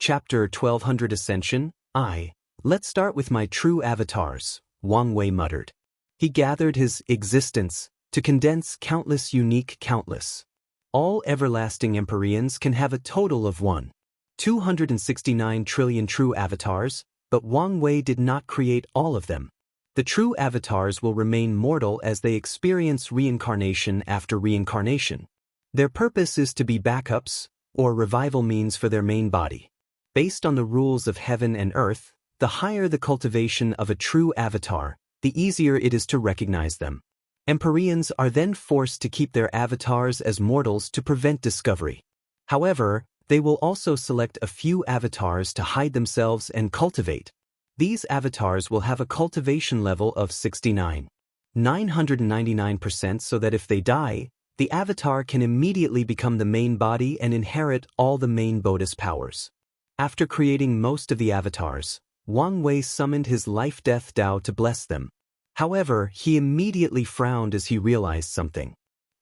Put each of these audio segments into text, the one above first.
Chapter 1200 Ascension. Let's start with my true avatars, Wang Wei muttered. He gathered his existence to condense countless unique countless. All everlasting Empyreans can have a total of 269 trillion true avatars, but Wang Wei did not create all of them. The true avatars will remain mortal as they experience reincarnation after reincarnation. Their purpose is to be backups, or revival means for their main body. Based on the rules of heaven and earth, the higher the cultivation of a true avatar, the easier it is to recognize them. Empyreans are then forced to keep their avatars as mortals to prevent discovery. However, they will also select a few avatars to hide themselves and cultivate. These avatars will have a cultivation level of 999% so that if they die, the avatar can immediately become the main body and inherit all the main Bodhis powers. After creating most of the avatars, Wang Wei summoned his life-death Tao to bless them. However, he immediately frowned as he realized something.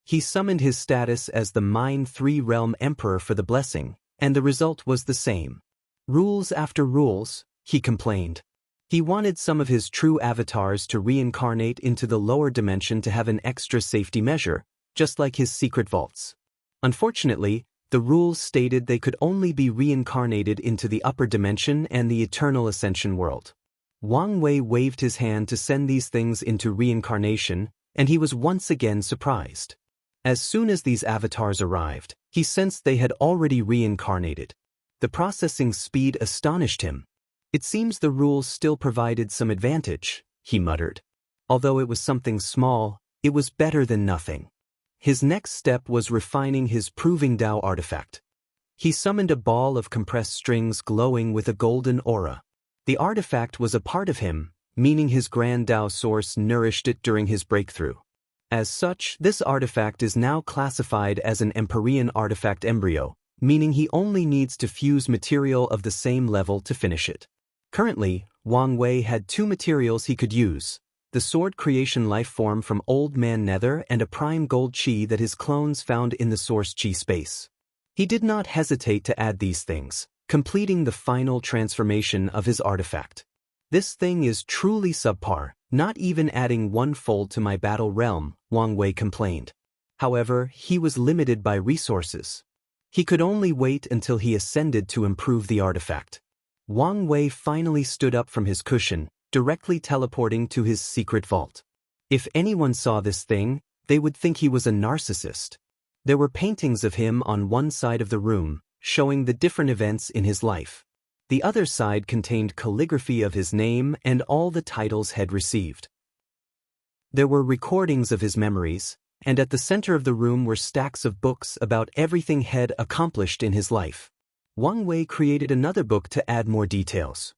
He summoned his status as the Mind 3 Realm Emperor for the blessing, and the result was the same. Rules after rules, he complained. He wanted some of his true avatars to reincarnate into the lower dimension to have an extra safety measure, just like his secret vaults. Unfortunately, the rules stated they could only be reincarnated into the upper dimension and the eternal Ascension world. Wang Wei waved his hand to send these things into reincarnation, and he was once again surprised. As soon as these avatars arrived, he sensed they had already reincarnated. The processing speed astonished him. It seems the rules still provided some advantage, he muttered. Although it was something small, it was better than nothing. His next step was refining his Proving Tao artifact. He summoned a ball of compressed strings glowing with a golden aura. The artifact was a part of him, meaning his Grand Tao source nourished it during his breakthrough. As such, this artifact is now classified as an Empyrean artifact embryo, meaning he only needs to fuse material of the same level to finish it. Currently, Wang Wei had two materials he could use: the sword creation life form from Old Man Nether and a prime gold chi that his clones found in the source chi space. He did not hesitate to add these things, completing the final transformation of his artifact. This thing is truly subpar, not even adding one fold to my battle realm, Wang Wei complained. However, he was limited by resources. He could only wait until he ascended to improve the artifact. Wang Wei finally stood up from his cushion, directly teleporting to his secret vault. If anyone saw this thing, they would think he was a narcissist. There were paintings of him on one side of the room, showing the different events in his life. The other side contained calligraphy of his name and all the titles had received. There were recordings of his memories, and at the center of the room were stacks of books about everything he'd accomplished in his life. Wang Wei created another book to add more details.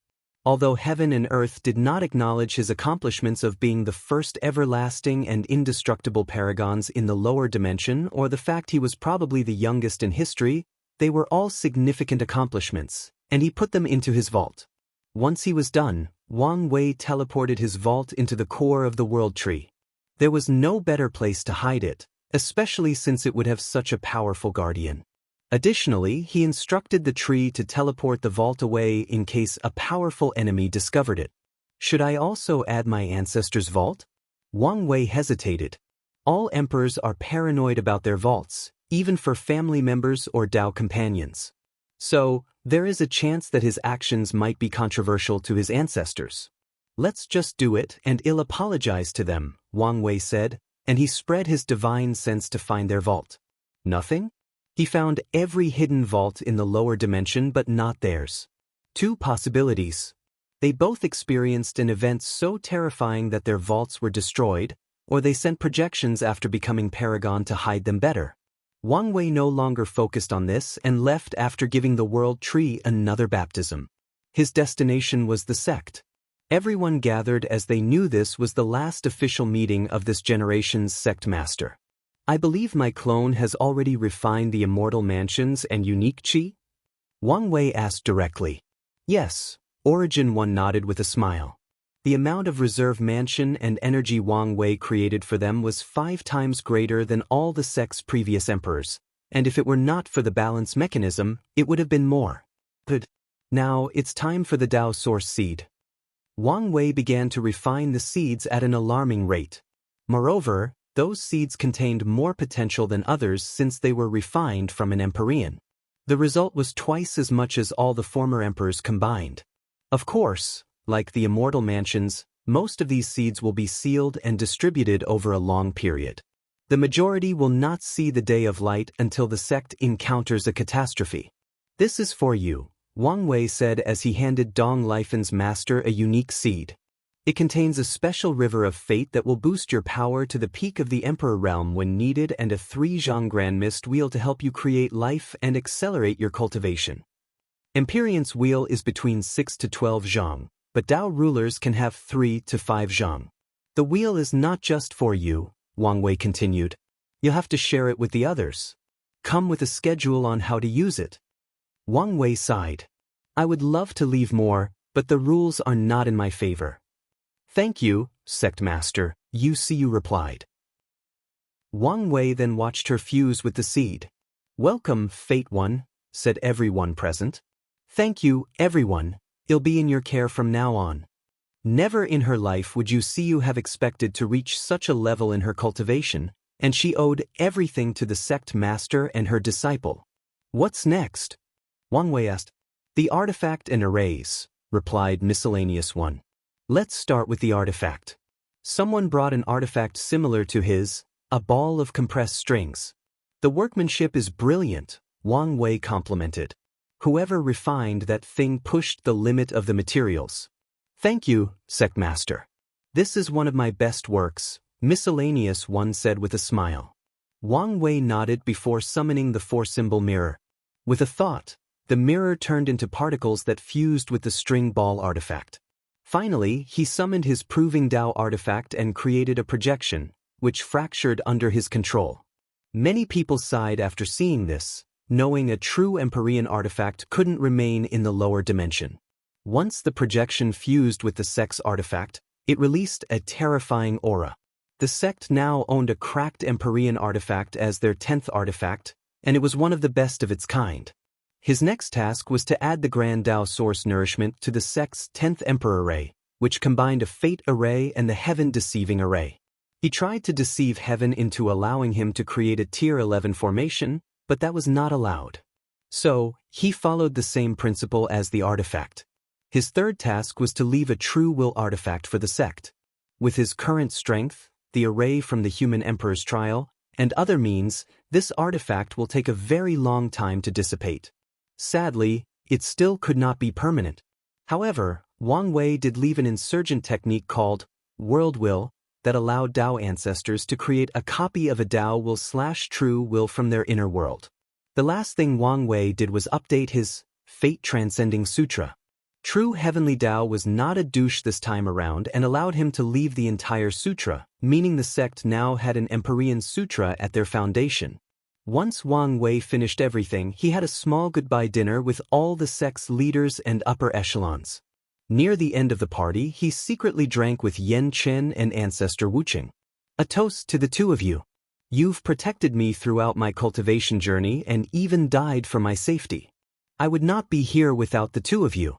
Although heaven and earth did not acknowledge his accomplishments of being the first everlasting and indestructible paragons in the lower dimension or the fact he was probably the youngest in history, they were all significant accomplishments, and he put them into his vault. Once he was done, Wang Wei teleported his vault into the core of the world tree. There was no better place to hide it, especially since it would have such a powerful guardian. Additionally, he instructed the tree to teleport the vault away in case a powerful enemy discovered it. Should I also add my ancestors' vault? Wang Wei hesitated. All emperors are paranoid about their vaults, even for family members or Tao companions. So, there is a chance that his actions might be controversial to his ancestors. Let's just do it and I'll apologize to them, Wang Wei said, and he spread his divine sense to find their vault. Nothing? He found every hidden vault in the lower dimension but not theirs. Two possibilities. They both experienced an event so terrifying that their vaults were destroyed, or they sent projections after becoming Paragon to hide them better. Wang Wei no longer focused on this and left after giving the world tree another baptism. His destination was the Sect. Everyone gathered as they knew this was the last official meeting of this generation's Sect master. I believe my clone has already refined the Immortal mansions and unique chi? Wang Wei asked directly. Yes, Origin One nodded with a smile. The amount of reserve mansion and energy Wang Wei created for them was 5 times greater than all the Sect's previous emperors, and if it were not for the balance mechanism, it would have been more. But Now, it's time for the Dao Source Seed. Wang Wei began to refine the seeds at an alarming rate. Moreover, those seeds contained more potential than others since they were refined from an Empyrean. The result was twice as much as all the former emperors combined. Of course, like the Immortal mansions, most of these seeds will be sealed and distributed over a long period. The majority will not see the day of light until the sect encounters a catastrophe. This is for you, Wang Wei said as he handed Dong Lifen's master a unique seed. It contains a special river of fate that will boost your power to the peak of the Emperor realm when needed and a 3 Grand Mist wheel to help you create life and accelerate your cultivation. Empyrean's wheel is between 6 to 12 zhang, but Dao rulers can have 3 to 5 zhang. The wheel is not just for you, Wang Wei continued. You'll have to share it with the others. Come with a schedule on how to use it. Wang Wei sighed. I would love to leave more, but the rules are not in my favor. Thank you, Sect Master, Wuxia replied. Wang Wei then watched her fuse with the seed. Welcome, Fate One, said everyone present. Thank you, everyone. It'll be in your care from now on. Never in her life would Wuxia have expected to reach such a level in her cultivation, and she owed everything to the Sect Master and her disciple. What's next? Wang Wei asked. The artifact and arrays, replied Miscellaneous One. Let's start with the artifact. Someone brought an artifact similar to his, a ball of compressed strings. The workmanship is brilliant, Wang Wei complimented. Whoever refined that thing pushed the limit of the materials. Thank you, Sect Master. This is one of my best works, Miscellaneous One said with a smile. Wang Wei nodded before summoning the 4-symbol mirror. With a thought, the mirror turned into particles that fused with the string ball artifact. Finally, he summoned his Proving Dao artifact and created a projection, which fractured under his control. Many people sighed after seeing this, knowing a true Empyrean artifact couldn't remain in the lower dimension. Once the projection fused with the sect's artifact, it released a terrifying aura. The sect now owned a cracked Empyrean artifact as their 10th artifact, and it was one of the best of its kind. His next task was to add the Grand Dao Source Nourishment to the sect's 10th Emperor Array, which combined a Fate Array and the Heaven Deceiving Array. He tried to deceive Heaven into allowing him to create a Tier 11 formation, but that was not allowed. So, he followed the same principle as the artifact. His third task was to leave a true will artifact for the sect. With his current strength, the array from the Human Emperor's trial, and other means, this artifact will take a very long time to dissipate. Sadly, it still could not be permanent. However, Wang Wei did leave an insurgent technique called World Will that allowed Dao ancestors to create a copy of a Dao will/true will from their inner world. The last thing Wang Wei did was update his Fate Transcending Sutra. True Heavenly Dao was not a douche this time around and allowed him to leave the entire sutra, meaning the sect now had an Empyrean sutra at their foundation. Once Wang Wei finished everything, he had a small goodbye dinner with all the sect's leaders and upper echelons. Near the end of the party, he secretly drank with Yan Chen and Ancestor Wuqing. A toast to the two of you. You've protected me throughout my cultivation journey and even died for my safety. I would not be here without the two of you.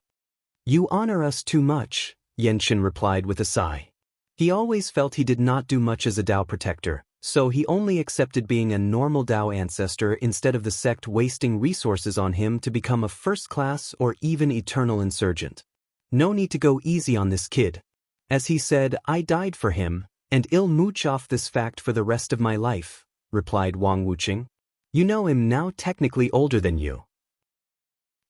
You honor us too much, Yan Chen replied with a sigh. He always felt he did not do much as a Dao protector, so he only accepted being a normal Dao ancestor instead of the sect wasting resources on him to become a first-class or even eternal insurgent. No need to go easy on this kid. As he said, I died for him, and I'll mooch off this fact for the rest of my life, replied Wang Wuqing. You know I'm now technically older than you.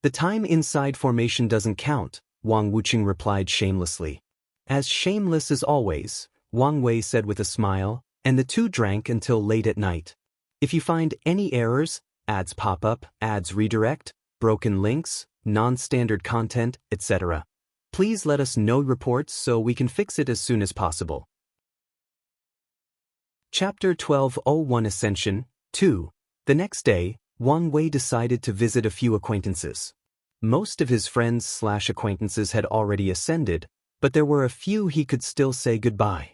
The time inside formation doesn't count, Wang Wuqing replied shamelessly. As shameless as always, Wang Wei said with a smile, and the two drank until late at night. If you find any errors, ads pop up, ads redirect, broken links, non-standard content, etc., please let us know reports so we can fix it as soon as possible. Chapter 1201 Ascension 2. The next day, Wang Wei decided to visit a few acquaintances. Most of his friends/acquaintances had already ascended, but there were a few he could still say goodbye.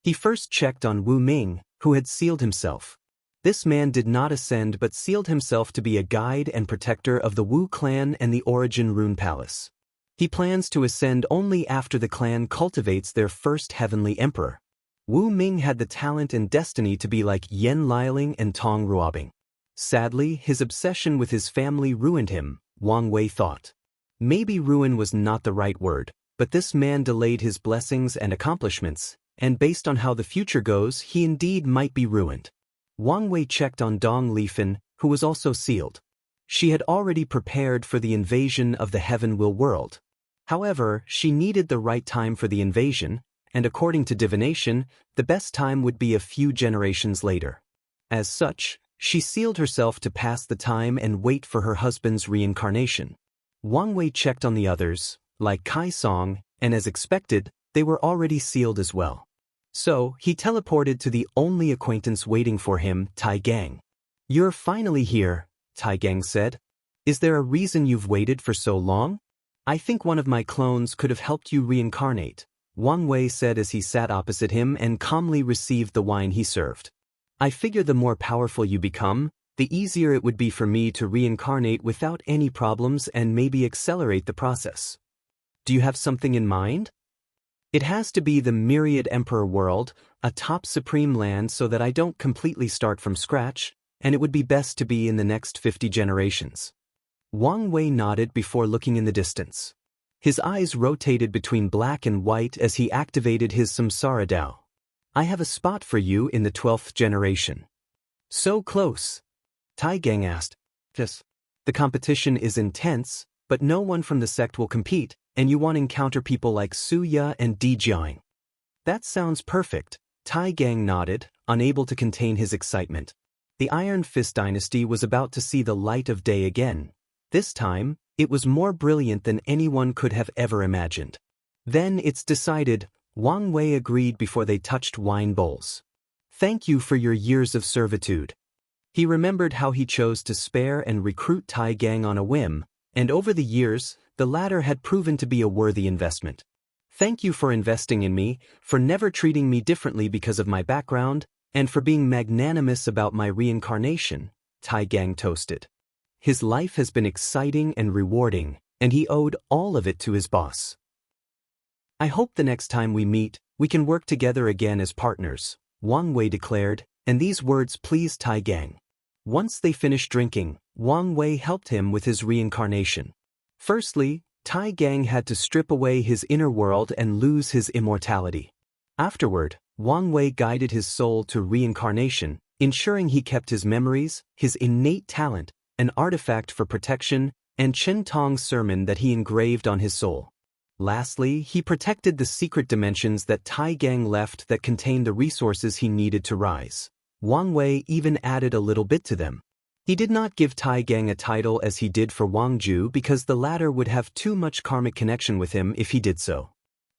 He first checked on Wu Ming, who had sealed himself. This man did not ascend but sealed himself to be a guide and protector of the Wu clan and the Origin Rune Palace. He plans to ascend only after the clan cultivates their first heavenly emperor. Wu Ming had the talent and destiny to be like Yen Liling and Tong Ruobing. Sadly, his obsession with his family ruined him, Wang Wei thought. Maybe ruin was not the right word, but this man delayed his blessings and accomplishments, and based on how the future goes, he indeed might be ruined. Wang Wei checked on Dong Lifan, who was also sealed. She had already prepared for the invasion of the Heaven Will world. However, she needed the right time for the invasion, and according to divination, the best time would be a few generations later. As such, she sealed herself to pass the time and wait for her husband's reincarnation. Wang Wei checked on the others, like Kai Song, and as expected, they were already sealed as well. So, he teleported to the only acquaintance waiting for him, Tai Gang. "You're finally here," Tai Gang said. "Is there a reason you've waited for so long?" "I think one of my clones could have helped you reincarnate," Wang Wei said as he sat opposite him and calmly received the wine he served. "I figure the more powerful you become, the easier it would be for me to reincarnate without any problems and maybe accelerate the process. Do you have something in mind?" "It has to be the Myriad Emperor world, a top supreme land so that I don't completely start from scratch, and it would be best to be in the next 50 generations. Wang Wei nodded before looking in the distance. His eyes rotated between black and white as he activated his Samsara Dao. "I have a spot for you in the 12th generation." "So close?" Tai Gang asked. "Yes. The competition is intense, but no one from the sect will compete, and you want to encounter people like Su Ya and Di Jiang." "That sounds perfect," Tai Gang nodded, unable to contain his excitement. The Iron Fist dynasty was about to see the light of day again. This time, it was more brilliant than anyone could have ever imagined. "Then it's decided," Wang Wei agreed before they touched wine bowls. "Thank you for your years of servitude." He remembered how he chose to spare and recruit Tai Gang on a whim, and over the years, the latter had proven to be a worthy investment. "Thank you for investing in me, for never treating me differently because of my background, and for being magnanimous about my reincarnation," Tai Gang toasted. His life has been exciting and rewarding, and he owed all of it to his boss. "I hope the next time we meet, we can work together again as partners," Wang Wei declared, and these words pleased Tai Gang. Once they finished drinking, Wang Wei helped him with his reincarnation. Firstly, Tai Gang had to strip away his inner world and lose his immortality. Afterward, Wang Wei guided his soul to reincarnation, ensuring he kept his memories, his innate talent, an artifact for protection, and Chen Tong's sermon that he engraved on his soul. Lastly, he protected the secret dimensions that Tai Gang left that contained the resources he needed to rise. Wang Wei even added a little bit to them. He did not give Tai Gang a title as he did for Wang Ju because the latter would have too much karmic connection with him if he did so.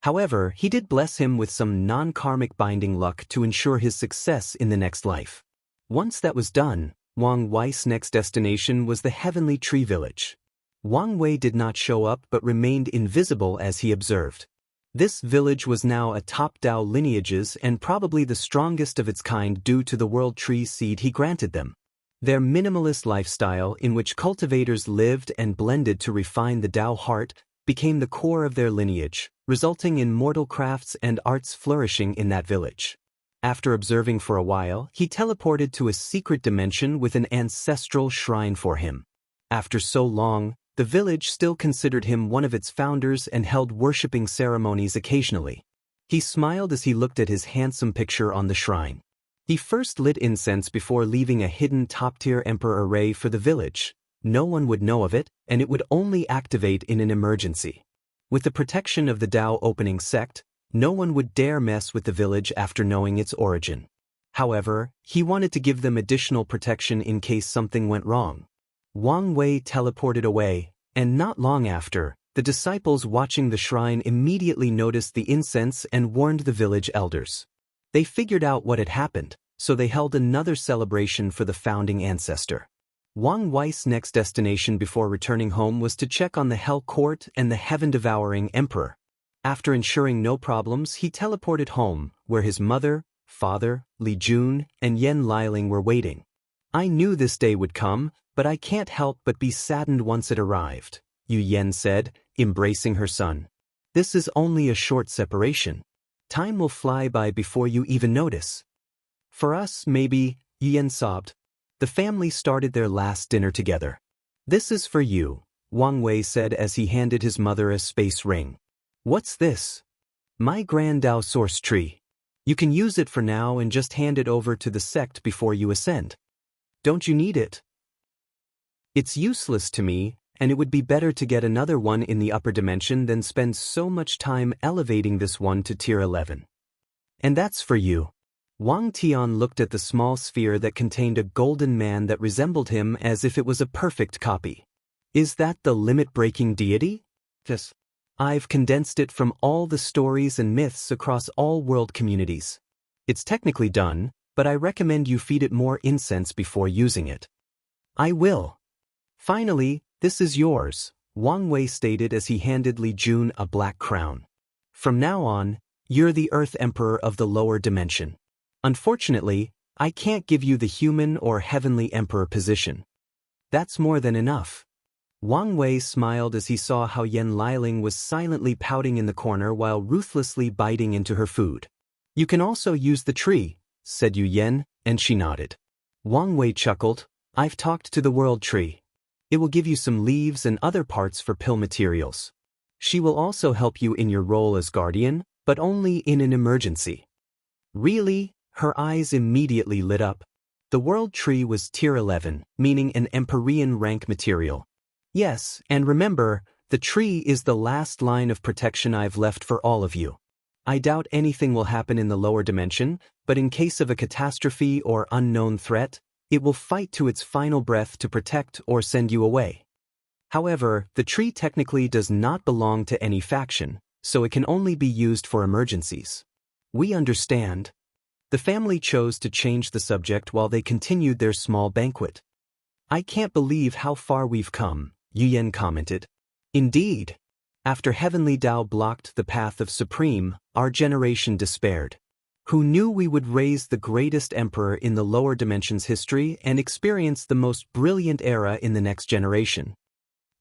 However, he did bless him with some non-karmic binding luck to ensure his success in the next life. Once that was done, Wang Wei's next destination was the Heavenly Tree Village. Wang Wei did not show up but remained invisible as he observed. This village was now a top Dao lineages and probably the strongest of its kind due to the World Tree seed he granted them. Their minimalist lifestyle in which cultivators lived and blended to refine the Dao heart became the core of their lineage, resulting in mortal crafts and arts flourishing in that village. After observing for a while, he teleported to a secret dimension with an ancestral shrine for him. After so long, the village still considered him one of its founders and held worshipping ceremonies occasionally. He smiled as he looked at his handsome picture on the shrine. He first lit incense before leaving a hidden top-tier emperor array for the village. No one would know of it, and it would only activate in an emergency. With the protection of the Dao opening sect, no one would dare mess with the village after knowing its origin. However, he wanted to give them additional protection in case something went wrong. Wang Wei teleported away, and not long after, the disciples watching the shrine immediately noticed the incense and warned the village elders. They figured out what had happened, so they held another celebration for the founding ancestor. Wang Wei's next destination before returning home was to check on the Hell Court and the Heaven-devouring Emperor. After ensuring no problems, he teleported home, where his mother, father, Li Jun, and Yen Liling were waiting. I knew this day would come, but I can't help but be saddened once it arrived, Yu Yen said, embracing her son. This is only a short separation. Time will fly by before you even notice. For us, maybe, Yu Yen sobbed. The family started their last dinner together. This is for you, Wang Wei said as he handed his mother a space ring. What's this? My Grand Dao Source Tree. You can use it for now and just hand it over to the sect before you ascend. Don't you need it? It's useless to me, and it would be better to get another one in the upper dimension than spend so much time elevating this one to tier 11. And that's for you. Wang Tian looked at the small sphere that contained a golden man that resembled him as if it was a perfect copy. Is that the limit-breaking deity? Yes. I've condensed it from all the stories and myths across all world communities. It's technically done, but I recommend you feed it more incense before using it. I will. Finally, this is yours, Wang Wei stated as he handed Li Jun a black crown. From now on, you're the Earth Emperor of the lower dimension. Unfortunately, I can't give you the human or heavenly emperor position. That's more than enough. Wang Wei smiled as he saw how Yan Liling was silently pouting in the corner while ruthlessly biting into her food. You can also use the tree, said Yu Yen, and she nodded. Wang Wei chuckled. I've talked to the world tree. It will give you some leaves and other parts for pill materials. She will also help you in your role as guardian, but only in an emergency. Really? Her eyes immediately lit up. The world tree was tier 11, meaning an Empyrean rank material. Yes, and remember, the tree is the last line of protection I've left for all of you. I doubt anything will happen in the lower dimension, but in case of a catastrophe or unknown threat, it will fight to its final breath to protect or send you away. However, the tree technically does not belong to any faction, so it can only be used for emergencies. We understand. The family chose to change the subject while they continued their small banquet. I can't believe how far we've come, Yu Yen commented. Indeed. After Heavenly Dao blocked the path of Supreme, our generation despaired. Who knew we would raise the greatest emperor in the lower dimensions history and experience the most brilliant era in the next generation?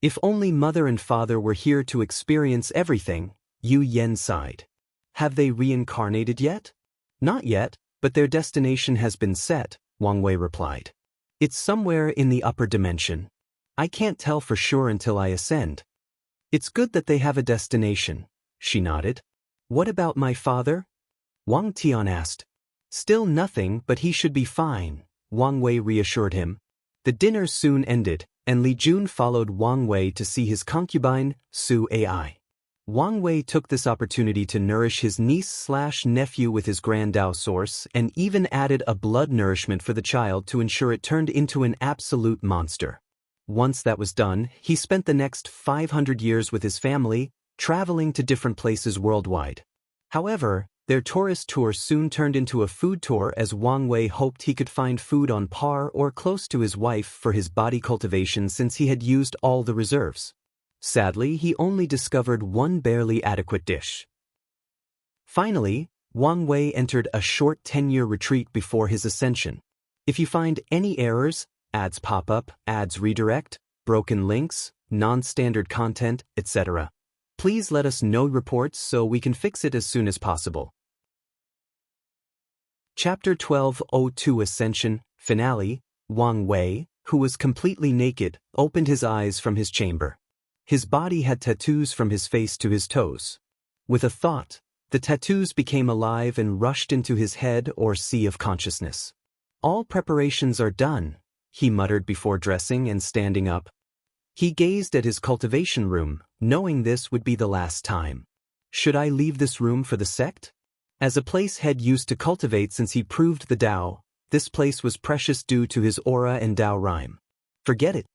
If only mother and father were here to experience everything, Yu Yen sighed. Have they reincarnated yet? Not yet, but their destination has been set, Wang Wei replied. It's somewhere in the upper dimension. I can't tell for sure until I ascend. It's good that they have a destination, she nodded. What about my father? Wang Tian asked. Still nothing, but he should be fine, Wang Wei reassured him. The dinner soon ended, and Li Jun followed Wang Wei to see his concubine, Su Ai. Wang Wei took this opportunity to nourish his niece/nephew with his Grand Dao source and even added a blood nourishment for the child to ensure it turned into an absolute monster. Once that was done, he spent the next 500 years with his family, traveling to different places worldwide. However, their tourist tour soon turned into a food tour as Wang Wei hoped he could find food on par or close to his wife for his body cultivation since he had used all the reserves. Sadly, he only discovered one barely adequate dish. Finally, Wang Wei entered a short 10-year retreat before his ascension. If you find any errors, ads pop up, ads redirect, broken links, non-standard content, etc., please let us know reports so we can fix it as soon as possible. Chapter 12:02 Ascension, Finale. Wang Wei, who was completely naked, opened his eyes from his chamber. His body had tattoos from his face to his toes. With a thought, the tattoos became alive and rushed into his head or sea of consciousness. All preparations are done, he muttered before dressing and standing up. He gazed at his cultivation room, knowing this would be the last time. Should I leave this room for the sect? As a place head used to cultivate since he proved the Dao, this place was precious due to his aura and Dao rhyme. Forget it.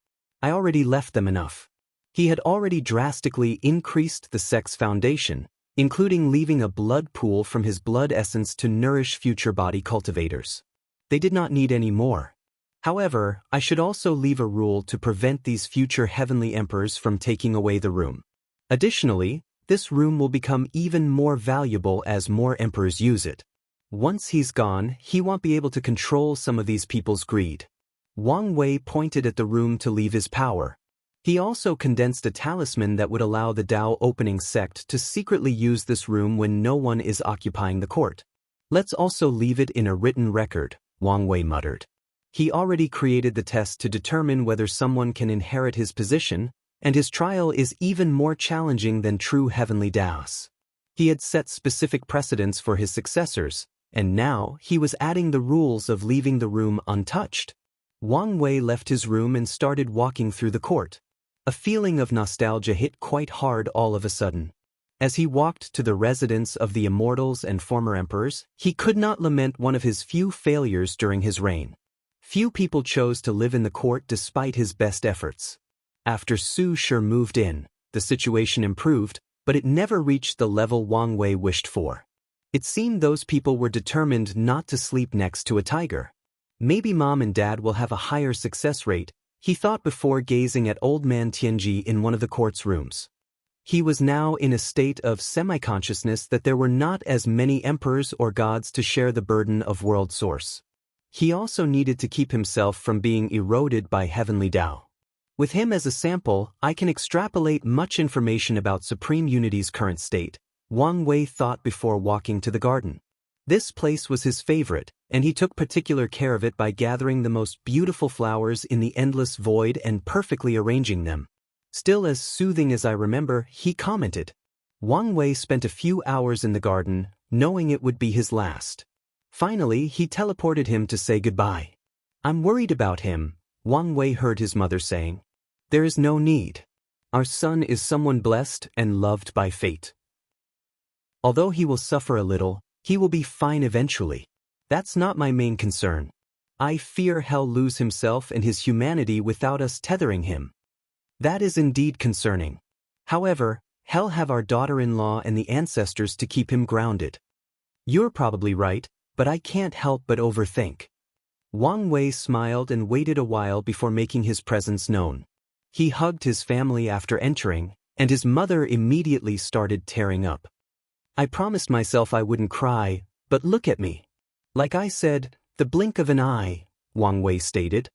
I already left them enough. He had already drastically increased the sect's foundation, including leaving a blood pool from his blood essence to nourish future body cultivators. They did not need any more. However, I should also leave a rule to prevent these future heavenly emperors from taking away the room. Additionally, this room will become even more valuable as more emperors use it. Once he's gone, he won't be able to control some of these people's greed. Wang Wei pointed at the room to leave his power. He also condensed a talisman that would allow the Dao opening sect to secretly use this room when no one is occupying the court. Let's also leave it in a written record, Wang Wei muttered. He already created the test to determine whether someone can inherit his position, and his trial is even more challenging than true heavenly Daos. He had set specific precedents for his successors, and now he was adding the rules of leaving the room untouched. Wang Wei left his room and started walking through the court. A feeling of nostalgia hit quite hard all of a sudden. As he walked to the residence of the Immortals and former emperors, he could not lament one of his few failures during his reign. Few people chose to live in the court despite his best efforts. After Su Shi moved in, the situation improved, but it never reached the level Wang Wei wished for. It seemed those people were determined not to sleep next to a tiger. Maybe mom and dad will have a higher success rate, he thought before gazing at old man Tianji in one of the court's rooms. He was now in a state of semi-consciousness that there were not as many emperors or gods to share the burden of world source. He also needed to keep himself from being eroded by heavenly Dao. With him as a sample, I can extrapolate much information about Supreme Unity's current state, Wang Wei thought before walking to the garden. This place was his favorite, and he took particular care of it by gathering the most beautiful flowers in the endless void and perfectly arranging them. Still as soothing as I remember, he commented. Wang Wei spent a few hours in the garden, knowing it would be his last. Finally, he teleported him to say goodbye. I'm worried about him, Wang Wei heard his mother saying. There is no need. Our son is someone blessed and loved by fate. Although he will suffer a little, he will be fine eventually. That's not my main concern. I fear he'll lose himself and his humanity without us tethering him. That is indeed concerning. However, he'll have our daughter-in-law and the ancestors to keep him grounded. You're probably right, but I can't help but overthink. Wang Wei smiled and waited a while before making his presence known. He hugged his family after entering, and his mother immediately started tearing up. I promised myself I wouldn't cry, but look at me. Like I said, the blink of an eye, Wang Wei stated.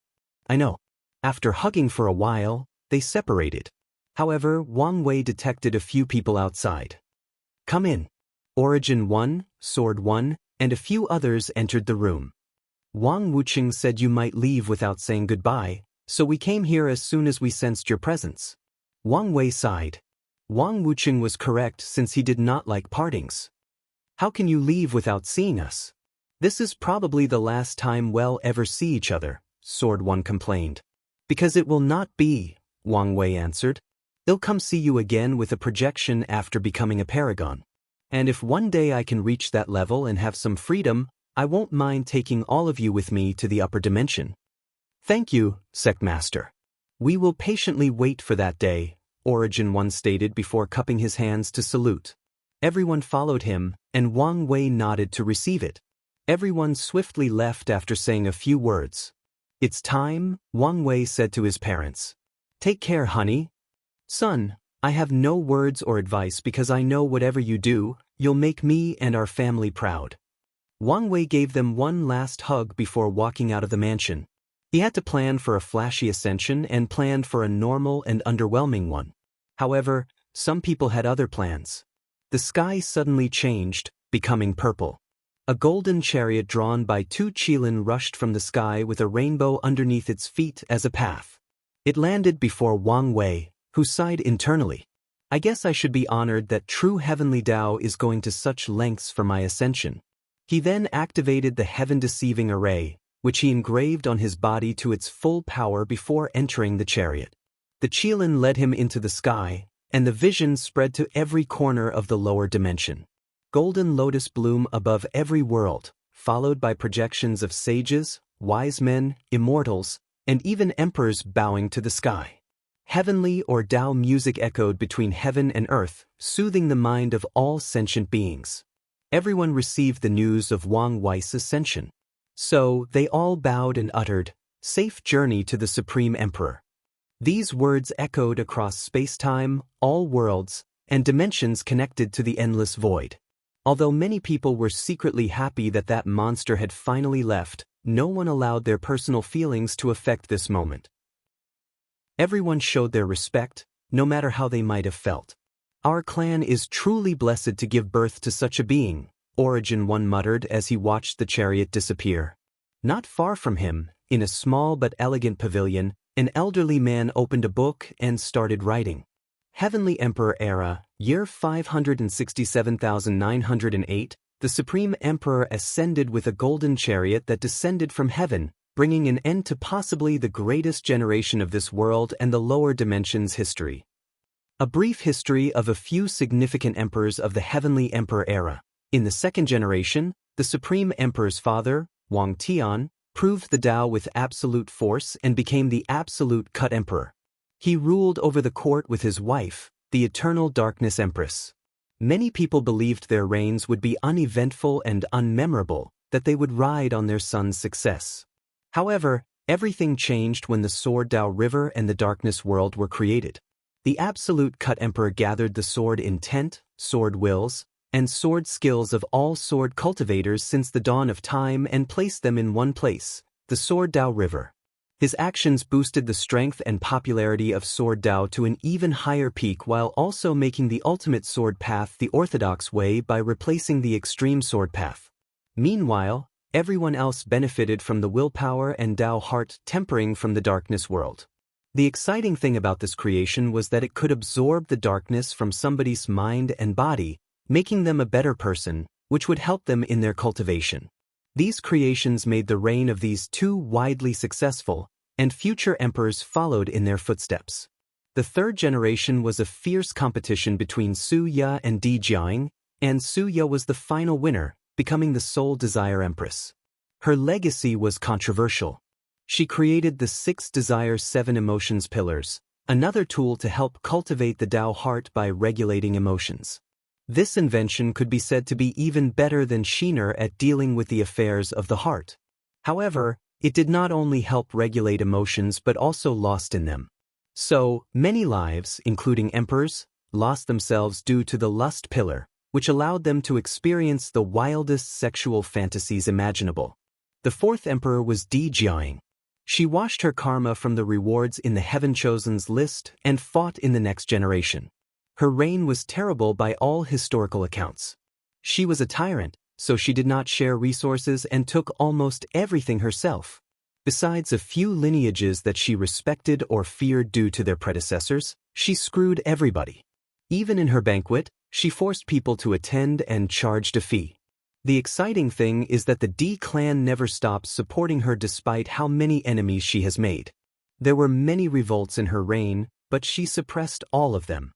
I know. After hugging for a while, they separated. However, Wang Wei detected a few people outside. Come in. Origin 1, Sword 1, and a few others entered the room. Wang Wuxia said you might leave without saying goodbye, so we came here as soon as we sensed your presence. Wang Wei sighed. Wang Wuxia was correct since he did not like partings. How can you leave without seeing us? This is probably the last time we'll ever see each other, Sword 1 complained. Because it will not be, Wang Wei answered. They'll come see you again with a projection after becoming a paragon. And if one day I can reach that level and have some freedom, I won't mind taking all of you with me to the upper dimension. Thank you, Sect Master. We will patiently wait for that day, Origin 1 stated before cupping his hands to salute. Everyone followed him, and Wang Wei nodded to receive it. Everyone swiftly left after saying a few words. It's time, Wang Wei said to his parents. Take care, honey. Son, I have no words or advice because I know whatever you do, you'll make me and our family proud. Wang Wei gave them one last hug before walking out of the mansion. He had to plan for a flashy ascension and planned for a normal and underwhelming one. However, some people had other plans. The sky suddenly changed, becoming purple. A golden chariot drawn by two qilin rushed from the sky with a rainbow underneath its feet as a path. It landed before Wang Wei, who sighed internally. I guess I should be honored that true heavenly Dao is going to such lengths for my ascension. He then activated the heaven-deceiving array, which he engraved on his body to its full power before entering the chariot. The qilin led him into the sky, and the vision spread to every corner of the lower dimension. Golden lotus bloom above every world, followed by projections of sages, wise men, immortals, and even emperors bowing to the sky. Heavenly or Dao music echoed between heaven and earth, soothing the mind of all sentient beings. Everyone received the news of Wang Wei's ascension. So, they all bowed and uttered, "Safe journey to the Supreme Emperor." These words echoed across space-time, all worlds, and dimensions connected to the endless void. Although many people were secretly happy that that monster had finally left, no one allowed their personal feelings to affect this moment. Everyone showed their respect, no matter how they might have felt. "Our clan is truly blessed to give birth to such a being," Origin One muttered as he watched the chariot disappear. Not far from him, in a small but elegant pavilion, an elderly man opened a book and started writing. Heavenly Emperor Era, year 567,908, the Supreme Emperor ascended with a golden chariot that descended from heaven, bringing an end to possibly the greatest generation of this world and the lower dimensions history. A brief history of a few significant emperors of the Heavenly Emperor Era. In the second generation, the Supreme Emperor's father, Wang Tian, proved the Tao with absolute force and became the absolute Cut Emperor. He ruled over the court with his wife, the Eternal Darkness Empress. Many people believed their reigns would be uneventful and unmemorable, that they would ride on their son's success. However, everything changed when the Sword Tao River and the Darkness World were created. The Absolute Cut Emperor gathered the sword intent, sword wills, and sword skills of all sword cultivators since the dawn of time and placed them in one place, the Sword Tao River. His actions boosted the strength and popularity of Sword Tao to an even higher peak while also making the ultimate sword path the orthodox way by replacing the extreme sword path. Meanwhile, everyone else benefited from the willpower and Tao heart tempering from the darkness world. The exciting thing about this creation was that it could absorb the darkness from somebody's mind and body, making them a better person, which would help them in their cultivation. These creations made the reign of these two widely successful, and future emperors followed in their footsteps. The third generation was a fierce competition between Su Ya and Di Jiang, and Su Ya was the final winner, becoming the sole Desire Empress. Her legacy was controversial. She created the 6 Desire 7 Emotions Pillars, another tool to help cultivate the Tao heart by regulating emotions. This invention could be said to be even better than Shiner at dealing with the affairs of the heart. However, it did not only help regulate emotions but also lost in them. So, many lives, including emperors, lost themselves due to the lust pillar, which allowed them to experience the wildest sexual fantasies imaginable. The fourth emperor was Di Jiang. She washed her karma from the rewards in the Heaven Chosen's list and fought in the next generation. Her reign was terrible by all historical accounts. She was a tyrant, so she did not share resources and took almost everything herself. Besides a few lineages that she respected or feared due to their predecessors, she screwed everybody. Even in her banquet, she forced people to attend and charged a fee. The exciting thing is that the D clan never stops supporting her despite how many enemies she has made. There were many revolts in her reign, but she suppressed all of them.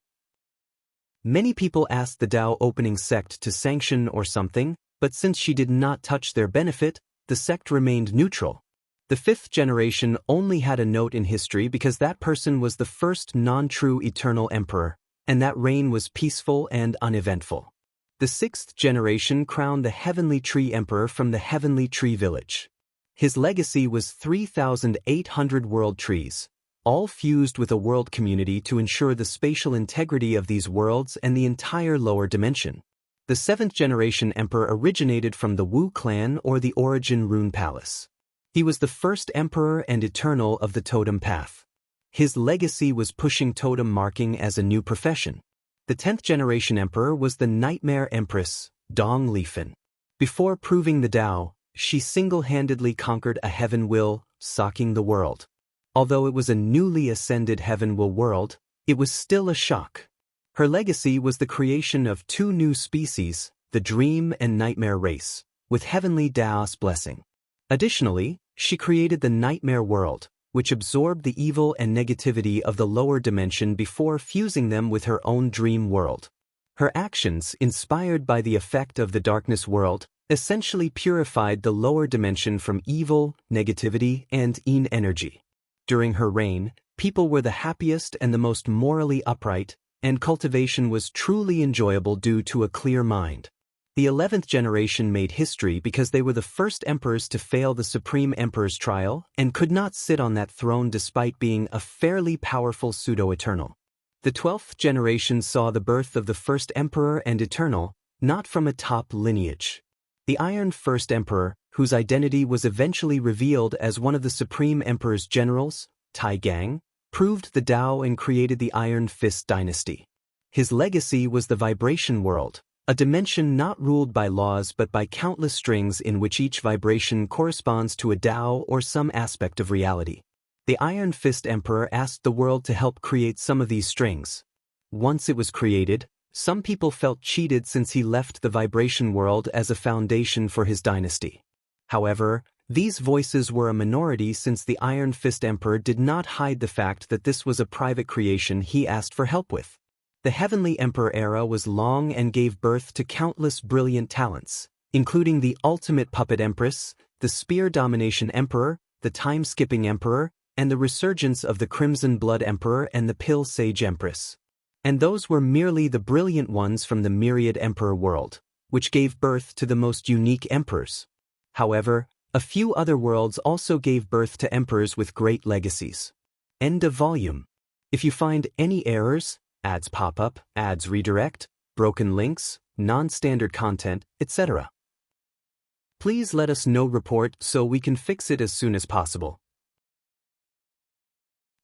Many people asked the Tao opening sect to sanction or something, but since she did not touch their benefit, the sect remained neutral. The fifth generation only had a note in history because that person was the first non-true eternal emperor, and that reign was peaceful and uneventful. The sixth generation crowned the Heavenly Tree Emperor from the Heavenly Tree Village. His legacy was 3,800 world trees, all fused with a world community to ensure the spatial integrity of these worlds and the entire lower dimension. The seventh generation emperor originated from the Wu clan or the Origin Rune Palace. He was the first emperor and eternal of the totem path. His legacy was pushing totem marking as a new profession. The 10th generation emperor was the Nightmare Empress, Dong Lifan. Before proving the Tao, she single-handedly conquered a heaven will, socking the world. Although it was a newly ascended heaven will world, it was still a shock. Her legacy was the creation of 2 new species, the Dream and Nightmare race, with heavenly Tao's blessing. Additionally, she created the Nightmare world, which absorbed the evil and negativity of the lower dimension before fusing them with her own dream world. Her actions, inspired by the effect of the darkness world, essentially purified the lower dimension from evil, negativity, and yin energy. During her reign, people were the happiest and the most morally upright, and cultivation was truly enjoyable due to a clear mind. The 11th generation made history because they were the first emperors to fail the Supreme Emperor's trial and could not sit on that throne despite being a fairly powerful pseudo-eternal. The 12th generation saw the birth of the first emperor and eternal, not from a top lineage. The Iron First Emperor, whose identity was eventually revealed as one of the Supreme Emperor's generals, Tai Gang, proved the Tao and created the Iron Fist dynasty. His legacy was the vibration world, a dimension not ruled by laws but by countless strings in which each vibration corresponds to a Tao or some aspect of reality. The Iron Fist Emperor asked the world to help create some of these strings. Once it was created, some people felt cheated since he left the vibration world as a foundation for his dynasty. However, these voices were a minority since the Iron Fist Emperor did not hide the fact that this was a private creation he asked for help with. The Heavenly Emperor era was long and gave birth to countless brilliant talents, including the Ultimate Puppet Empress, the Spear Domination Emperor, the Time-Skipping Emperor, and the resurgence of the Crimson Blood Emperor and the Pill Sage Empress. And those were merely the brilliant ones from the Myriad Emperor world, which gave birth to the most unique emperors. However, a few other worlds also gave birth to emperors with great legacies. End of volume. If you find any errors, ads pop up, ads redirect, broken links, non-standard content, etc., please let us know report so we can fix it as soon as possible.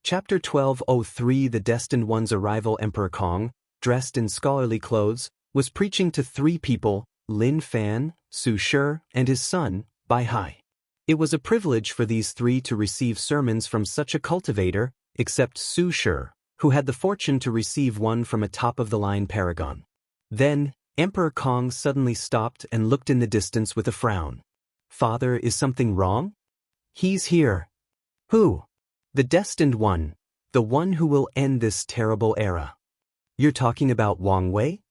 Chapter 1203 The Destined One's arrival. Emperor Kong, dressed in scholarly clothes, was preaching to three people, Lin Fan, Su Shi, and his son, Bai Hai. It was a privilege for these three to receive sermons from such a cultivator, except Su Shi, who had the fortune to receive one from a top-of-the-line paragon. Then, Emperor Kong suddenly stopped and looked in the distance with a frown. "Father, is something wrong?" "He's here." "Who?" "The Destined One, the one who will end this terrible era." "You're talking about Wang Wei?"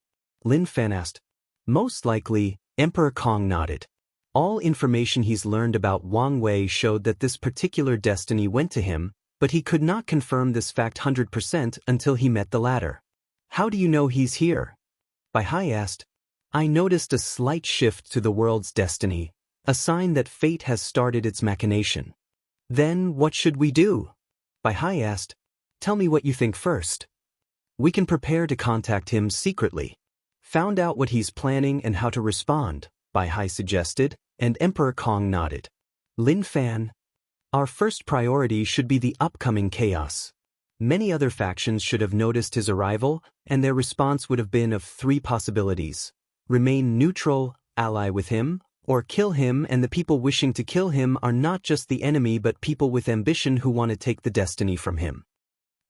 Lin Fan asked. "Most likely," Emperor Kong nodded. All information he's learned about Wang Wei showed that this particular destiny went to him, but he could not confirm this fact 100% until he met the latter. "How do you know he's here?" Bai Hai asked. "I noticed a slight shift to the world's destiny, a sign that fate has started its machination." "Then what should we do?" Bai Hai asked. "Tell me what you think first." "We can prepare to contact him secretly. Found out what he's planning and how to respond," Bai Hai suggested, and Emperor Kong nodded. Lin Fan, "Our first priority should be the upcoming chaos. Many other factions should have noticed his arrival, and their response would have been of three possibilities: remain neutral, ally with him, or kill him, and the people wishing to kill him are not just the enemy but people with ambition who want to take the destiny from him.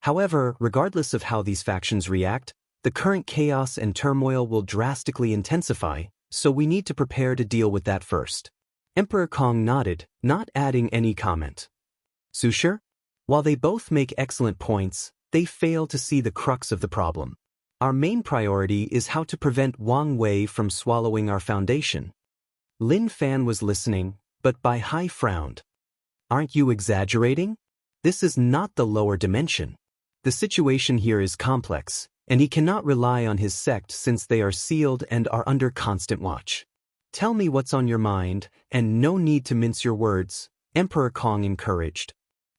However, regardless of how these factions react, the current chaos and turmoil will drastically intensify, so we need to prepare to deal with that first." Emperor Kong nodded, not adding any comment. "Su Shi?" "While they both make excellent points, they fail to see the crux of the problem. Our main priority is how to prevent Wang Wei from swallowing our foundation." Lin Fan was listening, but Bai Hai frowned. "Aren't you exaggerating? This is not the lower dimension. The situation here is complex, and he cannot rely on his sect since they are sealed and are under constant watch. Tell me what's on your mind, and no need to mince your words," Emperor Kong encouraged.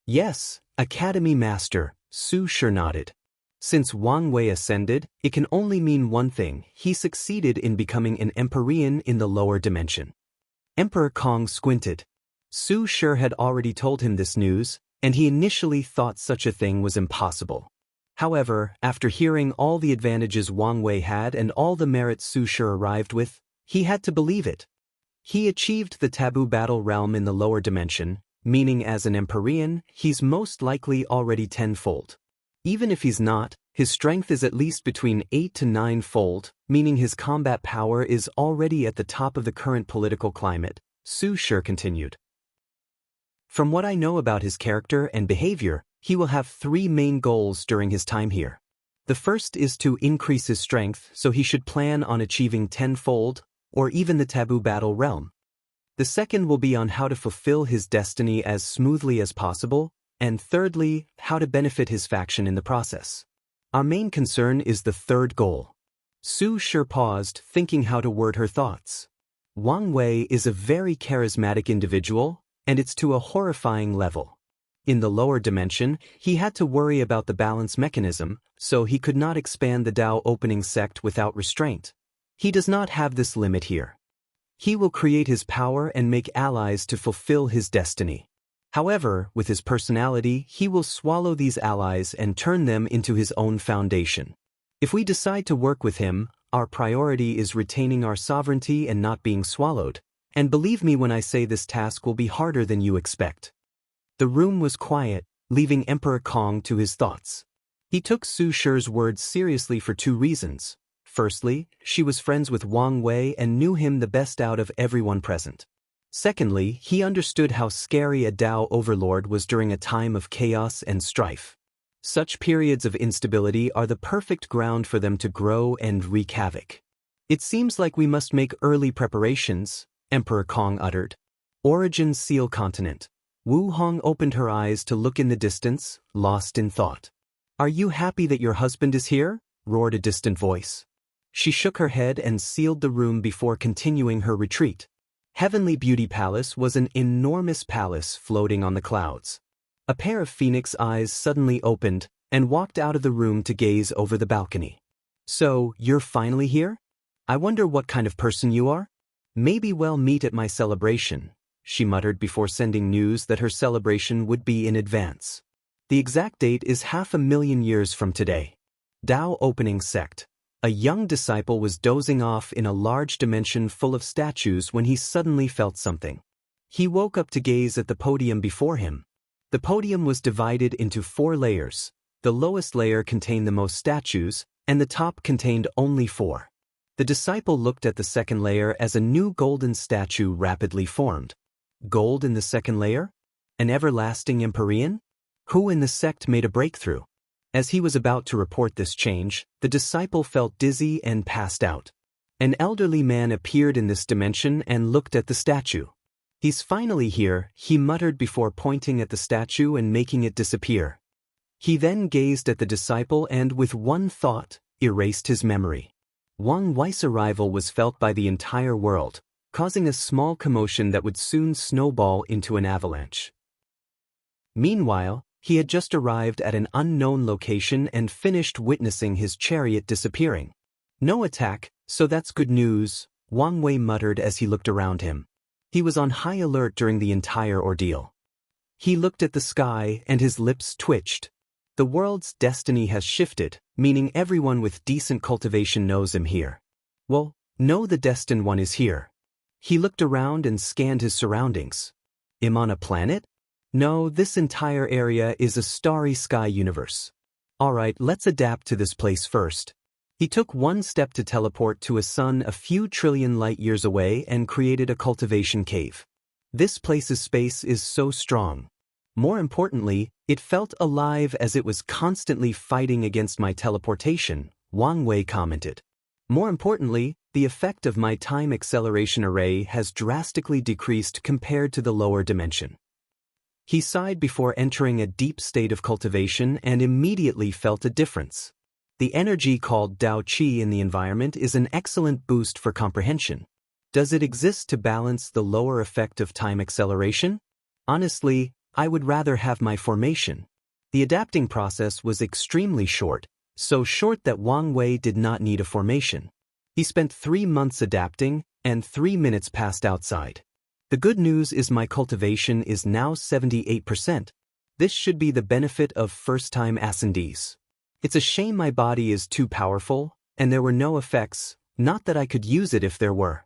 "Yes, Academy Master," Su Shi nodded. "Since Wang Wei ascended, it can only mean one thing: he succeeded in becoming an Empyrean in the lower dimension." Emperor Kong squinted. Su Shi had already told him this news, and he initially thought such a thing was impossible. However, after hearing all the advantages Wang Wei had and all the merits Su Shi arrived with, he had to believe it. He achieved the taboo battle realm in the lower dimension, meaning as an Empyrean, he's most likely already tenfold. Even if he's not, his strength is at least between 8 to 9-fold, meaning his combat power is already at the top of the current political climate, Su Shi continued. "From what I know about his character and behavior, he will have three main goals during his time here. The first is to increase his strength, so he should plan on achieving tenfold, or even the taboo battle realm. The second will be on how to fulfill his destiny as smoothly as possible, and thirdly, how to benefit his faction in the process. Our main concern is the third goal." Su Shi paused, thinking how to word her thoughts. Wang Wei is a very charismatic individual, and it's to a horrifying level. In the lower dimension, he had to worry about the balance mechanism, so he could not expand the Tao opening sect without restraint. He does not have this limit here. He will create his power and make allies to fulfill his destiny. However, with his personality, he will swallow these allies and turn them into his own foundation. If we decide to work with him, our priority is retaining our sovereignty and not being swallowed. And believe me when I say this task will be harder than you expect. The room was quiet, leaving Emperor Kong to his thoughts. He took Su Shi's words seriously for two reasons. Firstly, she was friends with Wang Wei and knew him the best out of everyone present. Secondly, he understood how scary a Dao overlord was during a time of chaos and strife. Such periods of instability are the perfect ground for them to grow and wreak havoc. It seems like we must make early preparations, Emperor Kong uttered. Origin Seal Continent. Wu Hong opened her eyes to look in the distance, lost in thought. Are you happy that your husband is here? Roared a distant voice. She shook her head and sealed the room before continuing her retreat. Heavenly Beauty Palace was an enormous palace floating on the clouds. A pair of phoenix eyes suddenly opened and walked out of the room to gaze over the balcony. So, you're finally here? I wonder what kind of person you are? Maybe we'll meet at my celebration, she muttered before sending news that her celebration would be in advance. The exact date is 500,000 years from today. Dao Opening Sect. A young disciple was dozing off in a large dimension full of statues when he suddenly felt something. He woke up to gaze at the podium before him. The podium was divided into 4 layers. The lowest layer contained the most statues, and the top contained only 4. The disciple looked at the second layer as a new golden statue rapidly formed. Gold in the second layer? An everlasting Empyrean? Who in the sect made a breakthrough? As he was about to report this change, the disciple felt dizzy and passed out. An elderly man appeared in this dimension and looked at the statue. He's finally here, he muttered before pointing at the statue and making it disappear. He then gazed at the disciple and, with one thought, erased his memory. Wang Wei's arrival was felt by the entire world, causing a small commotion that would soon snowball into an avalanche. Meanwhile, he had just arrived at an unknown location and finished witnessing his chariot disappearing. No attack, so that's good news, Wang Wei muttered as he looked around him. He was on high alert during the entire ordeal. He looked at the sky and his lips twitched. The world's destiny has shifted, meaning everyone with decent cultivation knows him here. Well, no, the destined one is here. He looked around and scanned his surroundings. Am I on a planet? No, this entire area is a starry sky universe. Alright, let's adapt to this place first. He took one step to teleport to a sun a few trillion light years away and created a cultivation cave. This place's space is so strong. More importantly, it felt alive as it was constantly fighting against my teleportation, Wang Wei commented. More importantly, the effect of my time acceleration array has drastically decreased compared to the lower dimension. He sighed before entering a deep state of cultivation and immediately felt a difference. The energy called Dao Qi in the environment is an excellent boost for comprehension. Does it exist to balance the lower effect of time acceleration? Honestly, I would rather have my formation. The adapting process was extremely short, so short that Wang Wei did not need a formation. He spent 3 months adapting, and 3 minutes passed outside. The good news is my cultivation is now 78%. This should be the benefit of first-time ascendees. It's a shame my body is too powerful, and there were no effects, not that I could use it if there were.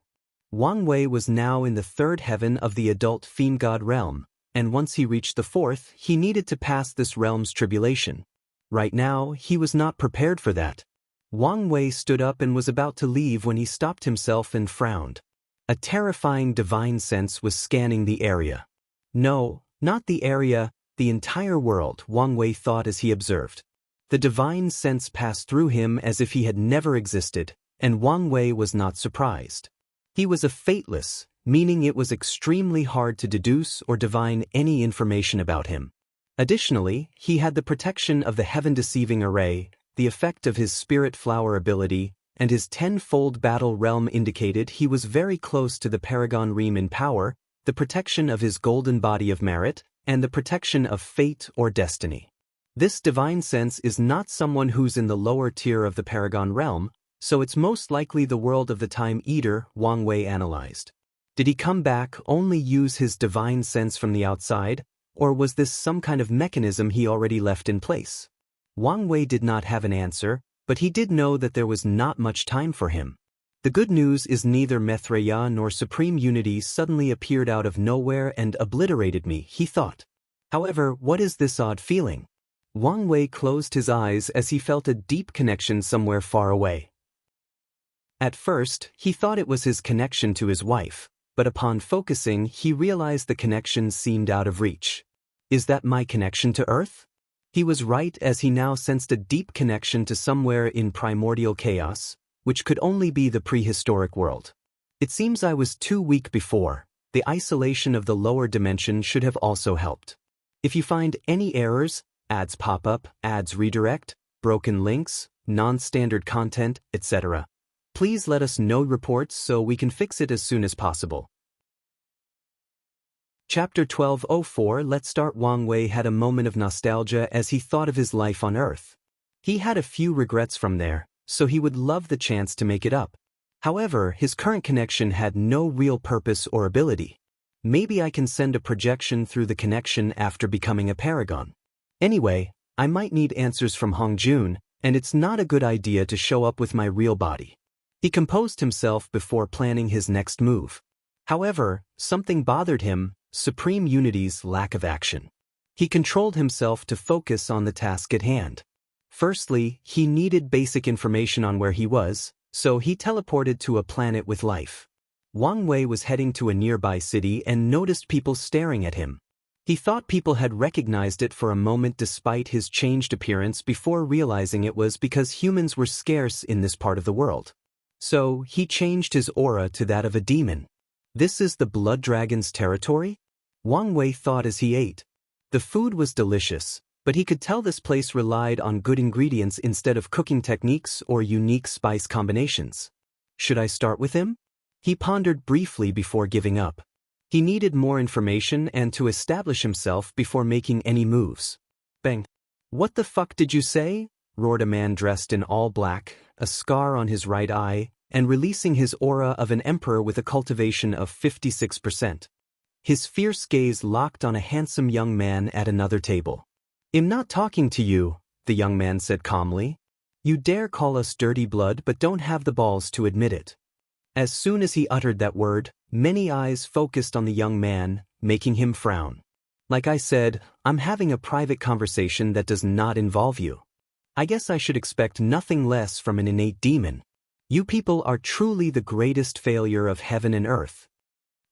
Wang Wei was now in the 3rd heaven of the adult fiend god realm, and once he reached the 4th, he needed to pass this realm's tribulation. Right now, he was not prepared for that. Wang Wei stood up and was about to leave when he stopped himself and frowned. A terrifying divine sense was scanning the area. No, not the area, the entire world, Wang Wei thought as he observed. The divine sense passed through him as if he had never existed, and Wang Wei was not surprised. He was a fateless, meaning it was extremely hard to deduce or divine any information about him. Additionally, he had the protection of the heaven-deceiving array, the effect of his spirit flower ability, and his 10-fold battle realm indicated he was very close to the Paragon Ream in power, the protection of his golden body of merit, and the protection of fate or destiny. This divine sense is not someone who's in the lower tier of the Paragon realm, so it's most likely the world of the Time Eater, Wang Wei analyzed. Did he come back only use his divine sense from the outside, or was this some kind of mechanism he already left in place? Wang Wei did not have an answer, but he did know that there was not much time for him. The good news is neither Maitreya nor Supreme Unity suddenly appeared out of nowhere and obliterated me, he thought. However, what is this odd feeling? Wang Wei closed his eyes as he felt a deep connection somewhere far away. At first, he thought it was his connection to his wife, but upon focusing, he realized the connection seemed out of reach. Is that my connection to Earth? He was right, as he now sensed a deep connection to somewhere in primordial chaos, which could only be the prehistoric world. It seems I was too weak before. The isolation of the lower dimension should have also helped. If you find any errors, ads pop up, ads redirect, broken links, non-standard content, etc., please let us know reports so we can fix it as soon as possible. Chapter 1204. Let's start. Wang Wei had a moment of nostalgia as he thought of his life on Earth. He had a few regrets from there, so he would love the chance to make it up. However, his current connection had no real purpose or ability. Maybe I can send a projection through the connection after becoming a paragon. Anyway, I might need answers from Hongjun, and it's not a good idea to show up with my real body. He composed himself before planning his next move. However, something bothered him: Supreme Unity's lack of action. He controlled himself to focus on the task at hand. Firstly, he needed basic information on where he was, so he teleported to a planet with life. Wang Wei was heading to a nearby city and noticed people staring at him. He thought people had recognized it for a moment despite his changed appearance before realizing it was because humans were scarce in this part of the world. So, he changed his aura to that of a demon. This is the blood dragon's territory? Wang Wei thought as he ate. The food was delicious, but he could tell this place relied on good ingredients instead of cooking techniques or unique spice combinations. Should I start with him? He pondered briefly before giving up. He needed more information and to establish himself before making any moves. Bang! What the fuck did you say? Roared a man dressed in all black, a scar on his right eye, and releasing his aura of an emperor with a cultivation of 56%. His fierce gaze locked on a handsome young man at another table. "I'm not talking to you," the young man said calmly. "You dare call us dirty blood but don't have the balls to admit it." As soon as he uttered that word, many eyes focused on the young man, making him frown. "Like I said, I'm having a private conversation that does not involve you. I guess I should expect nothing less from an innate demon. You people are truly the greatest failure of heaven and earth."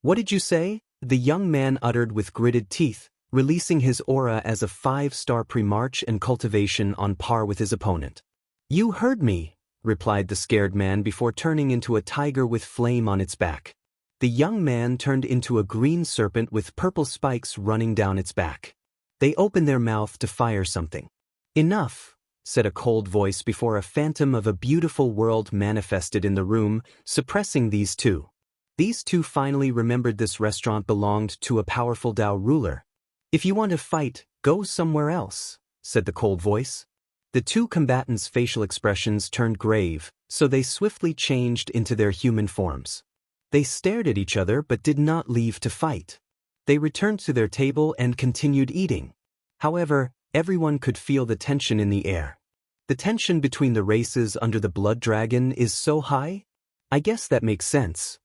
"What did you say?" the young man uttered with gritted teeth, releasing his aura as a 5-star pre-march and cultivation on par with his opponent. "You heard me," replied the scared man before turning into a tiger with flame on its back. The young man turned into a green serpent with purple spikes running down its back. They opened their mouth to fire something. "Enough," said a cold voice before a phantom of a beautiful world manifested in the room, suppressing these two. These two finally remembered this restaurant belonged to a powerful Dao ruler. "If you want to fight, go somewhere else," said the cold voice. The two combatants' facial expressions turned grave, so they swiftly changed into their human forms. They stared at each other but did not leave to fight. They returned to their table and continued eating. However, everyone could feel the tension in the air. The tension between the races under the blood dragon is so high? I guess that makes sense.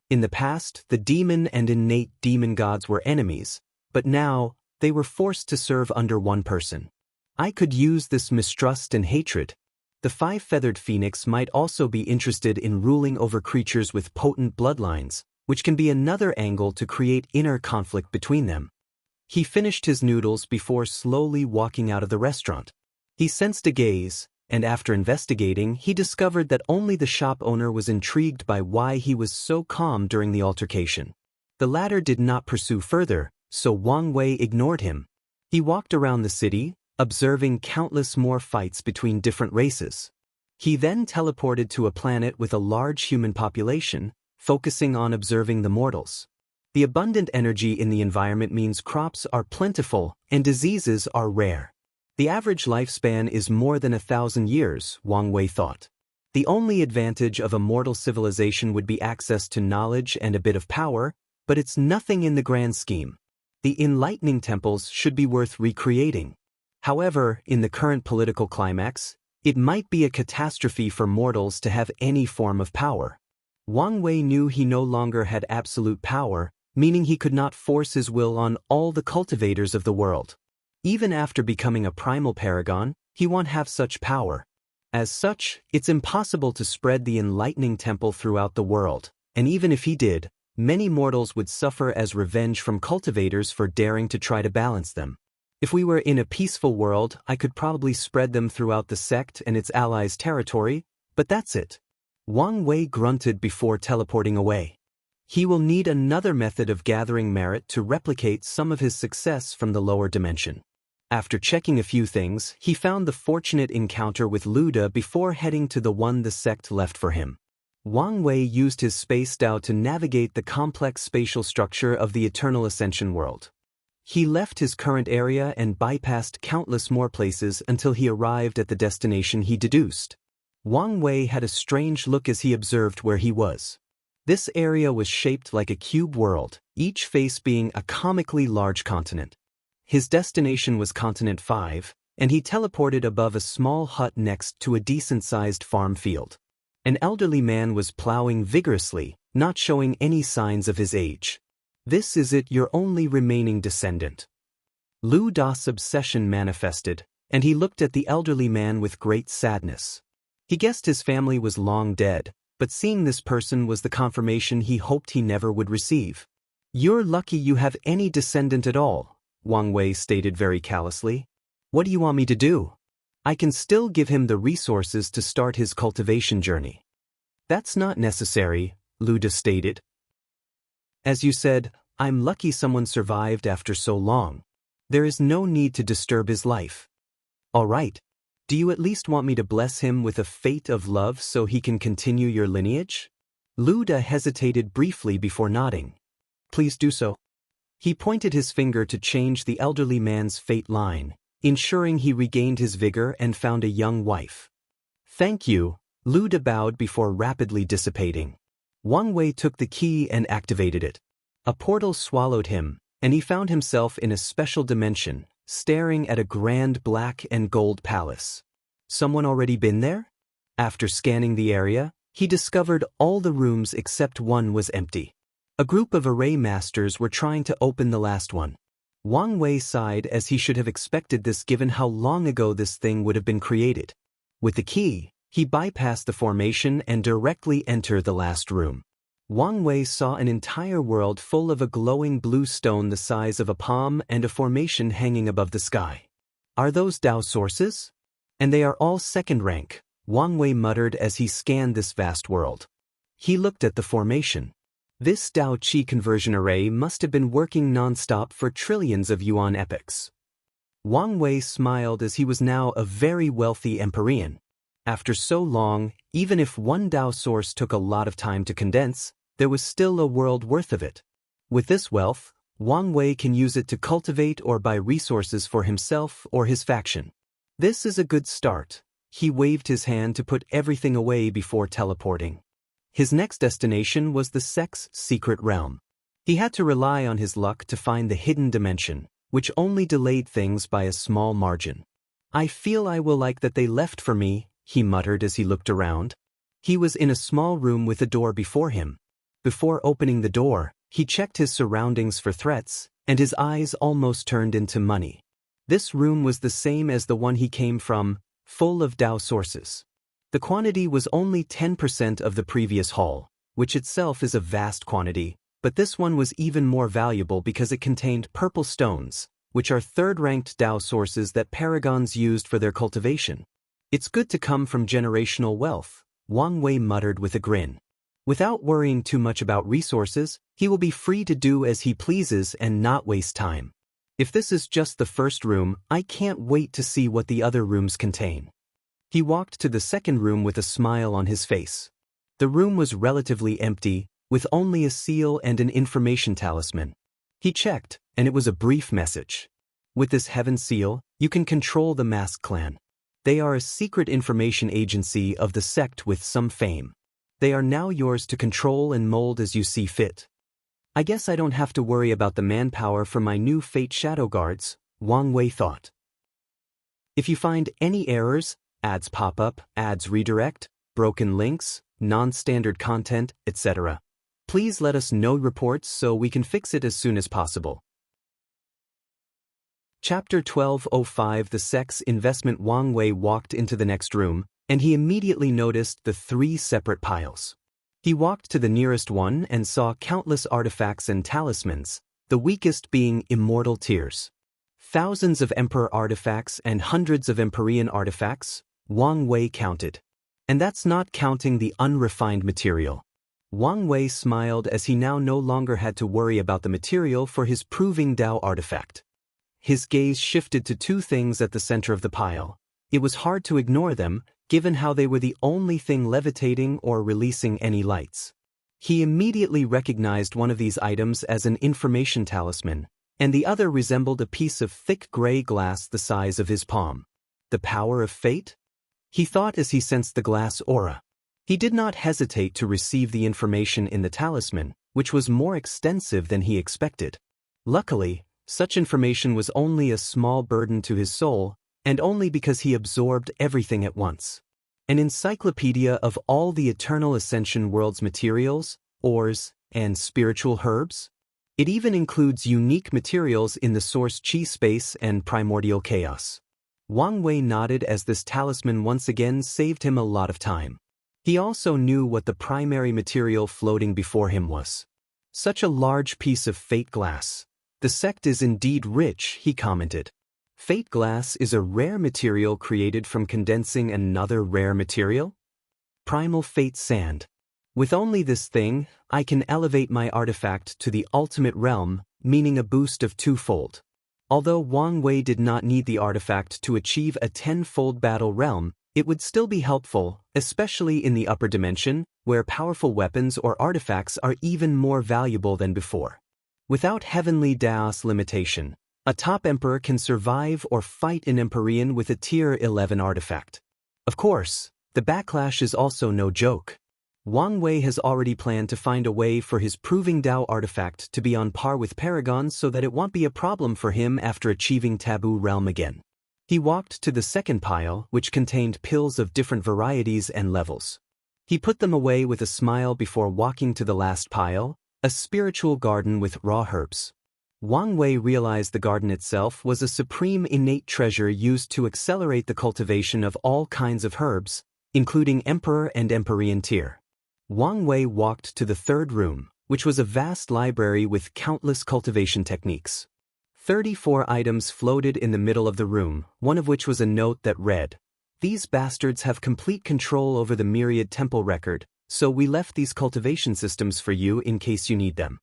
In the past, the demon and innate demon gods were enemies, but now, they were forced to serve under one person. I could use this mistrust and hatred. The 5-feathered phoenix might also be interested in ruling over creatures with potent bloodlines, which can be another angle to create inner conflict between them. He finished his noodles before slowly walking out of the restaurant. He sensed a gaze, and after investigating, he discovered that only the shop owner was intrigued by why he was so calm during the altercation. The latter did not pursue further, so Wang Wei ignored him. He walked around the city, observing countless more fights between different races. He then teleported to a planet with a large human population, focusing on observing the mortals. The abundant energy in the environment means crops are plentiful and diseases are rare. The average lifespan is more than 1,000 years, Wang Wei thought. The only advantage of a mortal civilization would be access to knowledge and a bit of power, but it's nothing in the grand scheme. The enlightening temples should be worth recreating. However, in the current political climax, it might be a catastrophe for mortals to have any form of power. Wang Wei knew he no longer had absolute power, meaning he could not force his will on all the cultivators of the world. Even after becoming a primal paragon, he won't have such power. As such, it's impossible to spread the enlightening temple throughout the world, and even if he did, many mortals would suffer as revenge from cultivators for daring to try to balance them. If we were in a peaceful world, I could probably spread them throughout the sect and its allies' territory, but that's it. Wang Wei grunted before teleporting away. He will need another method of gathering merit to replicate some of his success from the lower dimension. After checking a few things, he found the fortunate encounter with Luda before heading to the one the sect left for him. Wang Wei used his space Dao to navigate the complex spatial structure of the eternal Ascension world. He left his current area and bypassed countless more places until he arrived at the destination he deduced. Wang Wei had a strange look as he observed where he was. This area was shaped like a cube world, each face being a comically large continent. His destination was Continent 5, and he teleported above a small hut next to a decent-sized farm field. An elderly man was plowing vigorously, not showing any signs of his age. "This is it, your only remaining descendant." Lu Da's obsession manifested, and he looked at the elderly man with great sadness. He guessed his family was long dead, but seeing this person was the confirmation he hoped he never would receive. "You're lucky you have any descendant at all," Wang Wei stated very callously. "What do you want me to do?" "I can still give him the resources to start his cultivation journey." "That's not necessary," Lu Da stated. "As you said, I'm lucky someone survived after so long. There is no need to disturb his life." "All right. Do you at least want me to bless him with a fate of love so he can continue your lineage?" Lu Da hesitated briefly before nodding. "Please do so." He pointed his finger to change the elderly man's fate line, ensuring he regained his vigor and found a young wife. "Thank you," Lu Da bowed before rapidly dissipating. Wang Wei took the key and activated it. A portal swallowed him, and he found himself in a special dimension, staring at a grand black and gold palace. Someone already been there? After scanning the area, he discovered all the rooms except one was empty. A group of array masters were trying to open the last one. Wang Wei sighed as he should have expected this given how long ago this thing would have been created. With the key, he bypassed the formation and directly entered the last room. Wang Wei saw an entire world full of a glowing blue stone the size of a palm and a formation hanging above the sky. "Are those Dao sources? And they are all second rank," Wang Wei muttered as he scanned this vast world. He looked at the formation. This Dao Qi conversion array must have been working non-stop for trillions of yuan epochs. Wang Wei smiled as he was now a very wealthy Empyrean. After so long, even if one Dao source took a lot of time to condense, there was still a world worth of it. With this wealth, Wang Wei can use it to cultivate or buy resources for himself or his faction. This is a good start. He waved his hand to put everything away before teleporting. His next destination was the sect's secret realm. He had to rely on his luck to find the hidden dimension, which only delayed things by a small margin. "I feel I will like that they left for me," he muttered as he looked around. He was in a small room with a door before him. Before opening the door, he checked his surroundings for threats, and his eyes almost turned into money. This room was the same as the one he came from, full of Dao sources. The quantity was only 10% of the previous haul, which itself is a vast quantity, but this one was even more valuable because it contained purple stones, which are third-ranked Dao sources that paragons used for their cultivation. "It's good to come from generational wealth," Wang Wei muttered with a grin. Without worrying too much about resources, he will be free to do as he pleases and not waste time. If this is just the first room, I can't wait to see what the other rooms contain. He walked to the second room with a smile on his face. The room was relatively empty, with only a seal and an information talisman. He checked, and it was a brief message. "With this heaven seal, you can control the Mask clan. They are a secret information agency of the sect with some fame. They are now yours to control and mold as you see fit. I guess I don't have to worry about the manpower for my new Fate Shadow Guards, Wang Wei thought. If you find any errors, ads pop up, ads redirect, broken links, non-standard content, etc., please let us know reports so we can fix it as soon as possible. Chapter 1205 The Sect's Investment. Wang Wei walked into the next room, and he immediately noticed the 3 separate piles. He walked to the nearest one and saw countless artifacts and talismans, the weakest being immortal tears. Thousands of Emperor artifacts and hundreds of Empyrean artifacts, Wang Wei counted. And that's not counting the unrefined material. Wang Wei smiled as he now no longer had to worry about the material for his Proving Dao artifact. His gaze shifted to 2 things at the center of the pile. It was hard to ignore them, given how they were the only thing levitating or releasing any lights. He immediately recognized one of these items as an information talisman, and the other resembled a piece of thick gray glass the size of his palm. The power of fate? He thought as he sensed the glass aura. He did not hesitate to receive the information in the talisman, which was more extensive than he expected. Luckily, such information was only a small burden to his soul, and only because he absorbed everything at once. An encyclopedia of all the eternal Ascension world's materials, ores, and spiritual herbs? It even includes unique materials in the source chi space and primordial chaos. Wang Wei nodded as this talisman once again saved him a lot of time. He also knew what the primary material floating before him was. Such a large piece of fate glass. The sect is indeed rich, he commented. Fate glass is a rare material created from condensing another rare material? Primal fate sand. With only this thing, I can elevate my artifact to the ultimate realm, meaning a boost of 2-fold. Although Wang Wei did not need the artifact to achieve a 10-fold battle realm, it would still be helpful, especially in the upper dimension, where powerful weapons or artifacts are even more valuable than before. Without heavenly Daos limitation, a top emperor can survive or fight an Empyrean with a tier 11 artifact. Of course, the backlash is also no joke. Wang Wei has already planned to find a way for his Proving Dao artifact to be on par with Paragons so that it won't be a problem for him after achieving Taboo Realm again. He walked to the second pile, which contained pills of different varieties and levels. He put them away with a smile before walking to the last pile, a spiritual garden with raw herbs. Wang Wei realized the garden itself was a supreme innate treasure used to accelerate the cultivation of all kinds of herbs, including Emperor and Empyrean tier. Wang Wei walked to the third room, which was a vast library with countless cultivation techniques. 34 items floated in the middle of the room, one of which was a note that read, "These bastards have complete control over the myriad temple record, so we left these cultivation systems for you in case you need them.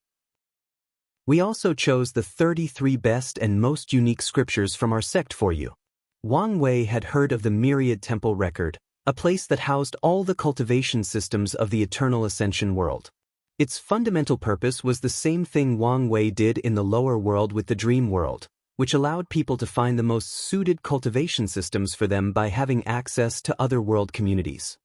We also chose the 33 best and most unique scriptures from our sect for you." Wang Wei had heard of the myriad temple record, a place that housed all the cultivation systems of the eternal Ascension world. Its fundamental purpose was the same thing Wang Wei did in the lower world with the dream world, which allowed people to find the most suited cultivation systems for them by having access to other world communities.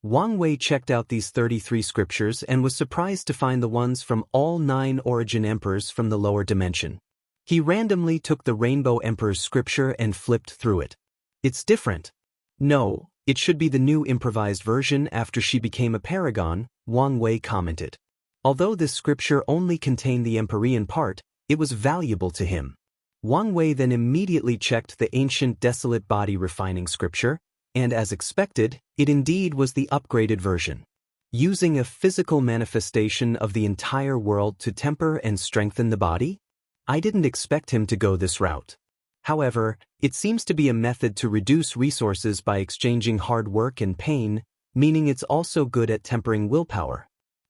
Wang Wei checked out these 33 scriptures and was surprised to find the ones from all 9 origin emperors from the lower dimension. He randomly took the Rainbow Emperor's scripture and flipped through it. It's different. No, it should be the new improvised version after she became a paragon, Wang Wei commented. Although this scripture only contained the Empyrean part, it was valuable to him. Wang Wei then immediately checked the ancient desolate body refining scripture, and as expected, it indeed was the upgraded version. Using a physical manifestation of the entire world to temper and strengthen the body? I didn't expect him to go this route. However, it seems to be a method to reduce resources by exchanging hard work and pain, meaning it's also good at tempering willpower.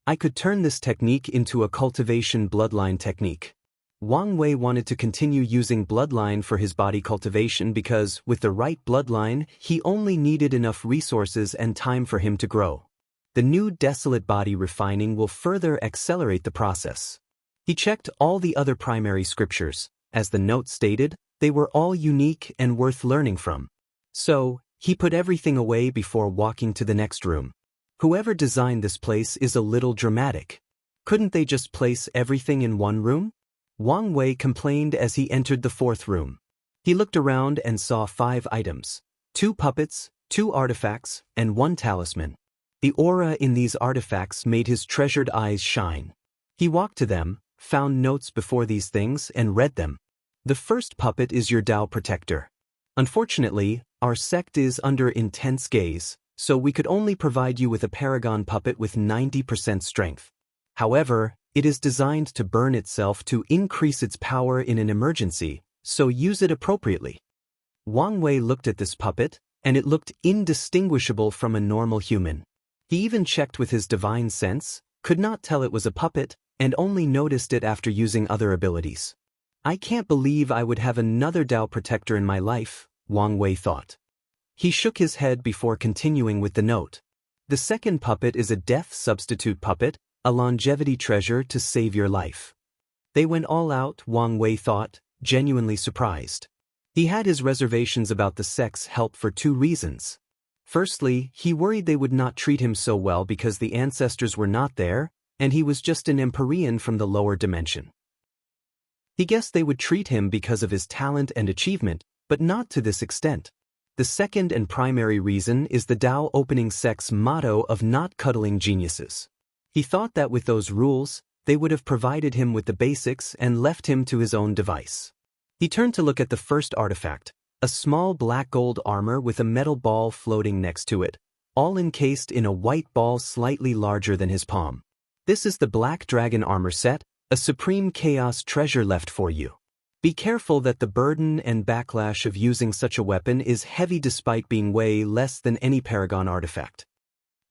I could turn this technique into a cultivation bloodline technique. Wang Wei wanted to continue using bloodline for his body cultivation because, with the right bloodline, he only needed enough resources and time for him to grow. The new desolate body refining will further accelerate the process. He checked all the other primary scriptures. As the note stated, they were all unique and worth learning from. So, He put everything away before walking to the next room. Whoever designed this place is a little dramatic. Couldn't they just place everything in one room? Wang Wei complained as he entered the fourth room. He looked around and saw 5 items, 2 puppets, 2 artifacts, and 1 talisman. The aura in these artifacts made his treasured eyes shine. He walked to them, found notes before these things, and read them. The first puppet is your Tao protector. Unfortunately, our sect is under intense gaze, so we could only provide you with a paragon puppet with 90% strength. However, it is designed to burn itself to increase its power in an emergency, so use it appropriately. Wang Wei looked at this puppet, and it looked indistinguishable from a normal human. He even checked with his divine sense, could not tell it was a puppet, and only noticed it after using other abilities. I can't believe I would have another Tao protector in my life, Wang Wei thought. He shook his head before continuing with the note. The second puppet is a death substitute puppet, a longevity treasure to save your life. They went all out, Wang Wei thought, genuinely surprised. He had his reservations about the sect's help for 2 reasons. Firstly, he worried they would not treat him so well because the ancestors were not there, and he was just an Empyrean from the lower dimension. He guessed they would treat him because of his talent and achievement, but not to this extent. The second and primary reason is the Tao opening sect's motto of not cuddling geniuses. He thought that with those rules, they would have provided him with the basics and left him to his own device. He turned to look at the first artifact, a small black gold armor with a metal ball floating next to it, all encased in a white ball slightly larger than his palm. This is the Black Dragon armor set, a supreme chaos treasure left for you. Be careful that the burden and backlash of using such a weapon is heavy despite being way less than any paragon artifact.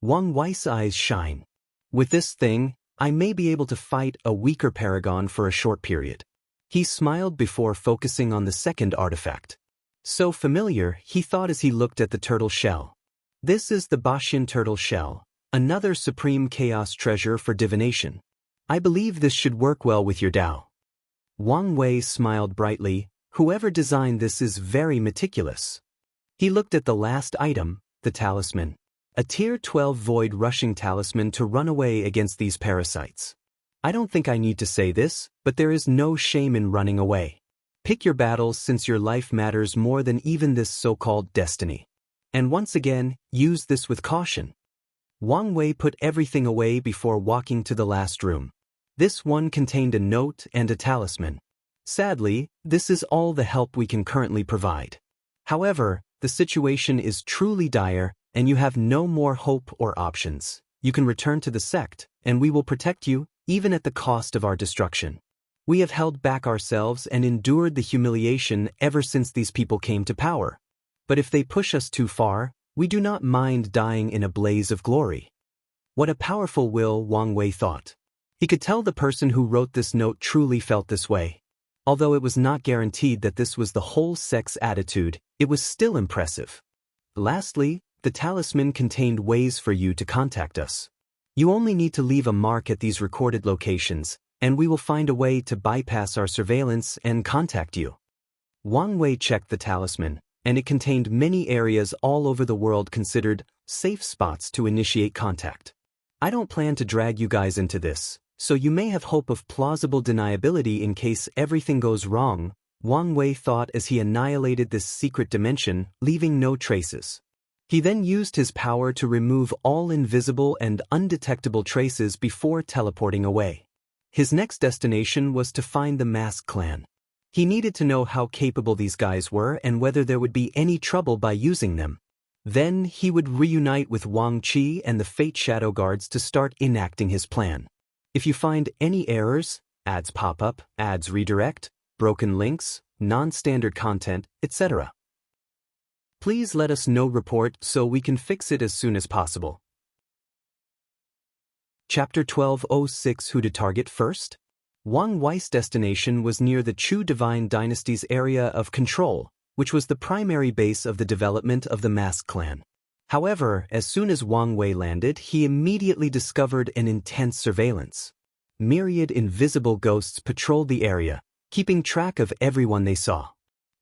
Wang Wei's eyes shine. With this thing, I may be able to fight a weaker paragon for a short period. He smiled before focusing on the second artifact. So familiar, he thought as he looked at the turtle shell. This is the Bashin turtle shell, another supreme chaos treasure for divination. I believe this should work well with your Tao. Wang Wei smiled brightly. Whoever designed this is very meticulous. He looked at the last item, the talisman. A Tier 12 void rushing talisman to run away against these parasites. I don't think I need to say this, but there is no shame in running away. Pick your battles since your life matters more than even this so-called destiny. And once again, use this with caution. Wang Wei put everything away before walking to the last room. This one contained a note and a talisman. Sadly, this is all the help we can currently provide. However, the situation is truly dire, and you have no more hope or options. You can return to the sect, and we will protect you, even at the cost of our destruction. We have held back ourselves and endured the humiliation ever since these people came to power. But if they push us too far, we do not mind dying in a blaze of glory. What a powerful will, Wang Wei thought. He could tell the person who wrote this note truly felt this way. Although it was not guaranteed that this was the whole sect's attitude, it was still impressive. Lastly, the talisman contained ways for you to contact us. You only need to leave a mark at these recorded locations, and we will find a way to bypass our surveillance and contact you. Wang Wei checked the talisman, and it contained many areas all over the world considered safe spots to initiate contact. I don't plan to drag you guys into this, so you may have hope of plausible deniability in case everything goes wrong, Wang Wei thought as he annihilated this secret dimension, leaving no traces. He then used his power to remove all invisible and undetectable traces before teleporting away. His next destination was to find the Mask Clan. He needed to know how capable these guys were and whether there would be any trouble by using them. Then he would reunite with Wang Qi and the Fate Shadow Guards to start enacting his plan. If you find any errors, ads pop up, ads redirect, broken links, non-standard content, etc., please let us know report so we can fix it as soon as possible. Chapter 1206 Who to Target First? Wang Wei's destination was near the Chu Divine Dynasty's area of control, which was the primary base of the development of the Mask Clan. However, as soon as Wang Wei landed, he immediately discovered an intense surveillance. Myriad invisible ghosts patrolled the area, keeping track of everyone they saw.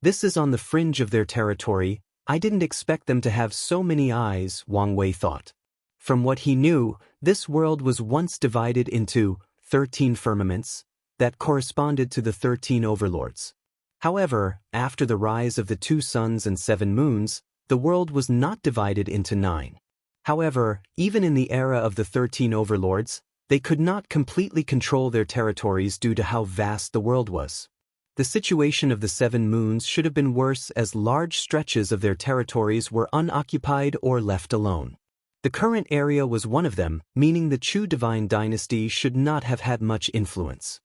This is on the fringe of their territory, I didn't expect them to have so many eyes, Wang Wei thought. From what he knew, this world was once divided into 13 firmaments that corresponded to the 13 overlords. However, after the rise of the 2 suns and 7 moons, the world was not divided into 9. However, even in the era of the 13 overlords, they could not completely control their territories due to how vast the world was. The situation of the 7 moons should have been worse as large stretches of their territories were unoccupied or left alone. The current area was one of them, meaning the Chu divine dynasty should not have had much influence.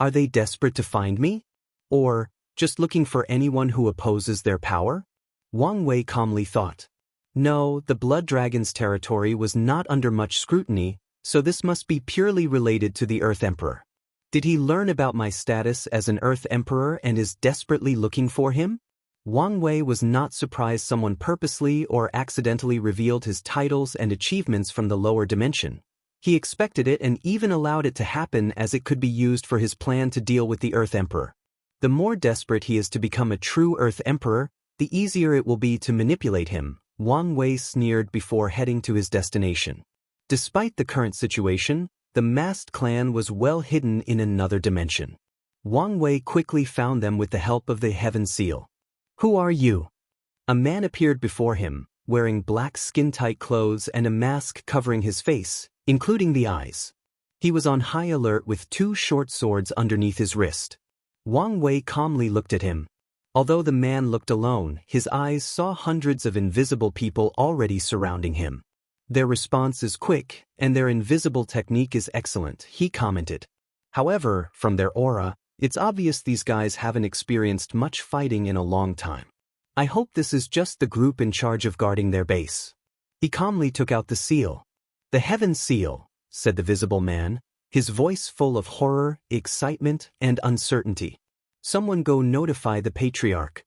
Are they desperate to find me? Or just looking for anyone who opposes their power? Wang Wei calmly thought. No, the Blood Dragon's territory was not under much scrutiny, so this must be purely related to the Earth Emperor. Did he learn about my status as an Earth Emperor and is desperately looking for him? Wang Wei was not surprised someone purposely or accidentally revealed his titles and achievements from the lower dimension. He expected it and even allowed it to happen as it could be used for his plan to deal with the Earth Emperor. The more desperate he is to become a true Earth Emperor, the easier it will be to manipulate him, Wang Wei sneered before heading to his destination. Despite the current situation, the masked clan was well hidden in another dimension. Wang Wei quickly found them with the help of the Heaven Seal. Who are you? A man appeared before him, wearing black skin-tight clothes and a mask covering his face, including the eyes. He was on high alert with 2 short swords underneath his wrist. Wang Wei calmly looked at him. Although the man looked alone, his eyes saw hundreds of invisible people already surrounding him. Their response is quick, and their invisible technique is excellent, he commented. However, from their aura, it's obvious these guys haven't experienced much fighting in a long time. I hope this is just the group in charge of guarding their base. He calmly took out the seal. The Heaven Seal, said the visible man, his voice full of horror, excitement, and uncertainty. Someone go notify the Patriarch.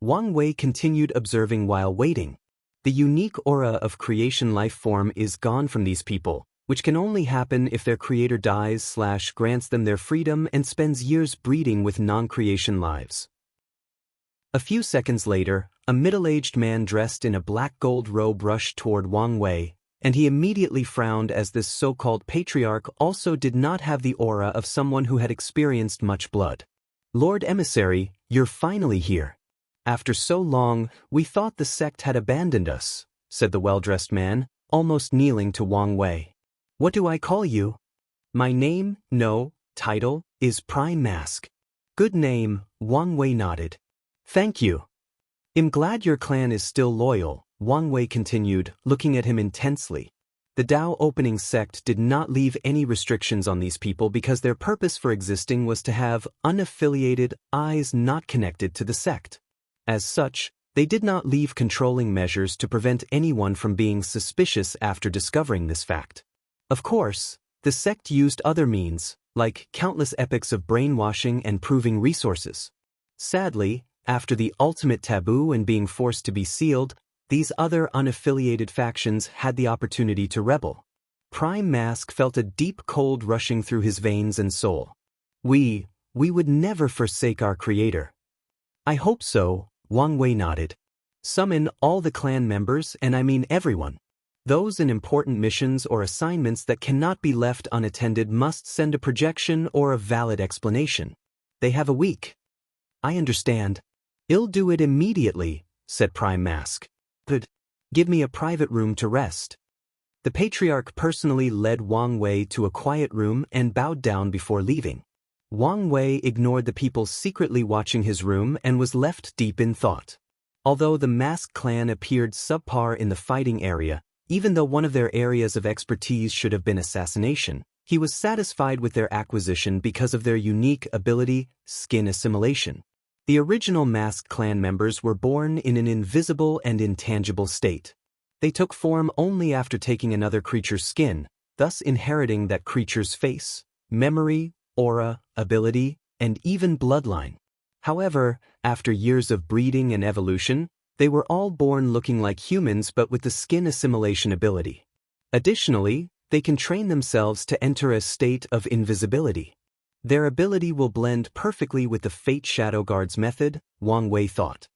Wang Wei continued observing while waiting. The unique aura of creation life form is gone from these people, which can only happen if their creator dies/grants them their freedom and spends years breeding with non-creation lives. A few seconds later, a middle-aged man dressed in a black gold robe rushed toward Wang Wei, and he immediately frowned as this so-called patriarch also did not have the aura of someone who had experienced much blood. Lord Emissary, you're finally here. After so long, we thought the sect had abandoned us, said the well-dressed man, almost kneeling to Wang Wei. What do I call you? My name, no, title, is Prime Mask. Good name, Wang Wei nodded. Thank you. I'm glad your clan is still loyal, Wang Wei continued, looking at him intensely. The Dao opening sect did not leave any restrictions on these people because their purpose for existing was to have unaffiliated eyes not connected to the sect. As such, they did not leave controlling measures to prevent anyone from being suspicious after discovering this fact. Of course, the sect used other means, like countless epics of brainwashing and proving resources. Sadly, after the ultimate taboo and being forced to be sealed, these other unaffiliated factions had the opportunity to rebel. Prime Mask felt a deep cold rushing through his veins and soul. We would never forsake our creator. I hope so, Wang Wei nodded. Summon all the clan members, and I mean everyone. Those in important missions or assignments that cannot be left unattended must send a projection or a valid explanation. They have a week. I understand. I'll do it immediately, said Prime Mask. Good. Give me a private room to rest. The Patriarch personally led Wang Wei to a quiet room and bowed down before leaving. Wang Wei ignored the people secretly watching his room and was left deep in thought. Although the masked clan appeared subpar in the fighting area, even though one of their areas of expertise should have been assassination, he was satisfied with their acquisition because of their unique ability, skin assimilation. The original masked clan members were born in an invisible and intangible state. They took form only after taking another creature's skin, thus inheriting that creature's face, memory, aura, ability, and even bloodline. However, after years of breeding and evolution, they were all born looking like humans but with the skin assimilation ability. Additionally, they can train themselves to enter a state of invisibility. Their ability will blend perfectly with the Fate Shadow Guard's method, Wang Wei thought.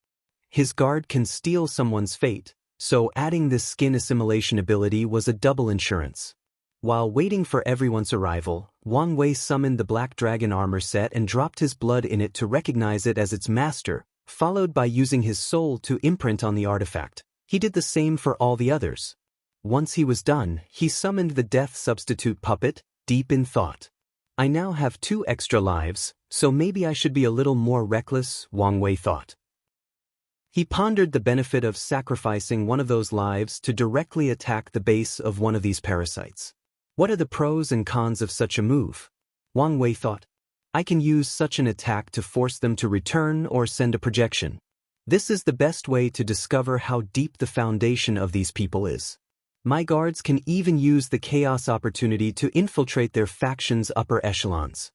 his guard can steal someone's fate, so adding this skin assimilation ability was a double insurance. While waiting for everyone's arrival, Wang Wei summoned the Black Dragon armor set and dropped his blood in it to recognize it as its master, followed by using his soul to imprint on the artifact. He did the same for all the others. Once he was done, he summoned the death substitute puppet, deep in thought. I now have 2 extra lives, so maybe I should be a little more reckless, Wang Wei thought. He pondered the benefit of sacrificing one of those lives to directly attack the base of one of these parasites. What are the pros and cons of such a move? Wang Wei thought. I can use such an attack to force them to return or send a projection. This is the best way to discover how deep the foundation of these people is. My guards can even use the chaos opportunity to infiltrate their faction's upper echelons.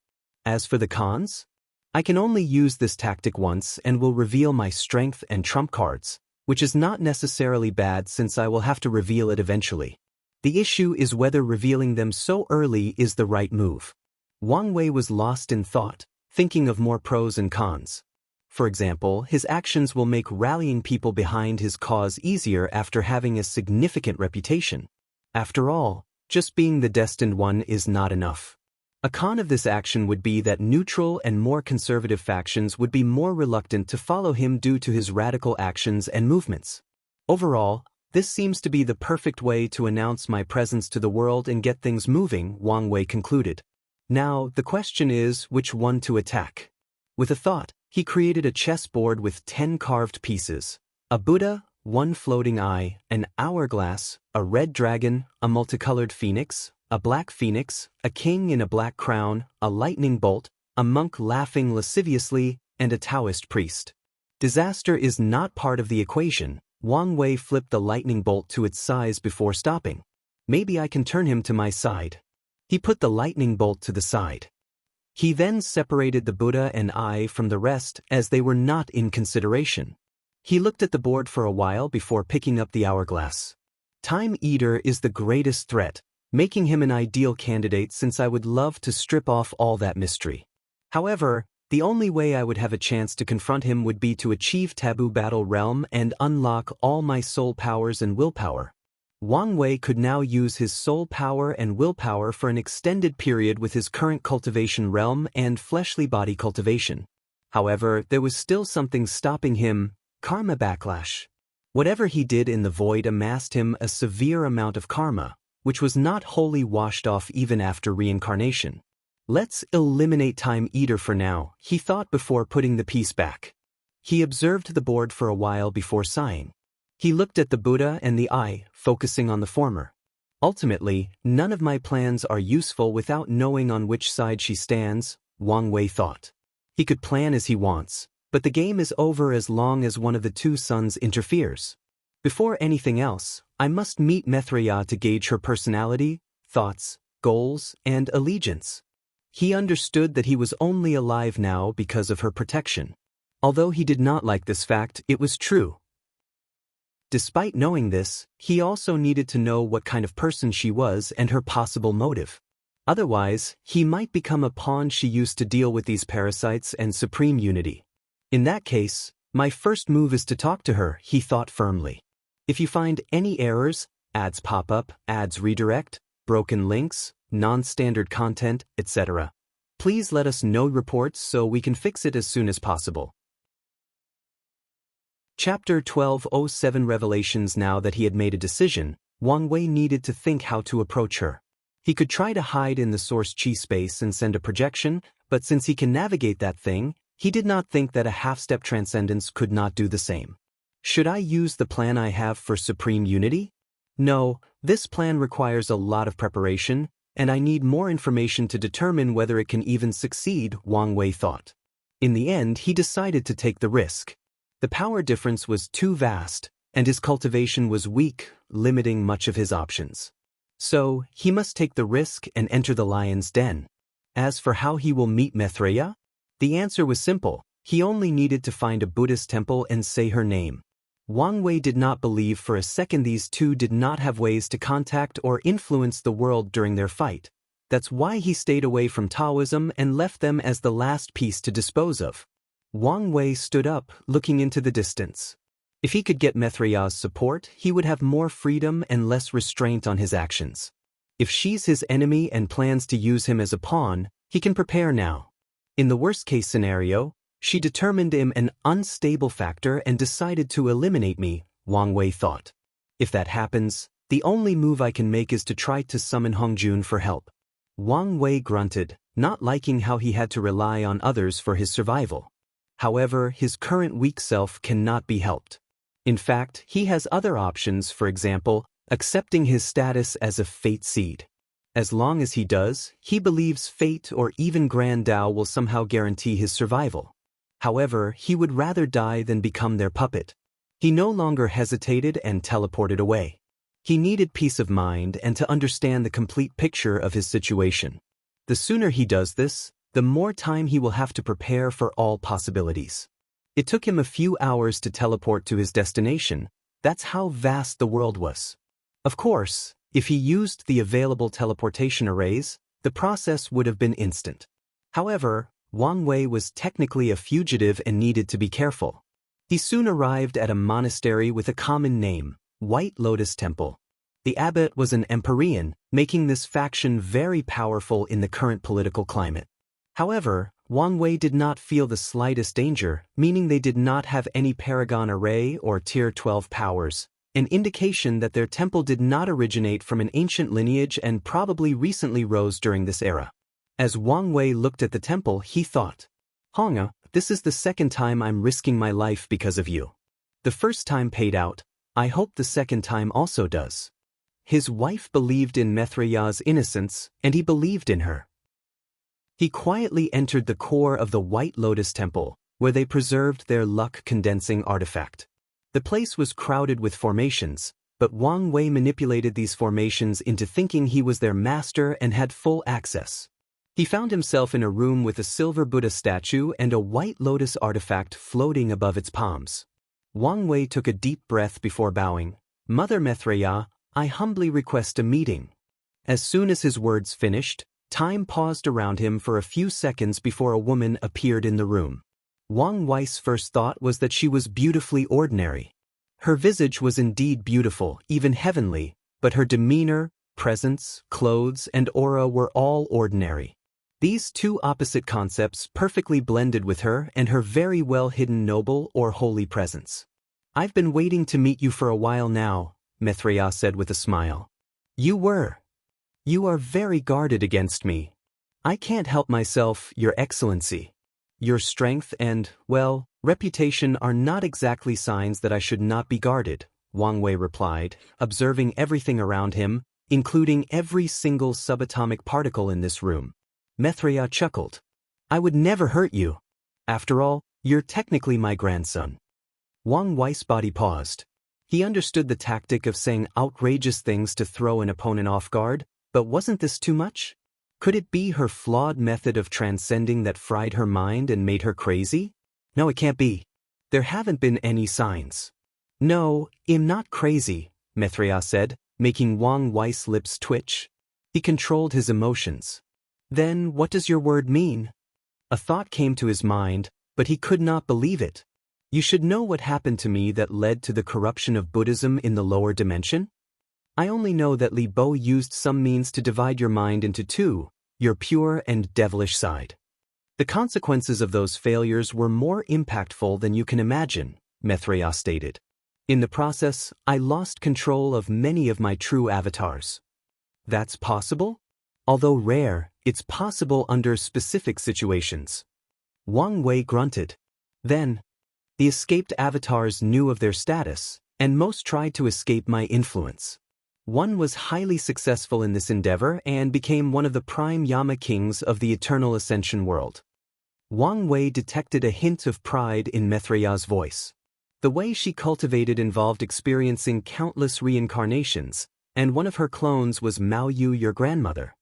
As for the cons, I can only use this tactic once and will reveal my strength and trump cards, which is not necessarily bad since I will have to reveal it eventually. The issue is whether revealing them so early is the right move. Wang Wei was lost in thought, thinking of more pros and cons. For example, his actions will make rallying people behind his cause easier after having a significant reputation. After all, just being the Destined One is not enough. A con of this action would be that neutral and more conservative factions would be more reluctant to follow him due to his radical actions and movements. Overall, this seems to be the perfect way to announce my presence to the world and get things moving, Wang Wei concluded. Now, the question is which one to attack. With a thought, he created a chessboard with 10 carved pieces, a Buddha, 1 floating eye, an hourglass, a red dragon, a multicolored phoenix, a black phoenix, a king in a black crown, a lightning bolt, a monk laughing lasciviously, and a Taoist priest. Disaster is not part of the equation. Wang Wei flipped the lightning bolt to its size before stopping. Maybe I can turn him to my side. He put the lightning bolt to the side. He then separated the Buddha and I from the rest as they were not in consideration. He looked at the board for a while before picking up the hourglass. Time Eater is the greatest threat, making him an ideal candidate since I would love to strip off all that mystery. However, the only way I would have a chance to confront him would be to achieve Taboo Battle Realm and unlock all my soul powers and willpower. Wang Wei could now use his soul power and willpower for an extended period with his current Cultivation realm and fleshly body cultivation. However, there was still something stopping him: karma backlash. Whatever he did in the void amassed him a severe amount of karma, which was not wholly washed off even after reincarnation. Let's eliminate Time Eater for now, he thought before putting the piece back. He observed the board for a while before sighing. He looked at the Buddha and the eye, focusing on the former. Ultimately, none of my plans are useful without knowing on which side she stands, Wang Wei thought. He could plan as he wants, but the game is over as long as one of the 2 sons interferes. Before anything else, I must meet Mithriya to gauge her personality, thoughts, goals, and allegiance. He understood that he was only alive now because of her protection. Although he did not like this fact, it was true. Despite knowing this, he also needed to know what kind of person she was and her possible motive. Otherwise, he might become a pawn she used to deal with these parasites and supreme unity. In that case, my first move is to talk to her, he thought firmly. If you find any errors, ads pop up, ads redirect, broken links, non-standard content, etc., please let us know reports so we can fix it as soon as possible. Chapter 1207 Revelations. Now that he had made a decision, Wang Wei needed to think how to approach her. He could try to hide in the source chi space and send a projection, but since he can navigate that thing, he did not think that a half-step transcendence could not do the same. Should I use the plan I have for supreme unity? No, this plan requires a lot of preparation, and I need more information to determine whether it can even succeed, Wang Wei thought. In the end, he decided to take the risk. The power difference was too vast, and his cultivation was weak, limiting much of his options. So, he must take the risk and enter the lion's den. As for how he will meet Mithriya, the answer was simple. He only needed to find a Buddhist temple and say her name. Wang Wei did not believe for a second these two did not have ways to contact or influence the world during their fight. That's why he stayed away from Taoism and left them as the last piece to dispose of. Wang Wei stood up, looking into the distance. If he could get Mithria's support, he would have more freedom and less restraint on his actions. If she's his enemy and plans to use him as a pawn, he can prepare now. In the worst-case scenario, she determined him an unstable factor and decided to eliminate me, Wang Wei thought. If that happens, the only move I can make is to try to summon Hongjun for help. Wang Wei grunted, not liking how he had to rely on others for his survival. However, his current weak self cannot be helped. In fact, he has other options, for example, accepting his status as a fate seed. As long as he does, he believes fate or even Grand Dao will somehow guarantee his survival. However, he would rather die than become their puppet. He no longer hesitated and teleported away. He needed peace of mind and to understand the complete picture of his situation. The sooner he does this, the more time he will have to prepare for all possibilities. It took him a few hours to teleport to his destination. That's how vast the world was. Of course, if he used the available teleportation arrays, the process would have been instant. However, Wang Wei was technically a fugitive and needed to be careful. He soon arrived at a monastery with a common name, White Lotus Temple. The abbot was an Empyrean, making this faction very powerful in the current political climate. However, Wang Wei did not feel the slightest danger, meaning they did not have any Paragon Array or Tier 12 powers, an indication that their temple did not originate from an ancient lineage and probably recently rose during this era. As Wang Wei looked at the temple, he thought, Honga, this is the second time I'm risking my life because of you. The first time paid out, I hope the second time also does. His wife believed in Mithria's innocence, and he believed in her. He quietly entered the core of the White Lotus Temple, where they preserved their luck-condensing artifact. The place was crowded with formations, but Wang Wei manipulated these formations into thinking he was their master and had full access. He found himself in a room with a silver Buddha statue and a white lotus artifact floating above its palms. Wang Wei took a deep breath before bowing. Mother Mithria, I humbly request a meeting. As soon as his words finished, time paused around him for a few seconds before a woman appeared in the room. Wang Wei's first thought was that she was beautifully ordinary. Her visage was indeed beautiful, even heavenly, but her demeanor, presence, clothes, and aura were all ordinary. These two opposite concepts perfectly blended with her and her very well-hidden noble or holy presence. I've been waiting to meet you for a while now, Mithria said with a smile. You are very guarded against me. I can't help myself, Your Excellency. Your strength and, well, reputation are not exactly signs that I should not be guarded, Wang Wei replied, observing everything around him, including every single subatomic particle in this room. Mithria chuckled. I would never hurt you. After all, you're technically my grandson. Wang Wei's body paused. He understood the tactic of saying outrageous things to throw an opponent off guard, but wasn't this too much? Could it be her flawed method of transcending that fried her mind and made her crazy? No, it can't be. There haven't been any signs. No, I'm not crazy, Mithria said, making Wang Wei's lips twitch. He controlled his emotions. Then what does your word mean? A thought came to his mind, but he could not believe it. You should know what happened to me that led to the corruption of Buddhism in the lower dimension? I only know that Li Bo used some means to divide your mind into two, your pure and devilish side. The consequences of those failures were more impactful than you can imagine, Mithria stated. In the process, I lost control of many of my true avatars. That's possible? Although rare, it's possible under specific situations. Wang Wei grunted. Then, the escaped avatars knew of their status, and most tried to escape my influence. One was highly successful in this endeavor and became one of the prime Yama kings of the eternal Ascension world. Wang Wei detected a hint of pride in Mithria's voice. The way she cultivated involved experiencing countless reincarnations, and one of her clones was Mao Yu, your grandmother.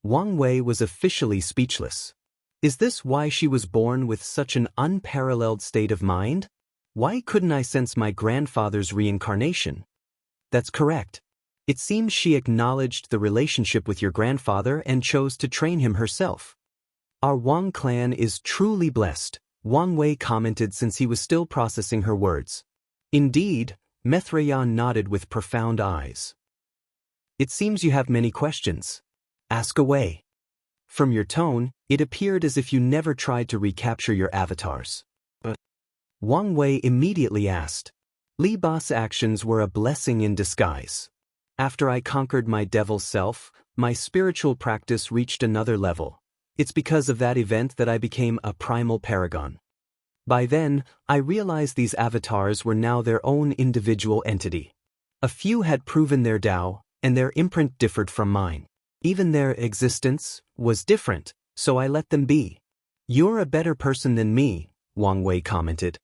Wang Wei was officially speechless. Is this why she was born with such an unparalleled state of mind? Why couldn't I sense my grandfather's reincarnation? That's correct. It seems she acknowledged the relationship with your grandfather and chose to train him herself. Our Wang clan is truly blessed, Wang Wei commented since he was still processing her words. Indeed, Mithrayan nodded with profound eyes. It seems you have many questions. Ask away. From your tone, it appeared as if you never tried to recapture your avatars. But Wang Wei immediately asked. Li Ba's actions were a blessing in disguise. After I conquered my devil self, my spiritual practice reached another level. It's because of that event that I became a primal paragon. By then, I realized these avatars were now their own individual entity. A few had proven their Tao, and their imprint differed from mine. Even their existence was different, so I let them be. You're a better person than me, Wang Wei commented.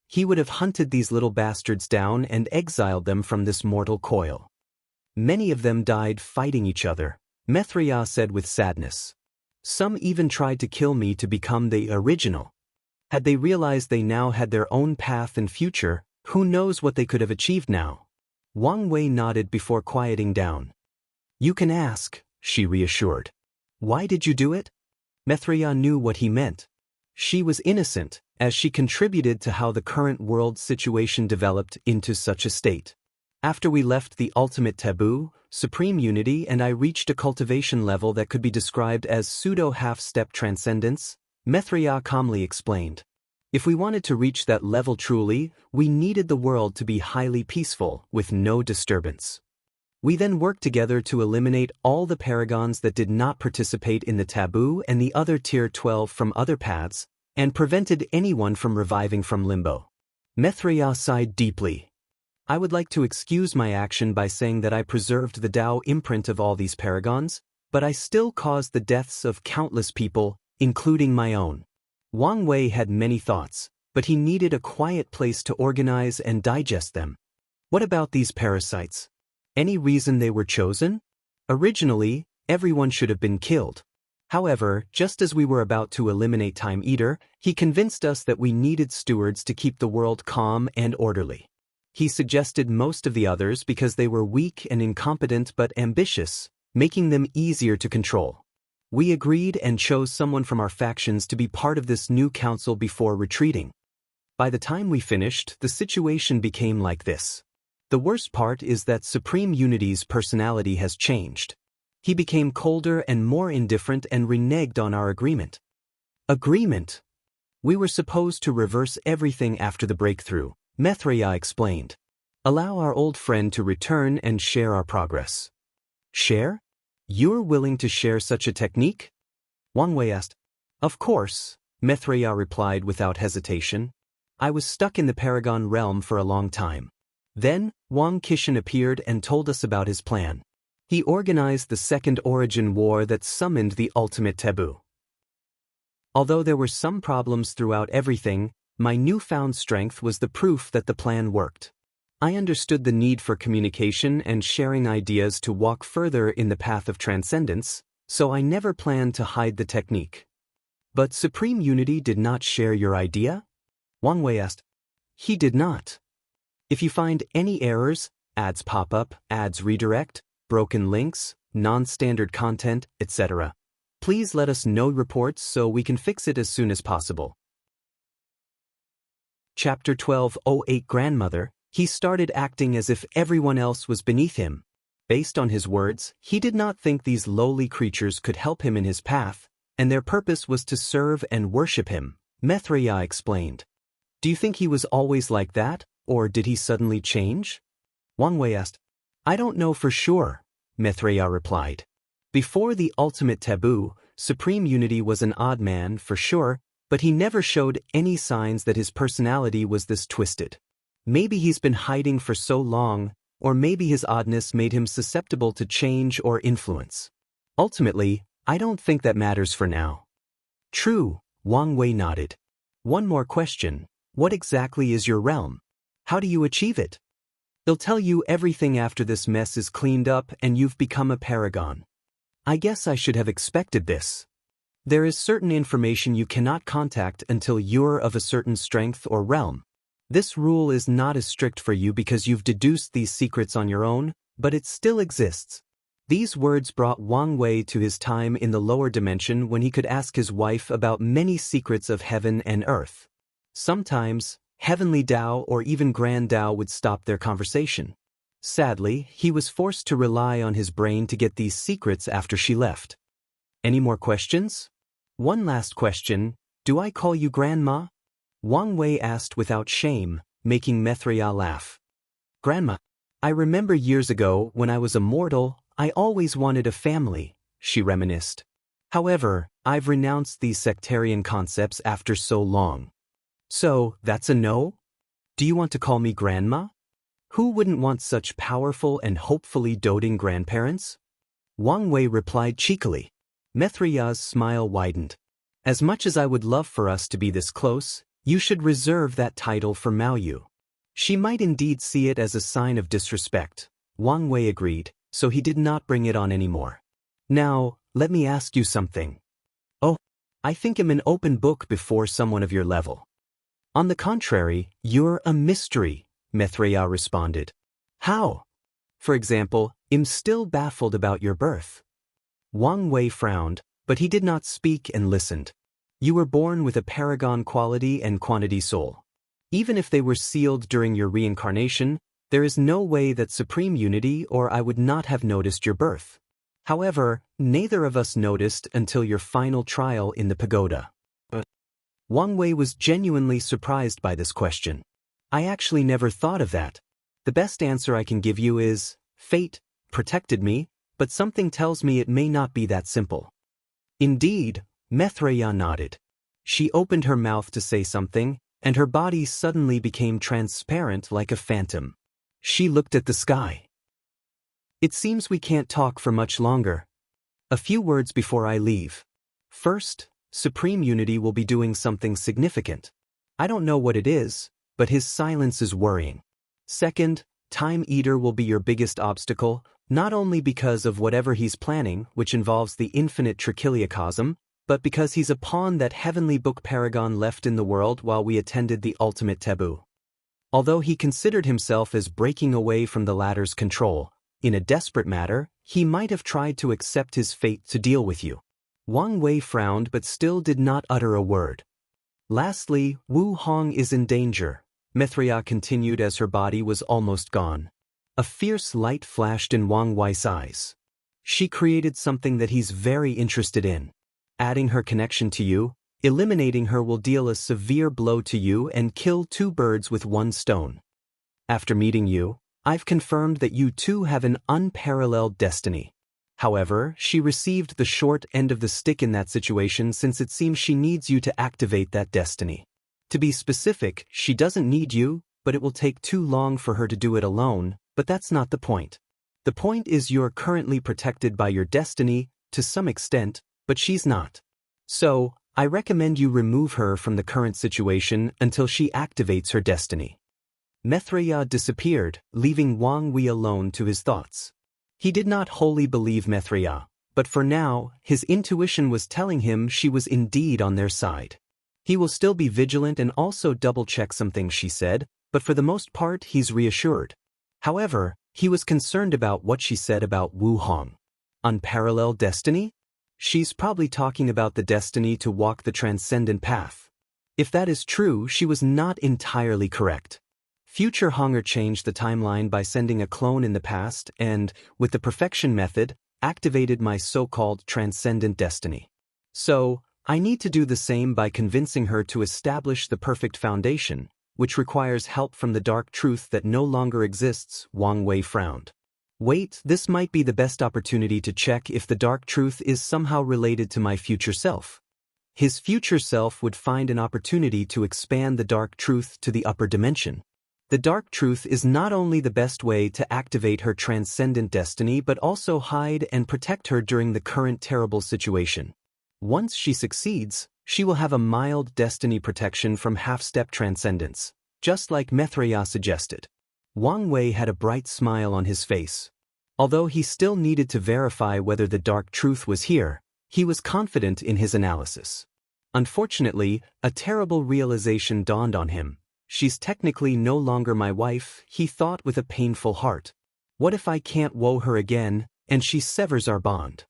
He would have hunted these little bastards down and exiled them from this mortal coil. Many of them died fighting each other, Mithrayan said with sadness. Some even tried to kill me to become the original. Had they realized they now had their own path and future, who knows what they could have achieved now? Wang Wei nodded before quieting down. You can ask, she reassured. Why did you do it? Mithrayan knew what he meant. She was innocent, as she contributed to how the current world situation developed into such a state. After we left the ultimate taboo, supreme unity, and I reached a cultivation level that could be described as pseudo-half-step transcendence, Mithrayan calmly explained. If we wanted to reach that level truly, we needed the world to be highly peaceful, with no disturbance. We then worked together to eliminate all the paragons that did not participate in the taboo and the other Tier 12 from other paths, and prevented anyone from reviving from limbo. Mithrayan sighed deeply. I would like to excuse my action by saying that I preserved the Tao imprint of all these paragons, but I still caused the deaths of countless people, including my own. Wang Wei had many thoughts, but he needed a quiet place to organize and digest them. What about these parasites? Any reason they were chosen? Originally, everyone should have been killed. However, just as we were about to eliminate Time Eater, he convinced us that we needed stewards to keep the world calm and orderly. He suggested most of the others because they were weak and incompetent but ambitious, making them easier to control. We agreed and chose someone from our factions to be part of this new council before retreating. By the time we finished, the situation became like this. The worst part is that Supreme Unity's personality has changed. He became colder and more indifferent and reneged on our agreement. Agreement? We were supposed to reverse everything after the breakthrough, Mithrayan explained. Allow our old friend to return and share our progress. Share? You're willing to share such a technique? Wang Wei asked. Of course, Mithrayan replied without hesitation. I was stuck in the Paragon realm for a long time. Then, Wang Qishan appeared and told us about his plan. He organized the Second Origin War that summoned the ultimate taboo. Although there were some problems throughout everything, my newfound strength was the proof that the plan worked. I understood the need for communication and sharing ideas to walk further in the path of transcendence, so I never planned to hide the technique. But Supreme Unity did not share your idea? Wang Wei asked. He did not. If you find any errors, ads pop up, ads redirect, broken links, non-standard content, etc., please let us know reports so we can fix it as soon as possible. Chapter 1208 Grandmother. He started acting as if everyone else was beneath him. Based on his words, he did not think these lowly creatures could help him in his path, and their purpose was to serve and worship him, Mithrayan explained. Do you think he was always like that, or did he suddenly change? Wang Wei asked. I don't know for sure, Mithrayan replied. Before the ultimate taboo, Supreme Unity was an odd man for sure, but he never showed any signs that his personality was this twisted. Maybe he's been hiding for so long, or maybe his oddness made him susceptible to change or influence. Ultimately, I don't think that matters for now. True, Wang Wei nodded. One more question. What exactly is your realm? How do you achieve it? They'll tell you everything after this mess is cleaned up and you've become a paragon. I guess I should have expected this. There is certain information you cannot contact until you're of a certain strength or realm. This rule is not as strict for you because you've deduced these secrets on your own, but it still exists. These words brought Wang Wei to his time in the lower dimension when he could ask his wife about many secrets of heaven and earth. Sometimes, Heavenly Tao or even Grand Tao would stop their conversation. Sadly, he was forced to rely on his brain to get these secrets after she left. Any more questions? One last question, do I call you Grandma? Wang Wei asked without shame, making Mithria laugh. Grandma, I remember years ago when I was a mortal, I always wanted a family, she reminisced. However, I've renounced these sectarian concepts after so long. So, that's a no? Do you want to call me Grandma? Who wouldn't want such powerful and hopefully doting grandparents? Wang Wei replied cheekily. Mithria's smile widened. As much as I would love for us to be this close, you should reserve that title for Mao Yu. She might indeed see it as a sign of disrespect. Wang Wei agreed, so he did not bring it on anymore. Now, let me ask you something. Oh, I think I'm an open book before someone of your level. On the contrary, you're a mystery, Mithria responded. How? For example, I'm still baffled about your birth. Wang Wei frowned, but he did not speak and listened. You were born with a paragon quality and quantity soul. Even if they were sealed during your reincarnation, there is no way that supreme unity or I would not have noticed your birth. However, neither of us noticed until your final trial in the pagoda. Wang Wei was genuinely surprised by this question. I actually never thought of that. The best answer I can give you is, fate protected me, but something tells me it may not be that simple. Indeed, Mithria nodded. She opened her mouth to say something, and her body suddenly became transparent like a phantom. She looked at the sky. It seems we can't talk for much longer. A few words before I leave. First, Supreme Unity will be doing something significant. I don't know what it is, but his silence is worrying. Second, Time Eater will be your biggest obstacle, not only because of whatever he's planning, which involves the infinite trichiliocosm, but because he's a pawn that Heavenly Book Paragon left in the world while we attended the ultimate taboo. Although he considered himself as breaking away from the latter's control, in a desperate matter, he might have tried to accept his fate to deal with you. Wang Wei frowned but still did not utter a word. Lastly, Wu Hong is in danger, Mithria continued as her body was almost gone. A fierce light flashed in Wang Wei's eyes. She created something that he's very interested in. Adding her connection to you, eliminating her will deal a severe blow to you and kill two birds with one stone. After meeting you, I've confirmed that you two have an unparalleled destiny. However, she received the short end of the stick in that situation since it seems she needs you to activate that destiny. To be specific, she doesn't need you, but it will take too long for her to do it alone, but that's not the point. The point is you're currently protected by your destiny, to some extent, but she's not. So, I recommend you remove her from the current situation until she activates her destiny. Mithria disappeared, leaving Wang Wei alone to his thoughts. He did not wholly believe Mithria, but for now, his intuition was telling him she was indeed on their side. He will still be vigilant and also double-check some things she said, but for the most part he's reassured. However, he was concerned about what she said about Wu Hong. Unparalleled destiny? She's probably talking about the destiny to walk the transcendent path. If that is true, she was not entirely correct. Future Honger changed the timeline by sending a clone in the past and, with the perfection method, activated my so-called transcendent destiny. So, I need to do the same by convincing her to establish the perfect foundation, which requires help from the dark truth that no longer exists. Wang Wei frowned. Wait, this might be the best opportunity to check if the dark truth is somehow related to my future self. His future self would find an opportunity to expand the dark truth to the upper dimension. The dark truth is not only the best way to activate her transcendent destiny but also hide and protect her during the current terrible situation. Once she succeeds, she will have a mild destiny protection from half-step transcendence, just like Mithria suggested. Wang Wei had a bright smile on his face. Although he still needed to verify whether the dark truth was here, he was confident in his analysis. Unfortunately, a terrible realization dawned on him. She's technically no longer my wife, he thought with a painful heart. What if I can't woo her again, and she severs our bond?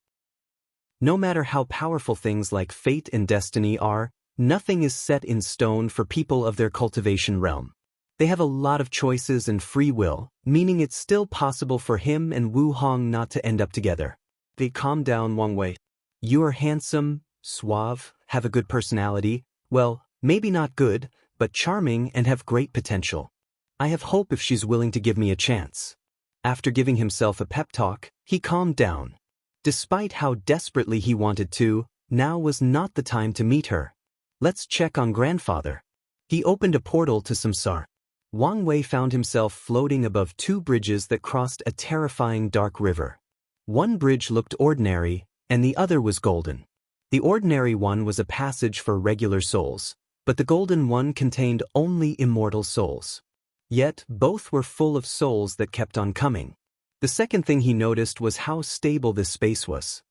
No matter how powerful things like fate and destiny are, Nothing is set in stone for people of their cultivation realm. They have a lot of choices and free will, meaning it's still possible for him and Wu Hong not to end up together. They calmed down Wang Wei. You are handsome, suave, have a good personality, well, maybe not good, but charming and have great potential. I have hope if she's willing to give me a chance. After giving himself a pep talk, he calmed down. Despite how desperately he wanted to, now was not the time to meet her. Let's check on grandfather. He opened a portal to Samsara. Wang Wei found himself floating above two bridges that crossed a terrifying dark river. One bridge looked ordinary, and the other was golden. The ordinary one was a passage for regular souls, but the golden one contained only immortal souls. Yet, both were full of souls that kept on coming. The second thing he noticed was how stable this space was.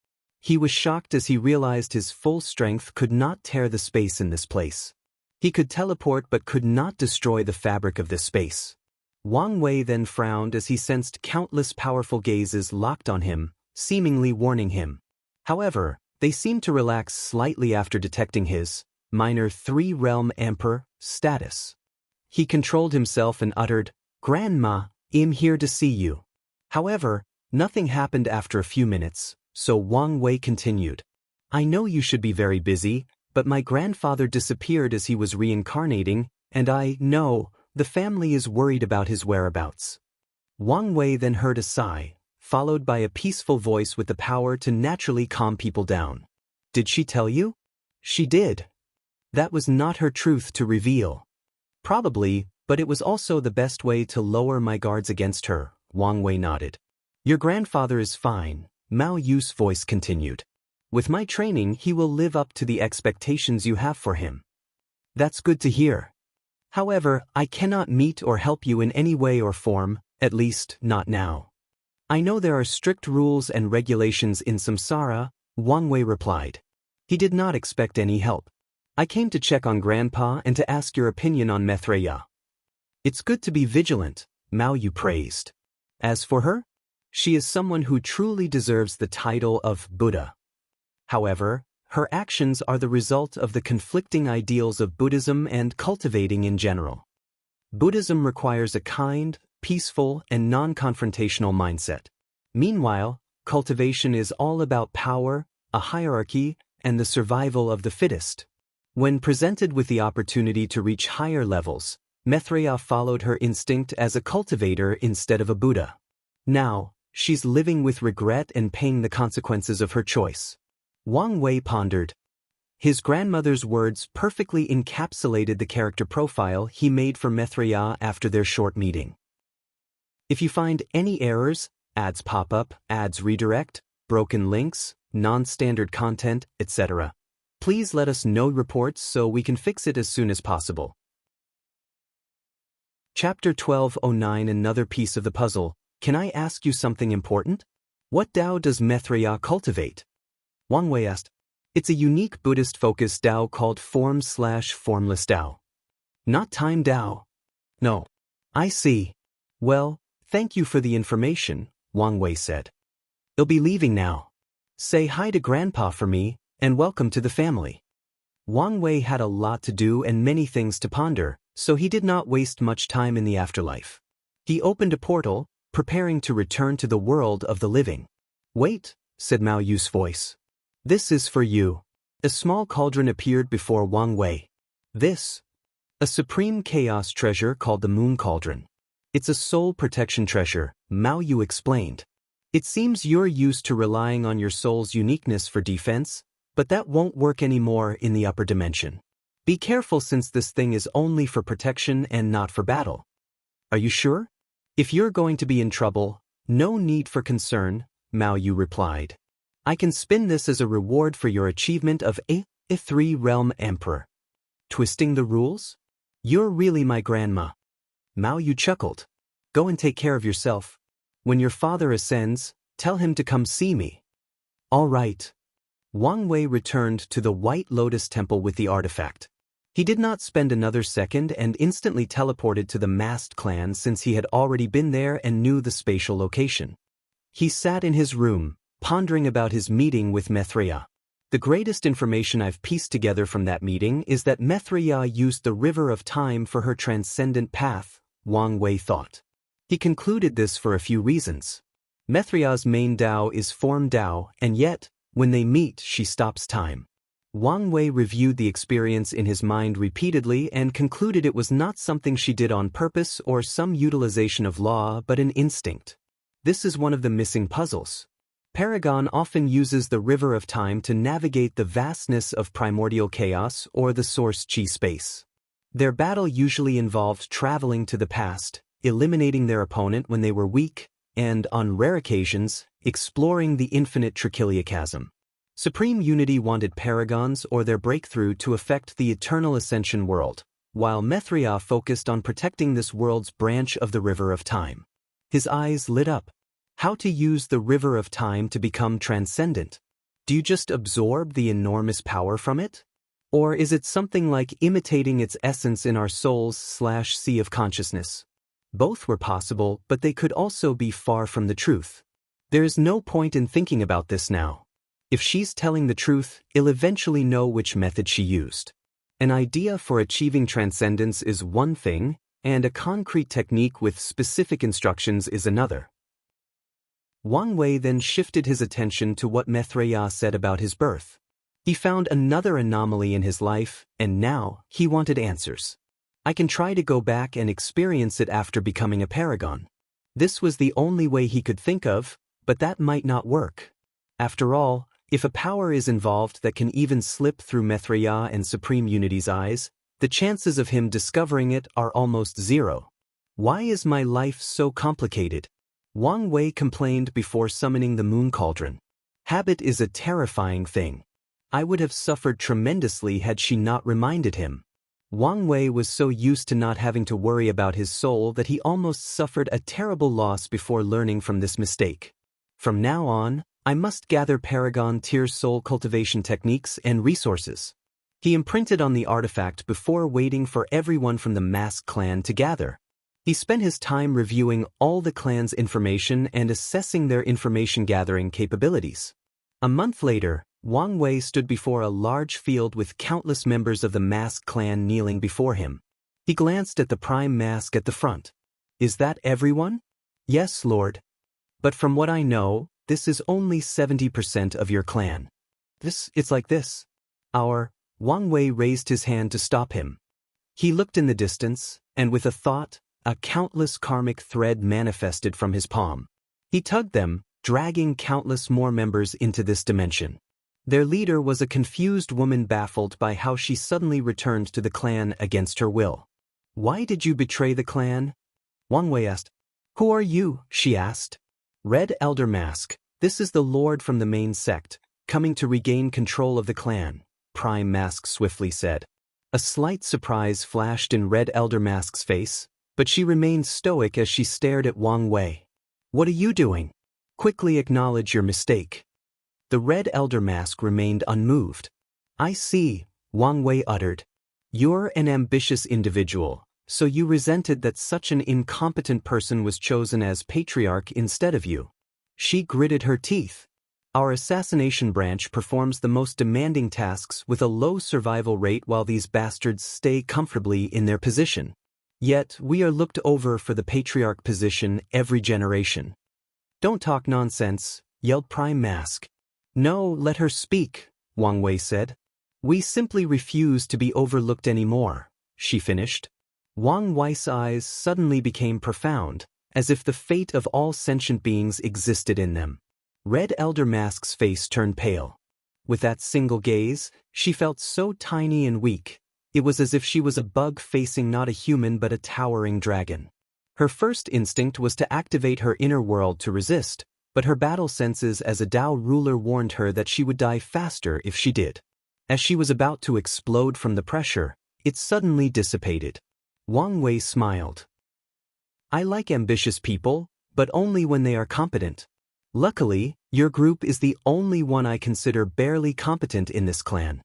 He was shocked as he realized his full strength could not tear the space in this place. He could teleport but could not destroy the fabric of this space. Wang Wei then frowned as he sensed countless powerful gazes locked on him, seemingly warning him. However, they seemed to relax slightly after detecting his minor 3-realm emperor status. He controlled himself and uttered, "Grandma, I'm here to see you." However, nothing happened after a few minutes, so Wang Wei continued. I know you should be very busy, but my grandfather disappeared as he was reincarnating, and I know the family is worried about his whereabouts. Wang Wei then heard a sigh, followed by a peaceful voice with the power to naturally calm people down. Did she tell you? She did. That was not her truth to reveal. Probably, but it was also the best way to lower my guards against her, Wang Wei nodded. Your grandfather is fine, Mao Yu's voice continued. With my training he will live up to the expectations you have for him. That's good to hear. However, I cannot meet or help you in any way or form, at least not now. I know there are strict rules and regulations in Samsara, Wang Wei replied. He did not expect any help. I came to check on Grandpa and to ask your opinion on Betrayal. It's good to be vigilant, Mao Yu praised. As for her, she is someone who truly deserves the title of Buddha. However, her actions are the result of the conflicting ideals of Buddhism and cultivating in general. Buddhism requires a kind, peaceful, and non-confrontational mindset. Meanwhile, cultivation is all about power, a hierarchy, and the survival of the fittest. When presented with the opportunity to reach higher levels, Betrayal followed her instinct as a cultivator instead of a Buddha. Now, she's living with regret and paying the consequences of her choice. Wang Wei pondered. His grandmother's words perfectly encapsulated the character profile he made for Betrayal after their short meeting. If you find any errors, ads pop up, ads redirect, broken links, non-standard content, etc., please let us know reports so we can fix it as soon as possible. Chapter 1209. Another piece of the puzzle. Can I ask you something important? What Dao does Betrayal cultivate? Wang Wei asked. It's a unique Buddhist-focused Dao called Form/Formless Dao. Not Time Dao. No. I see. Well, thank you for the information, Wang Wei said. I'll be leaving now. Say hi to Grandpa for me, and welcome to the family. Wang Wei had a lot to do and many things to ponder, so he did not waste much time in the afterlife. He opened a portal, preparing to return to the world of the living. Wait, said Mao Yu's voice. This is for you. A small cauldron appeared before Wang Wei. This? A supreme chaos treasure called the Moon Cauldron. It's a soul protection treasure, Mao Yu explained. It seems you're used to relying on your soul's uniqueness for defense, but that won't work anymore in the upper dimension. Be careful since this thing is only for protection and not for battle. Are you sure? If you're going to be in trouble, no need for concern, Mao Yu replied. I can spin this as a reward for your achievement of a 3-realm emperor. Twisting the rules? You're really my grandma. Mao Yu chuckled. Go and take care of yourself. When your father ascends, tell him to come see me. All right. Wang Wei returned to the White Lotus Temple with the artifact. He did not spend another second and instantly teleported to the masked clan since he had already been there and knew the spatial location. He sat in his room, pondering about his meeting with Betrayal. The greatest information I've pieced together from that meeting is that Mithriya used the river of time for her transcendent path, Wang Wei thought. He concluded this for a few reasons. Mithriya's main Dao is form Dao, and yet, when they meet, she stops time. Wang Wei reviewed the experience in his mind repeatedly and concluded it was not something she did on purpose or some utilization of law but an instinct. This is one of the missing puzzles. Paragon often uses the river of time to navigate the vastness of primordial chaos or the source chi space. Their battle usually involved traveling to the past, eliminating their opponent when they were weak, and, on rare occasions, exploring the infinite Trichilia chasm. Supreme Unity wanted Paragons or their breakthrough to affect the eternal Ascension world, while Mithriya focused on protecting this world's branch of the River of Time. His eyes lit up. How to use the River of Time to become transcendent? Do you just absorb the enormous power from it? Or is it something like imitating its essence in our souls/sea of consciousness? Both were possible, but they could also be far from the truth. There is no point in thinking about this now. If she's telling the truth, he'll eventually know which method she used. An idea for achieving transcendence is one thing, and a concrete technique with specific instructions is another. Wang Wei then shifted his attention to what Mithriya said about his birth. He found another anomaly in his life, and now he wanted answers. I can try to go back and experience it after becoming a paragon. This was the only way he could think of, but that might not work. After all, if a power is involved that can even slip through Mithriya and Supreme Unity's eyes, the chances of him discovering it are almost zero. Why is my life so complicated? Wang Wei complained before summoning the moon cauldron. Habit is a terrifying thing. I would have suffered tremendously had she not reminded him. Wang Wei was so used to not having to worry about his soul that he almost suffered a terrible loss before learning from this mistake. From now on, I must gather Paragon tier soul cultivation techniques and resources. He imprinted on the artifact before waiting for everyone from the masked clan to gather. He spent his time reviewing all the clan's information and assessing their information-gathering capabilities. A month later, Wang Wei stood before a large field with countless members of the masked clan kneeling before him. He glanced at the prime mask at the front. Is that everyone? Yes, Lord. But from what I know, this is only 70% of your clan. It's like this. Wang Wei raised his hand to stop him. He looked in the distance, and with a thought, a countless karmic thread manifested from his palm. He tugged them, dragging countless more members into this dimension. Their leader was a confused woman baffled by how she suddenly returned to the clan against her will. Why did you betray the clan? Wang Wei asked. Who are you? She asked. Red Elder Mask, this is the Lord from the main sect, coming to regain control of the clan, Prime Mask swiftly said. A slight surprise flashed in Red Elder Mask's face, but she remained stoic as she stared at Wang Wei. What are you doing? Quickly acknowledge your mistake. The Red Elder Mask remained unmoved. I see, Wang Wei uttered. You're an ambitious individual, so you resented that such an incompetent person was chosen as patriarch instead of you. She gritted her teeth. Our assassination branch performs the most demanding tasks with a low survival rate while these bastards stay comfortably in their position. Yet, we are looked over for the patriarch position every generation. Don't talk nonsense, yelled Prime Mask. No, let her speak, Wang Wei said. We simply refuse to be overlooked anymore, she finished. Wang Wei's eyes suddenly became profound, as if the fate of all sentient beings existed in them. Red Elder Mask's face turned pale. With that single gaze, she felt so tiny and weak. It was as if she was a bug facing not a human but a towering dragon. Her first instinct was to activate her inner world to resist, but her battle senses as a Dao ruler warned her that she would die faster if she did. As she was about to explode from the pressure, it suddenly dissipated. Wang Wei smiled. I like ambitious people, but only when they are competent. Luckily, your group is the only one I consider barely competent in this clan.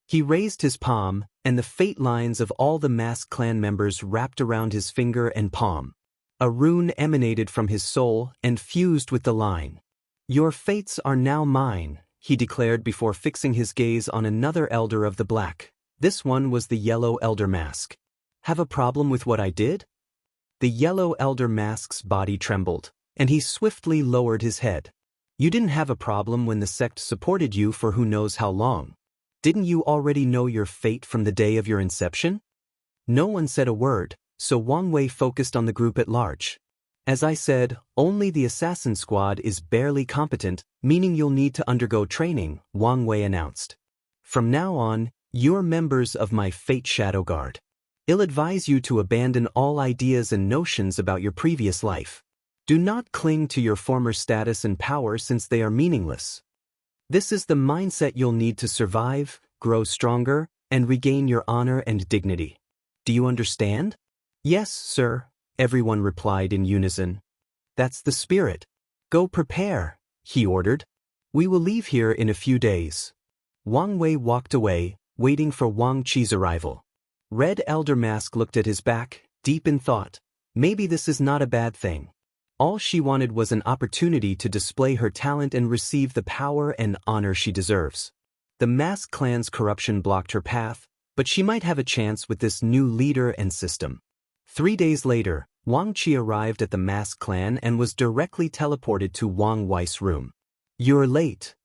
He raised his palm, and the fate lines of all the masked clan members wrapped around his finger and palm. A rune emanated from his soul and fused with the line. Your fates are now mine, he declared before fixing his gaze on another elder of the black. This one was the yellow elder mask. Have a problem with what I did? The yellow elder mask's body trembled, and he swiftly lowered his head. You didn't have a problem when the sect supported you for who knows how long. Didn't you already know your fate from the day of your inception? No one said a word, so Wang Wei focused on the group at large. As I said, only the assassin squad is barely competent, meaning you'll need to undergo training, Wang Wei announced. From now on, you're members of my Fate Shadow Guard. I'll advise you to abandon all ideas and notions about your previous life. Do not cling to your former status and power since they are meaningless. This is the mindset you'll need to survive, grow stronger, and regain your honor and dignity. Do you understand? Yes, sir, everyone replied in unison. That's the spirit. Go prepare, he ordered. We will leave here in a few days. Wang Wei walked away, waiting for Wang Qi's arrival. Red Elder Mask looked at his back, deep in thought. Maybe this is not a bad thing. All she wanted was an opportunity to display her talent and receive the power and honor she deserves. The Mask clan's corruption blocked her path, but she might have a chance with this new leader and system. 3 days later, Wang Qi arrived at the Mask clan and was directly teleported to Wang Wei's room. You're late.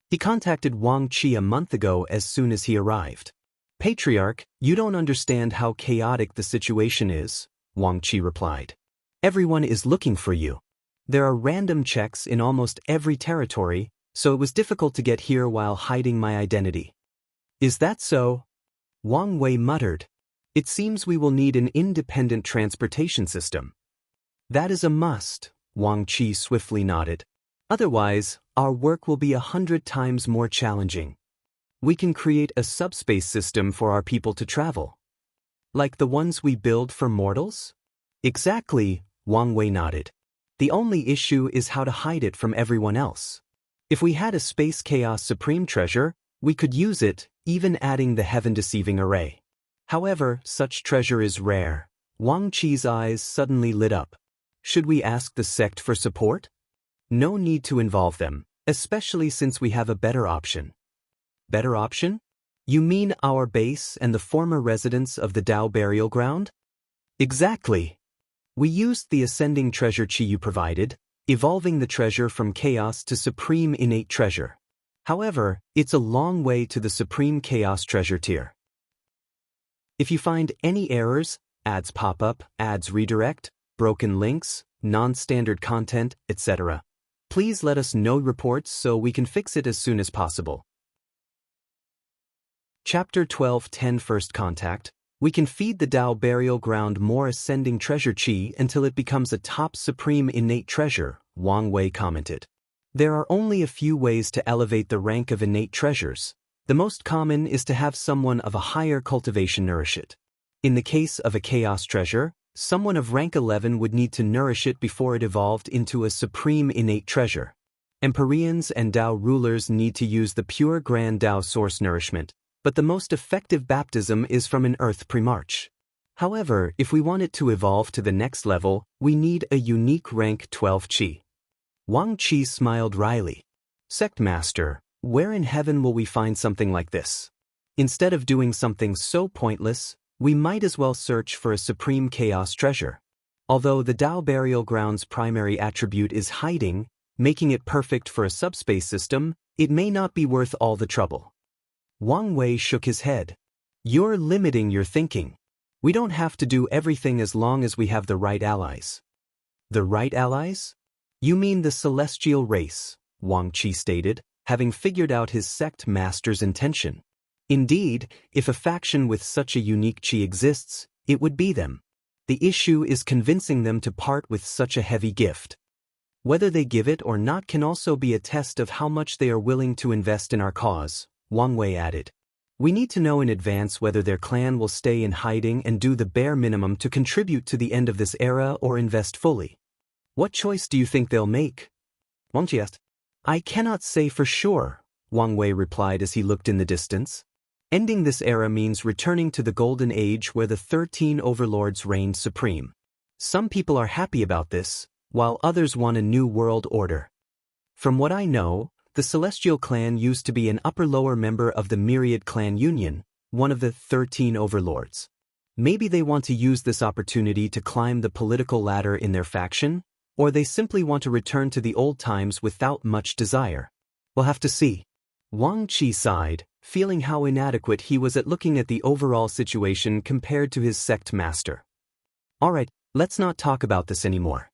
He contacted Wang Qi a month ago as soon as he arrived. Patriarch, you don't understand how chaotic the situation is, Wang Qi replied. Everyone is looking for you. There are random checks in almost every territory, so it was difficult to get here while hiding my identity. Is that so? Wang Wei muttered. It seems we will need an independent transportation system. That is a must, Wang Qi swiftly nodded. Otherwise, our work will be 100 times more challenging. We can create a subspace system for our people to travel. Like the ones we build for mortals? Exactly, Wang Wei nodded. The only issue is how to hide it from everyone else. If we had a Space Chaos Supreme treasure, we could use it, even adding the heaven-deceiving array. However, such treasure is rare. Wang Qi's eyes suddenly lit up. Should we ask the sect for support? No need to involve them, especially since we have a better option. Better option? You mean our base and the former residents of the Dao burial ground? Exactly. We used the ascending treasure chi you provided, evolving the treasure from chaos to supreme innate treasure. However, it's a long way to the supreme chaos treasure tier. If you find any errors, ads pop up, ads redirect, broken links, non-standard content, etc., please let us know reports so we can fix it as soon as possible. Chapter 12:10 First Contact. We can feed the Dao burial ground more ascending treasure chi until it becomes a top supreme innate treasure, Wang Wei commented. There are only a few ways to elevate the rank of innate treasures. The most common is to have someone of a higher cultivation nourish it. In the case of a chaos treasure, someone of rank 11 would need to nourish it before it evolved into a supreme innate treasure. Empyreans and Dao rulers need to use the pure grand Dao source nourishment, but the most effective baptism is from an earth primarch. However, if we want it to evolve to the next level, we need a unique rank 12 chi. Wang Qi smiled wryly. Sect Master, where in heaven will we find something like this? Instead of doing something so pointless, we might as well search for a supreme chaos treasure. Although the Dao burial ground's primary attribute is hiding, making it perfect for a subspace system, it may not be worth all the trouble. Wang Wei shook his head. You're limiting your thinking. We don't have to do everything as long as we have the right allies. The right allies? You mean the celestial race, Wang Qi stated, having figured out his sect master's intention. Indeed, if a faction with such a unique chi exists, it would be them. The issue is convincing them to part with such a heavy gift. Whether they give it or not can also be a test of how much they are willing to invest in our cause, Wang Wei added. We need to know in advance whether their clan will stay in hiding and do the bare minimum to contribute to the end of this era or invest fully. What choice do you think they'll make? Wang Qi asked. I cannot say for sure, Wang Wei replied as he looked in the distance. Ending this era means returning to the golden age where the 13 overlords reigned supreme. Some people are happy about this, while others want a new world order. From what I know, The Celestial Clan used to be an upper-lower member of the Myriad Clan Union, one of the 13 overlords. Maybe they want to use this opportunity to climb the political ladder in their faction, or they simply want to return to the old times without much desire. We'll have to see. Wang Qi sighed, feeling how inadequate he was at looking at the overall situation compared to his sect master. Alright, let's not talk about this anymore.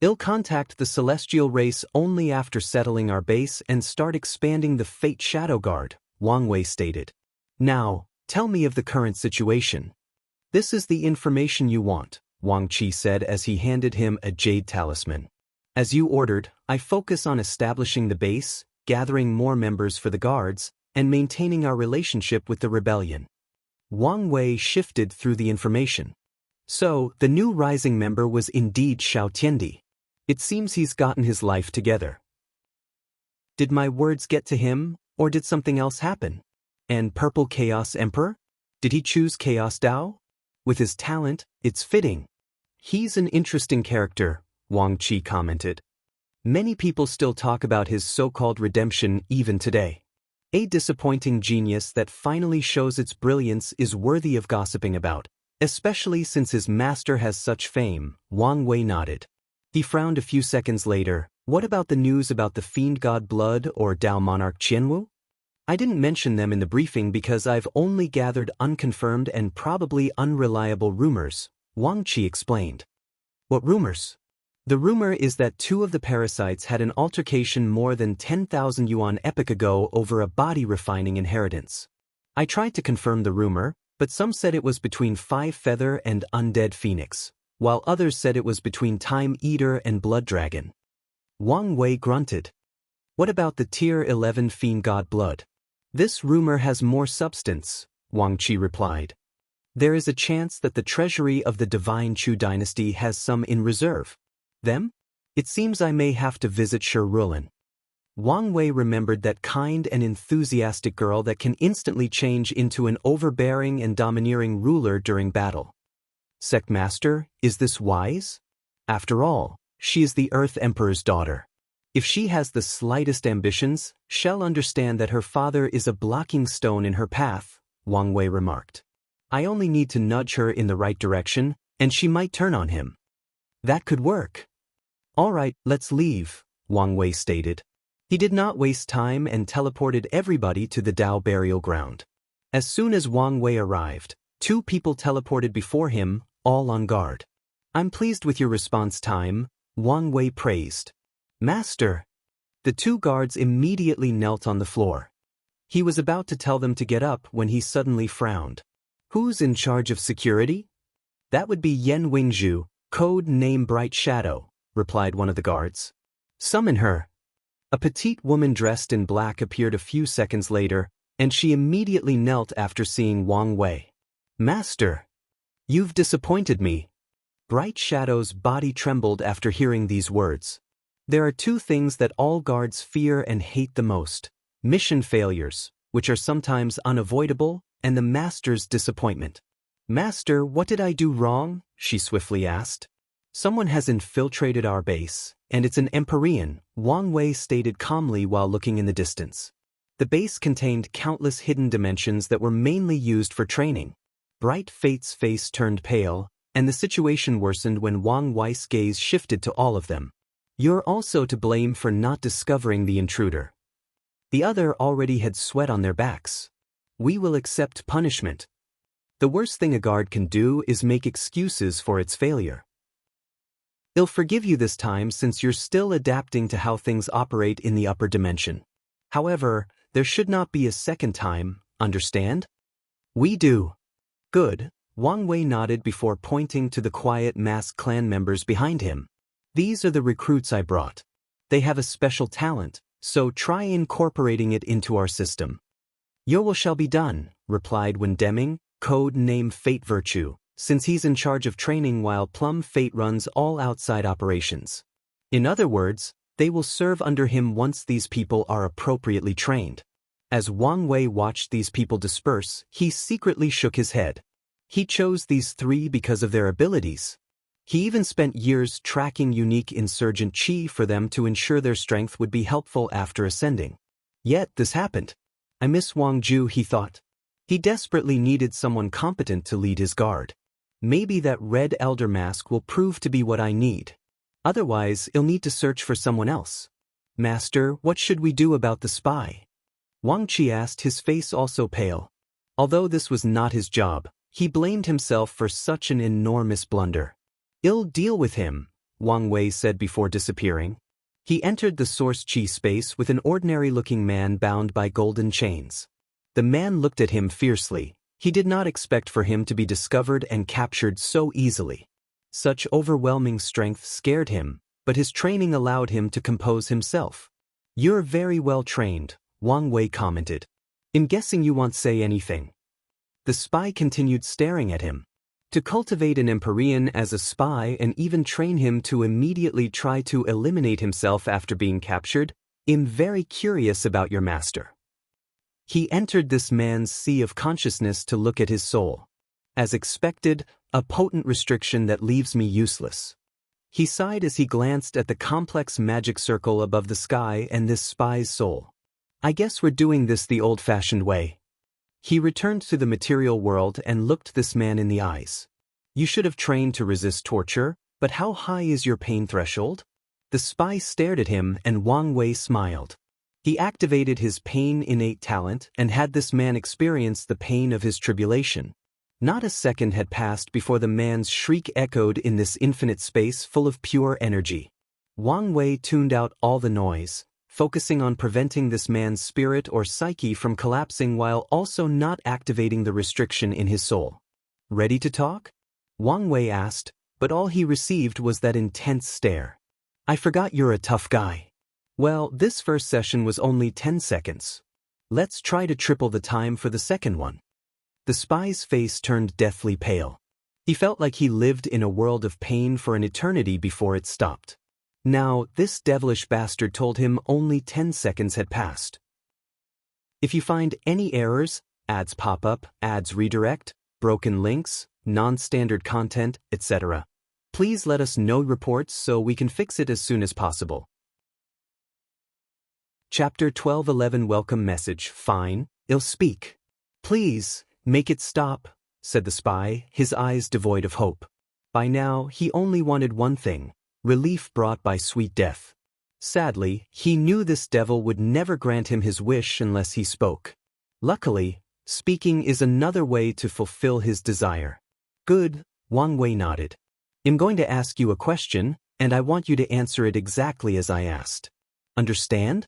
I'll contact the Celestial race only after settling our base and start expanding the Fate Shadow Guard, Wang Wei stated. Now, tell me of the current situation. This is the information you want, Wang Qi said as he handed him a jade talisman. As you ordered, I focus on establishing the base, gathering more members for the guards, and maintaining our relationship with the rebellion. Wang Wei shifted through the information. So, the new rising member was indeed Xiao Tiandi. It seems he's gotten his life together. Did my words get to him, or did something else happen? And Purple Chaos Emperor? Did he choose Chaos Dao? With his talent, it's fitting. He's an interesting character, Wang Qi commented. Many people still talk about his so-called redemption even today. A disappointing genius that finally shows its brilliance is worthy of gossiping about, especially since his master has such fame, Wang Wei nodded. He frowned a few seconds later. What about the news about the Fiend God Blood or Dao Monarch Qianwu? I didn't mention them in the briefing because I've only gathered unconfirmed and probably unreliable rumors, Wang Qi explained. What rumors? The rumor is that 2 of the parasites had an altercation more than 10,000 yuan epoch ago over a body refining inheritance. I tried to confirm the rumor, but some said it was between Five Feather and Undead Phoenix, while others said it was between Time Eater and Blood Dragon. Wang Wei grunted. What about the Tier 11 Fiend God Blood? This rumor has more substance, Wang Qi replied. There is a chance that the treasury of the Divine Chu dynasty has some in reserve. Them? It seems I may have to visit Shirulin. Wang Wei remembered that kind and enthusiastic girl that can instantly change into an overbearing and domineering ruler during battle. Sect Master, is this wise? After all, she is the Earth Emperor's daughter. If she has the slightest ambitions, she'll understand that her father is a blocking stone in her path, Wang Wei remarked. I only need to nudge her in the right direction, and she might turn on him. That could work. All right, let's leave, Wang Wei stated. He did not waste time and teleported everybody to the Dao burial ground. As soon as Wang Wei arrived, 2 people teleported before him, all on guard. I'm pleased with your response time, Wang Wei praised. Master! The 2 guards immediately knelt on the floor. He was about to tell them to get up when he suddenly frowned. Who's in charge of security? That would be Yen Wingzhu, code name Bright Shadow, replied one of the guards. Summon her. A petite woman dressed in black appeared a few seconds later, and she immediately knelt after seeing Wang Wei. Master! You've disappointed me. Bright Shadow's body trembled after hearing these words. There are 2 things that all guards fear and hate the most: mission failures, which are sometimes unavoidable, and the Master's disappointment. Master, what did I do wrong? She swiftly asked. Someone has infiltrated our base, and it's an Empyrean, Wang Wei stated calmly while looking in the distance. The base contained countless hidden dimensions that were mainly used for training. Bright Fate's face turned pale, and the situation worsened when Wang Wei's gaze shifted to all of them. You're also to blame for not discovering the intruder. The other already had sweat on their backs. We will accept punishment. The worst thing a guard can do is make excuses for its failure. I'll forgive you this time since you're still adapting to how things operate in the upper dimension. However, there should not be a second time, understand? We do. Good, Wang Wei nodded before pointing to the quiet masked clan members behind him. These are the recruits I brought. They have a special talent, so try incorporating it into our system. Your will shall be done, replied Wen Deming, code name Fate Virtue, since he's in charge of training while Plum Fate runs all outside operations. In other words, they will serve under him once these people are appropriately trained. As Wang Wei watched these people disperse, he secretly shook his head. He chose these 3 because of their abilities. He even spent years tracking unique insurgent chi for them to ensure their strength would be helpful after ascending. Yet this happened. I miss Wang Ju, he thought. He desperately needed someone competent to lead his guard. Maybe that red elder mask will prove to be what I need. Otherwise, I'll need to search for someone else. Master, what should we do about the spy? Wang Qi asked, his face also pale. Although this was not his job, he blamed himself for such an enormous blunder. I'll deal with him, Wang Wei said before disappearing. He entered the source chi space with an ordinary-looking man bound by golden chains. The man looked at him fiercely. He did not expect for him to be discovered and captured so easily. Such overwhelming strength scared him, but his training allowed him to compose himself. You're very well trained, Wang Wei commented. I'm guessing you won't say anything. The spy continued staring at him. To cultivate an Empyrean as a spy and even train him to immediately try to eliminate himself after being captured, I'm very curious about your master. He entered this man's sea of consciousness to look at his soul. As expected, a potent restriction that leaves me useless. He sighed as he glanced at the complex magic circle above the sky and this spy's soul. I guess we're doing this the old-fashioned way. He returned to the material world and looked this man in the eyes. You should have trained to resist torture, but how high is your pain threshold? The spy stared at him and Wang Wei smiled. He activated his pain innate talent and had this man experience the pain of his tribulation. Not a second had passed before the man's shriek echoed in this infinite space full of pure energy. Wang Wei tuned out all the noise, focusing on preventing this man's spirit or psyche from collapsing while also not activating the restriction in his soul. Ready to talk? Wang Wei asked, but all he received was that intense stare. I forgot you're a tough guy. Well, this first session was only 10 seconds. Let's try to triple the time for the second one. The spy's face turned deathly pale. He felt like he lived in a world of pain for an eternity before it stopped. Now, this devilish bastard told him only 10 seconds had passed. If you find any errors, ads pop up, ads redirect, broken links, non-standard content, etc., please let us know reports so we can fix it as soon as possible. Chapter 1211 Welcome Message. Fine, I'll speak. Please, make it stop, said the spy, his eyes devoid of hope. By now, he only wanted one thing, relief brought by sweet death. Sadly, he knew this devil would never grant him his wish unless he spoke. Luckily, speaking is another way to fulfill his desire. Good, Wang Wei nodded. I'm going to ask you a question, and I want you to answer it exactly as I asked. Understand?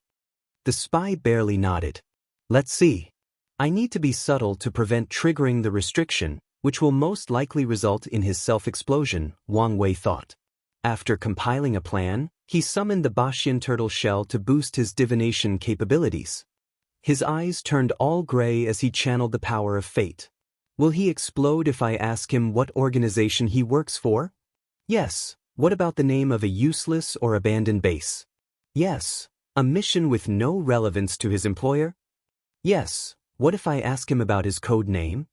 The spy barely nodded. Let's see. I need to be subtle to prevent triggering the restriction, which will most likely result in his self-explosion, Wang Wei thought. After compiling a plan, he summoned the Bashian turtle shell to boost his divination capabilities. His eyes turned all gray as he channeled the power of fate. Will he explode if I ask him what organization he works for? Yes. What about the name of a useless or abandoned base? Yes. A mission with no relevance to his employer? Yes. What if I ask him about his code name?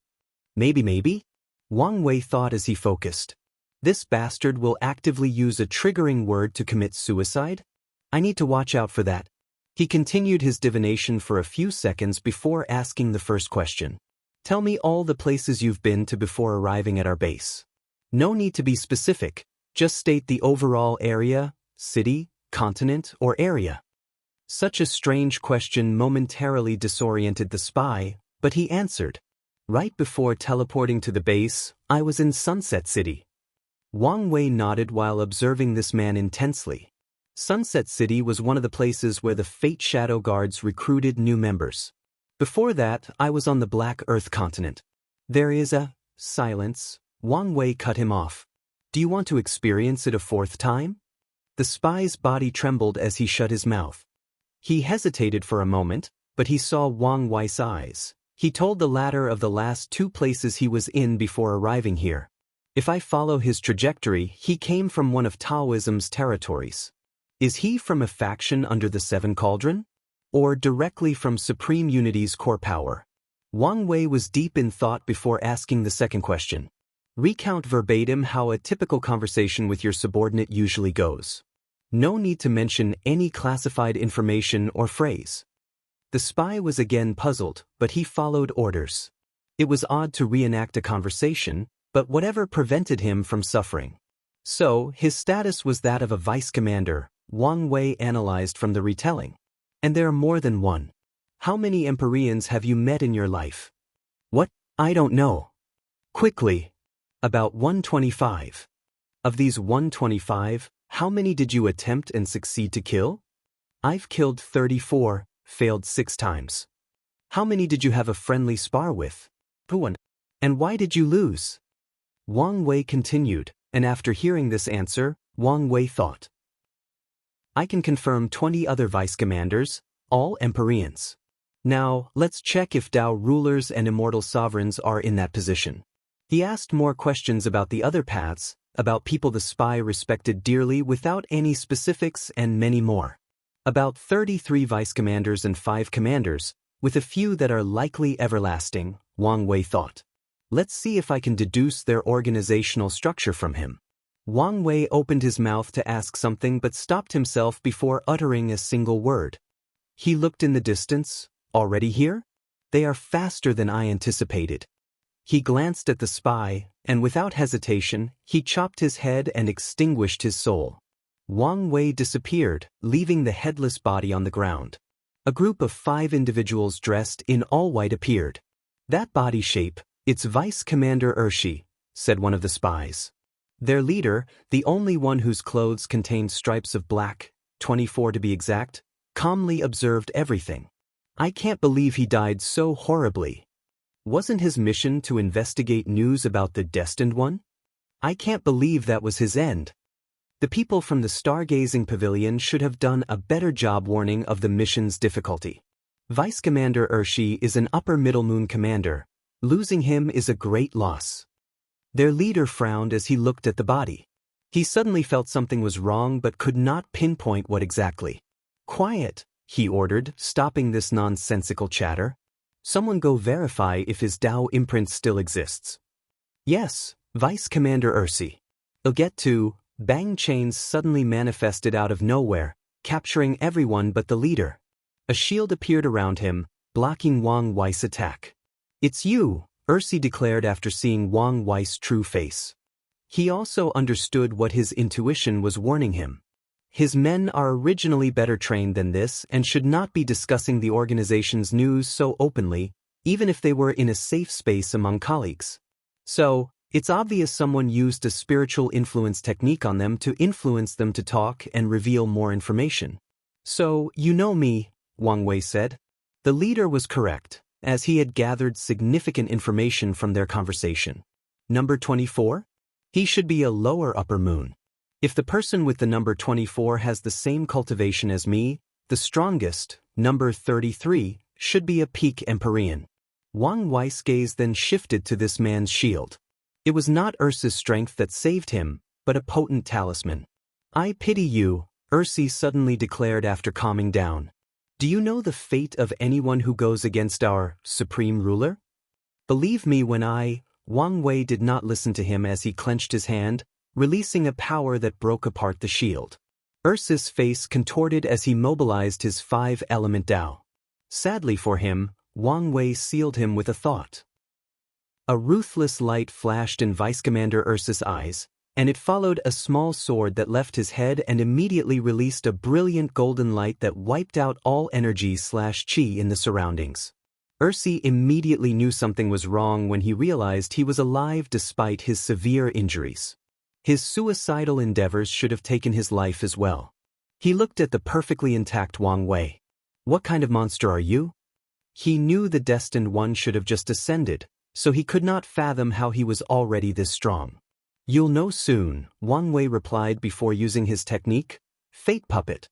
Maybe? Wang Wei thought as he focused. This bastard will actively use a triggering word to commit suicide? I need to watch out for that. He continued his divination for a few seconds before asking the first question. Tell me all the places you've been to before arriving at our base. No need to be specific, just state the overall area, city, continent, or area. Such a strange question momentarily disoriented the spy, but he answered. Right before teleporting to the base, I was in Sunset City. Wang Wei nodded while observing this man intensely. Sunset City was one of the places where the Fate Shadow Guards recruited new members. Before that, I was on the Black Earth continent. There is a silence. Wang Wei cut him off. Do you want to experience it a fourth time? The spy's body trembled as he shut his mouth. He hesitated for a moment, but he saw Wang Wei's eyes. He told the latter of the last two places he was in before arriving here. If I follow his trajectory, he came from one of Taoism's territories. Is he from a faction under the Seven Cauldron? Or directly from Supreme Unity's core power? Wang Wei was deep in thought before asking the second question. Recount verbatim how a typical conversation with your subordinate usually goes. No need to mention any classified information or phrase. The spy was again puzzled, but he followed orders. It was odd to reenact a conversation, but whatever prevented him from suffering. So, his status was that of a vice commander, Wang Wei analyzed from the retelling. And there are more than one. How many Empyreans have you met in your life? What? I don't know. Quickly. About 125. Of these 125, how many did you attempt and succeed to kill? I've killed 34, failed 6 times. How many did you have a friendly spar with? 1. And why did you lose? Wang Wei continued, and after hearing this answer, Wang Wei thought. I can confirm 20 other vice commanders, all Empyreans. Now, let's check if Dao rulers and immortal sovereigns are in that position. He asked more questions about the other paths, about people the spy respected dearly without any specifics, and many more. About 33 vice commanders and 5 commanders, with a few that are likely everlasting, Wang Wei thought. Let's see if I can deduce their organizational structure from him. Wang Wei opened his mouth to ask something but stopped himself before uttering a single word. He looked in the distance. Already here? They are faster than I anticipated. He glanced at the spy, and without hesitation, he chopped his head and extinguished his soul. Wang Wei disappeared, leaving the headless body on the ground. A group of 5 individuals dressed in all white appeared. That body shape, it's Vice Commander Ershi, said one of the spies. Their leader, the only one whose clothes contained stripes of black, 24 to be exact, calmly observed everything. I can't believe he died so horribly. Wasn't his mission to investigate news about the Destined one? I can't believe that was his end. The people from the Stargazing Pavilion should have done a better job warning of the mission's difficulty. Vice Commander Ershi is an upper middle moon commander. Losing him is a great loss. Their leader frowned as he looked at the body. He suddenly felt something was wrong but could not pinpoint what exactly. Quiet, he ordered, stopping this nonsensical chatter. Someone go verify if his Dao imprint still exists. Yes, Vice Commander Ershi. They'll get to. Bang chains suddenly manifested out of nowhere, capturing everyone but the leader. A shield appeared around him, blocking Wang Wei's attack. It's you, Ershi declared after seeing Wang Wei's true face. He also understood what his intuition was warning him. His men are originally better trained than this and should not be discussing the organization's news so openly, even if they were in a safe space among colleagues. So, it's obvious someone used a spiritual influence technique on them to influence them to talk and reveal more information. So, you know me, Wang Wei said. The leader was correct, as he had gathered significant information from their conversation. Number 24? He should be a lower upper moon. If the person with the number 24 has the same cultivation as me, the strongest, number 33, should be a peak Empyrean. Wang Wei's gaze then shifted to this man's shield. It was not Ursa's strength that saved him, but a potent talisman. I pity you, Ershi suddenly declared after calming down. Do you know the fate of anyone who goes against our supreme ruler? Believe me when Wang Wei did not listen to him as he clenched his hand, releasing a power that broke apart the shield. Ursa's face contorted as he mobilized his 5-element Dao. Sadly for him, Wang Wei sealed him with a thought. A ruthless light flashed in Vice Commander Ursa's eyes, and it followed a small sword that left his head and immediately released a brilliant golden light that wiped out all energy/chi in the surroundings. Ershi immediately knew something was wrong when he realized he was alive despite his severe injuries. His suicidal endeavors should have taken his life as well. He looked at the perfectly intact Wang Wei. What kind of monster are you? He knew the Destined One should have just ascended, so he could not fathom how he was already this strong. You'll know soon, Wang Wei replied before using his technique, Fate Puppet.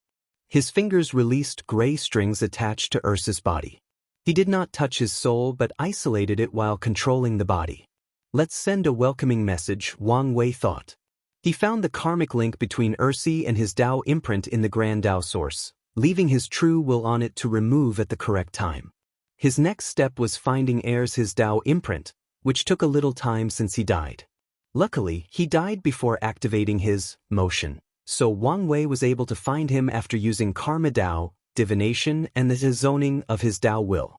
His fingers released gray strings attached to Ursa's body. He did not touch his soul but isolated it while controlling the body. Let's send a welcoming message, Wang Wei thought. He found the karmic link between Ershi and his Dao imprint in the Grand Dao source, leaving his true will on it to remove at the correct time. His next step was finding heirs his Dao imprint, which took a little time since he died. Luckily, he died before activating his motion, so Wang Wei was able to find him after using Karma Dao, divination, and the zoning of his Tao will.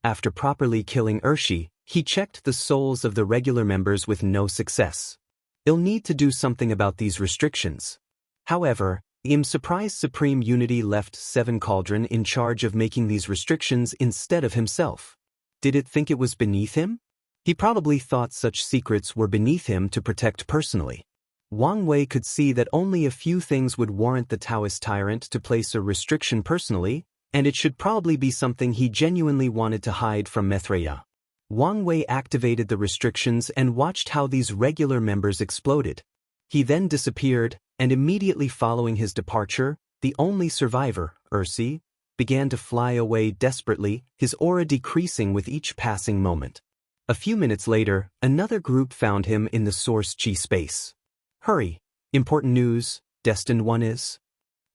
After properly killing Urshi, he checked the souls of the regular members with no success. He'll need to do something about these restrictions. However, I'm surprised Supreme Unity left Seven Cauldron in charge of making these restrictions instead of himself. Did it think it was beneath him? He probably thought such secrets were beneath him to protect personally. Wang Wei could see that only a few things would warrant the Taoist tyrant to place a restriction personally, and it should probably be something he genuinely wanted to hide from Mithraea. Wang Wei activated the restrictions and watched how these regular members exploded. He then disappeared, and immediately following his departure, the only survivor, Ursi, began to fly away desperately, his aura decreasing with each passing moment. A few minutes later, another group found him in the Source Chi space. "Hurry, important news, Destined one is,"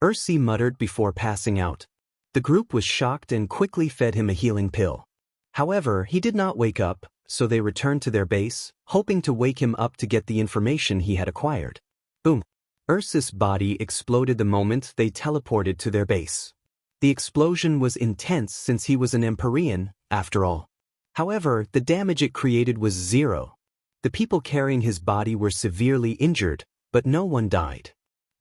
Ursi muttered before passing out. The group was shocked and quickly fed him a healing pill. However, he did not wake up, so they returned to their base, hoping to wake him up to get the information he had acquired. Boom! Ursi's body exploded the moment they teleported to their base. The explosion was intense since he was an Empyrean, after all. However, the damage it created was zero. The people carrying his body were severely injured, but no one died.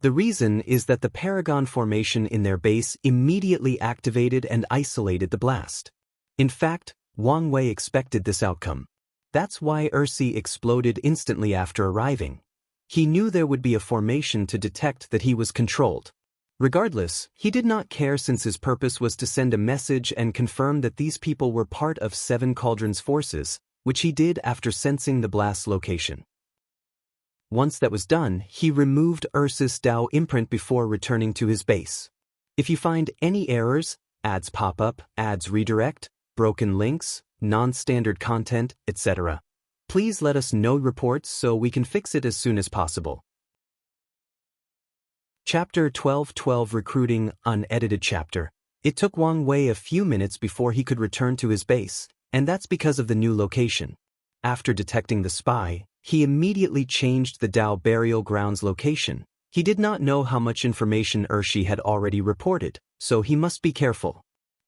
The reason is that the Paragon formation in their base immediately activated and isolated the blast. In fact, Wang Wei expected this outcome. That's why Ursi exploded instantly after arriving. He knew there would be a formation to detect that he was controlled. Regardless, he did not care since his purpose was to send a message and confirm that these people were part of Seven Cauldron's forces, which he did after sensing the blast's location. Once that was done, he removed Ursi's Tao imprint before returning to his base. If you find any errors, ads pop up, ads redirect, broken links, non-standard content, etc., please let us know reports so we can fix it as soon as possible. Chapter 12:12 Recruiting Unedited Chapter. It took Wang Wei a few minutes before he could return to his base, and that's because of the new location. After detecting the spy, he immediately changed the Tao burial ground's location. He did not know how much information Urshi had already reported, so he must be careful.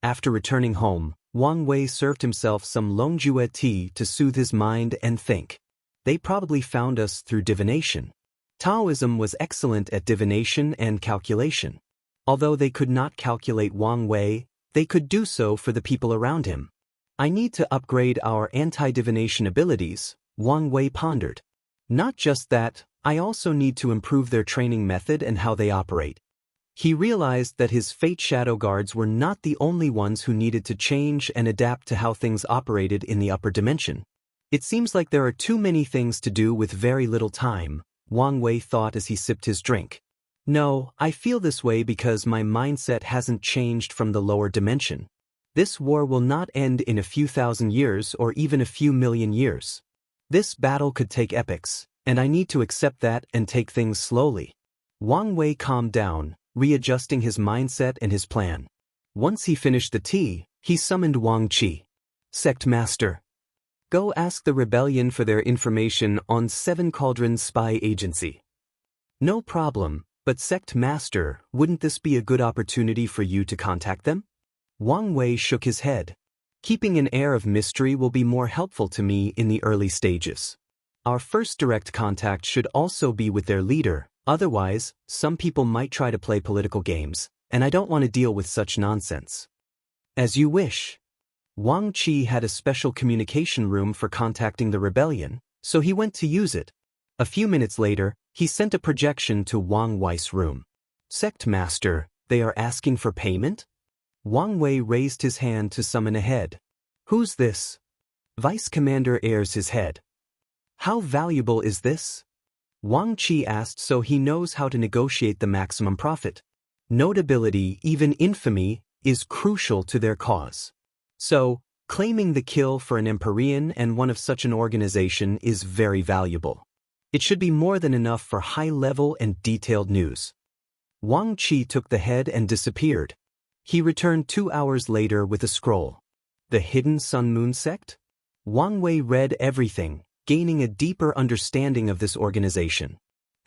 After returning home, Wang Wei served himself some Longjue tea to soothe his mind and think. They probably found us through divination. Taoism was excellent at divination and calculation. Although they could not calculate Wang Wei, they could do so for the people around him. I need to upgrade our anti-divination abilities, Wang Wei pondered. Not just that, I also need to improve their training method and how they operate. He realized that his Fate Shadow Guards were not the only ones who needed to change and adapt to how things operated in the upper dimension. It seems like there are too many things to do with very little time, Wang Wei thought as he sipped his drink. No, I feel this way because my mindset hasn't changed from the lower dimension. This war will not end in a few thousand years or even a few million years. This battle could take epochs, and I need to accept that and take things slowly. Wang Wei calmed down, readjusting his mindset and his plan. Once he finished the tea, he summoned Wang Qi. Sect Master. Go ask the rebellion for their information on Seven Cauldron's spy agency. No problem, but Sect Master, wouldn't this be a good opportunity for you to contact them? Wang Wei shook his head. Keeping an air of mystery will be more helpful to me in the early stages. Our first direct contact should also be with their leader, otherwise, some people might try to play political games, and I don't want to deal with such nonsense. As you wish. Wang Qi had a special communication room for contacting the rebellion, so he went to use it. A few minutes later, he sent a projection to Wang Wei's room. Sect Master, they are asking for payment? Wang Wei raised his hand to summon a head. Who's this? Vice Commander airs his head. How valuable is this? Wang Qi asked so he knows how to negotiate the maximum profit. Notability, even infamy, is crucial to their cause. So, claiming the kill for an Empyrean and one of such an organization is very valuable. It should be more than enough for high-level and detailed news. Wang Qi took the head and disappeared. He returned 2 hours later with a scroll. The Hidden Sun Moon Sect? Wang Wei read everything, gaining a deeper understanding of this organization.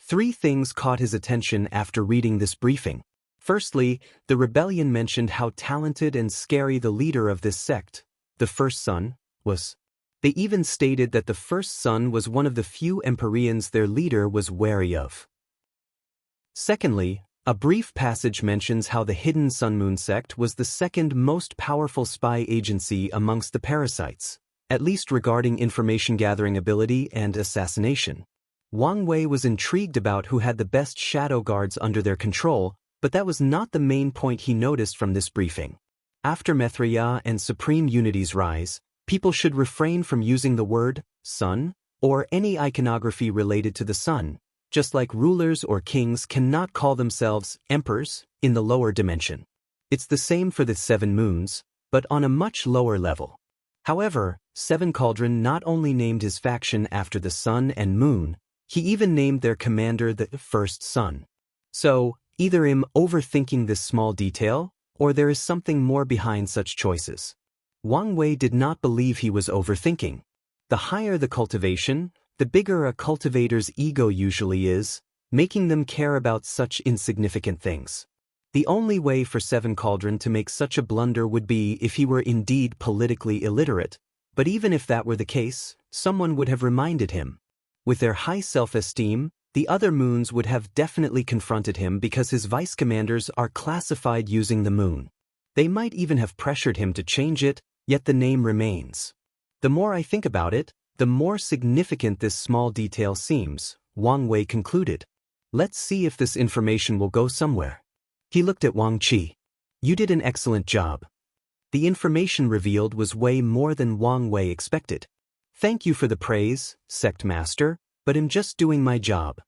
3 things caught his attention after reading this briefing. Firstly, the rebellion mentioned how talented and scary the leader of this sect, the first son, was. They even stated that the first son was one of the few Empyreans their leader was wary of. Secondly, a brief passage mentions how the hidden Sun Moon sect was the second most powerful spy agency amongst the parasites, at least regarding information-gathering ability and assassination. Wang Wei was intrigued about who had the best shadow guards under their control, but that was not the main point he noticed from this briefing. After Betrayal and Supreme Unity's rise, people should refrain from using the word sun or any iconography related to the sun, just like rulers or kings cannot call themselves emperors in the lower dimension. It's the same for the 7 moons, but on a much lower level. However, Seven Cauldron not only named his faction after the sun and moon, he even named their commander the first sun. So, either I'm overthinking this small detail, or there is something more behind such choices. Wang Wei did not believe he was overthinking. The higher the cultivation, the bigger a cultivator's ego usually is, making them care about such insignificant things. The only way for Seven Cauldron to make such a blunder would be if he were indeed politically illiterate, but even if that were the case, someone would have reminded him. With their high self-esteem, the other moons would have definitely confronted him because his vice commanders are classified using the moon. They might even have pressured him to change it, yet the name remains. The more I think about it, the more significant this small detail seems, Wang Wei concluded. Let's see if this information will go somewhere. He looked at Wang Qi. You did an excellent job. The information revealed was way more than Wang Wei expected. Thank you for the praise, Sect Master, but I'm just doing my job.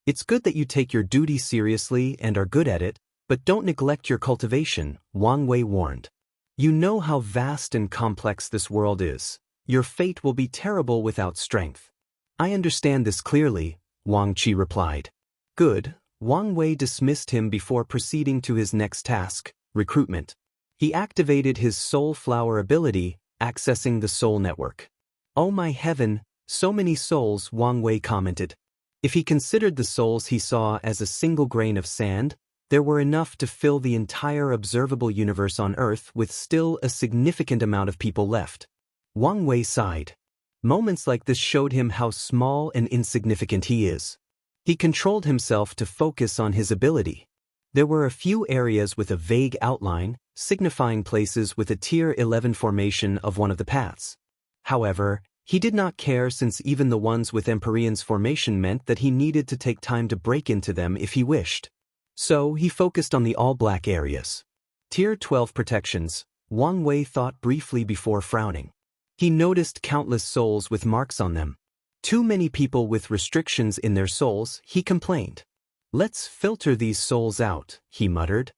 It's good that you take your duty seriously and are good at it, but don't neglect your cultivation, Wang Wei warned. You know how vast and complex this world is. Your fate will be terrible without strength. I understand this clearly, Wang Qi replied. Good. Wang Wei dismissed him before proceeding to his next task, recruitment. He activated his Soul Flower ability, accessing the Soul Network. Oh my heaven, so many souls, Wang Wei commented. If he considered the souls he saw as a single grain of sand, there were enough to fill the entire observable universe on Earth with still a significant amount of people left. Wang Wei sighed. Moments like this showed him how small and insignificant he is. He controlled himself to focus on his ability. There were a few areas with a vague outline, signifying places with a Tier 11 formation of one of the paths. However, he did not care since even the ones with Empyrean's formation meant that he needed to take time to break into them if he wished. So he focused on the all-black areas. Tier 12 protections, Wang Wei thought briefly before frowning. He noticed countless souls with marks on them. Too many people with restrictions in their souls, he complained. Let's filter these souls out, he muttered.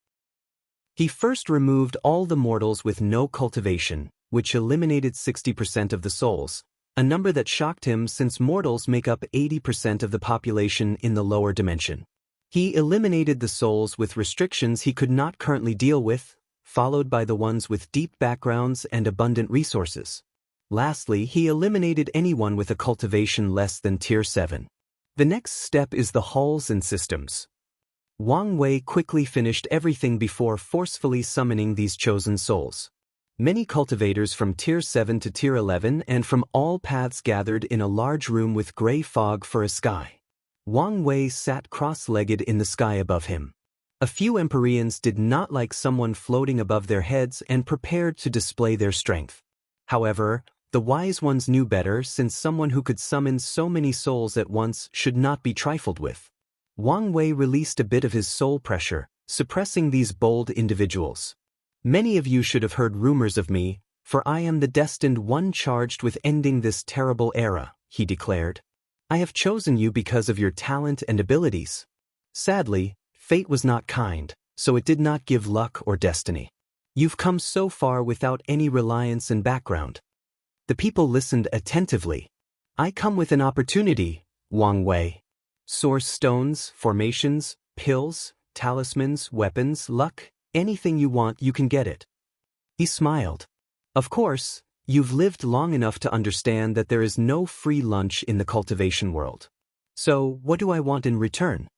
He first removed all the mortals with no cultivation, which eliminated 60% of the souls, a number that shocked him since mortals make up 80% of the population in the lower dimension. He eliminated the souls with restrictions he could not currently deal with, followed by the ones with deep backgrounds and abundant resources. Lastly, he eliminated anyone with a cultivation less than Tier 7. The next step is the hulls and systems. Wang Wei quickly finished everything before forcefully summoning these chosen souls. Many cultivators from Tier 7 to Tier 11 and from all paths gathered in a large room with gray fog for a sky. Wang Wei sat cross-legged in the sky above him. A few Empyreans did not like someone floating above their heads and prepared to display their strength. However, the wise ones knew better since someone who could summon so many souls at once should not be trifled with. Wang Wei released a bit of his soul pressure, suppressing these bold individuals. Many of you should have heard rumors of me, for I am the Destined One charged with ending this terrible era, he declared. I have chosen you because of your talent and abilities. Sadly, fate was not kind, so it did not give luck or destiny. You've come so far without any reliance and background. The people listened attentively. I come with an opportunity, Wang Wei. Source stones, formations, pills, talismans, weapons, luck, anything you want you can get it. He smiled. Of course, you've lived long enough to understand that there is no free lunch in the cultivation world. So, what do I want in return?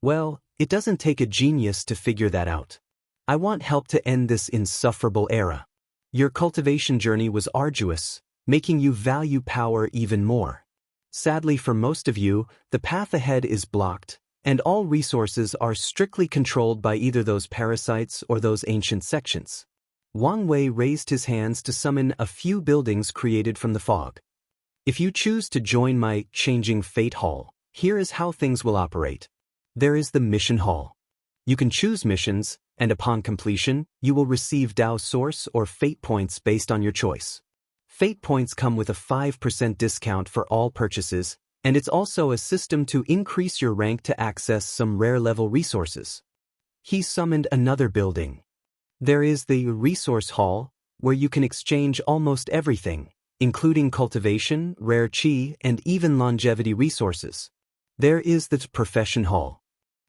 Well, It doesn't take a genius to figure that out. I want help to end this insufferable era. Your cultivation journey was arduous, making you value power even more. Sadly for most of you, the path ahead is blocked, and all resources are strictly controlled by either those parasites or those ancient sections. Wang Wei raised his hands to summon a few buildings created from the fog. If you choose to join my Changing Fate Hall, here is how things will operate. There is the Mission Hall. You can choose missions, and upon completion, you will receive Dao Source or Fate Points based on your choice. Fate Points come with a 5% discount for all purchases, and it's also a system to increase your rank to access some rare-level resources. He summoned another building. There is the Resource Hall, where you can exchange almost everything, including cultivation, rare qi, and even longevity resources. There is the Profession Hall.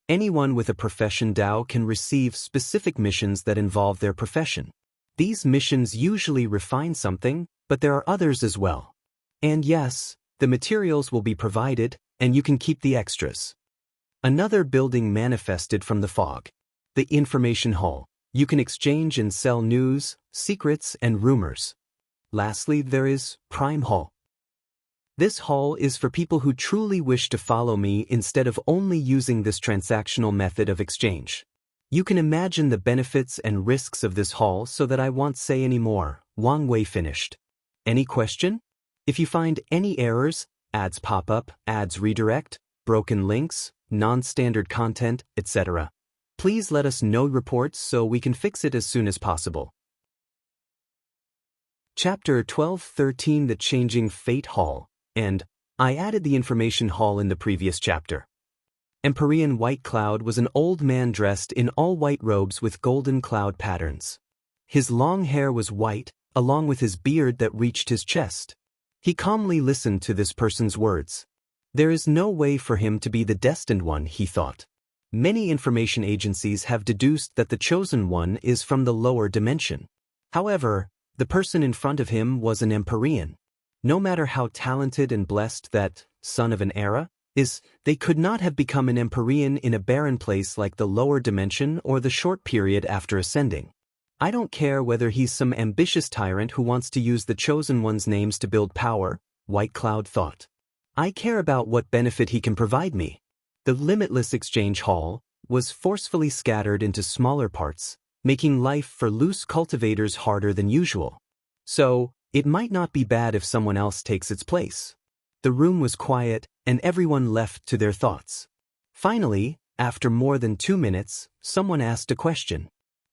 Anyone with a profession Dao can receive specific missions that involve their profession. These missions usually refine something, but there are others as well. And yes, the materials will be provided, and you can keep the extras. Another building manifested from the fog. The Information Hall. You can exchange and sell news, secrets, and rumors. Lastly, there is Prime Hall. This hall is for people who truly wish to follow me instead of only using this transactional method of exchange. You can imagine the benefits and risks of this hall so that I won't say any more. Wang Wei finished. Any question? If you find any errors, ads pop up, ads redirect, broken links, non-standard content, etc., please let us know reports so we can fix it as soon as possible. Chapter 12-13 The Changing Fate Hall, and I added the Information Hall in the previous chapter. Empyrean White Cloud was an old man dressed in all white robes with golden cloud patterns. His long hair was white, along with his beard that reached his chest. He calmly listened to this person's words. There is no way for him to be the Destined One, he thought. Many information agencies have deduced that the Chosen One is from the lower dimension. However, the person in front of him was an Empyrean. No matter how talented and blessed that son of an era is, they could not have become an Empyrean in a barren place like the lower dimension or the short period after ascending. I don't care whether he's some ambitious tyrant who wants to use the Chosen One's names to build power, White Cloud thought. I care about what benefit he can provide me. The Limitless Exchange Hall was forcefully scattered into smaller parts, making life for loose cultivators harder than usual. So, it might not be bad if someone else takes its place. The room was quiet, and everyone left to their thoughts. Finally, after more than 2 minutes, someone asked a question.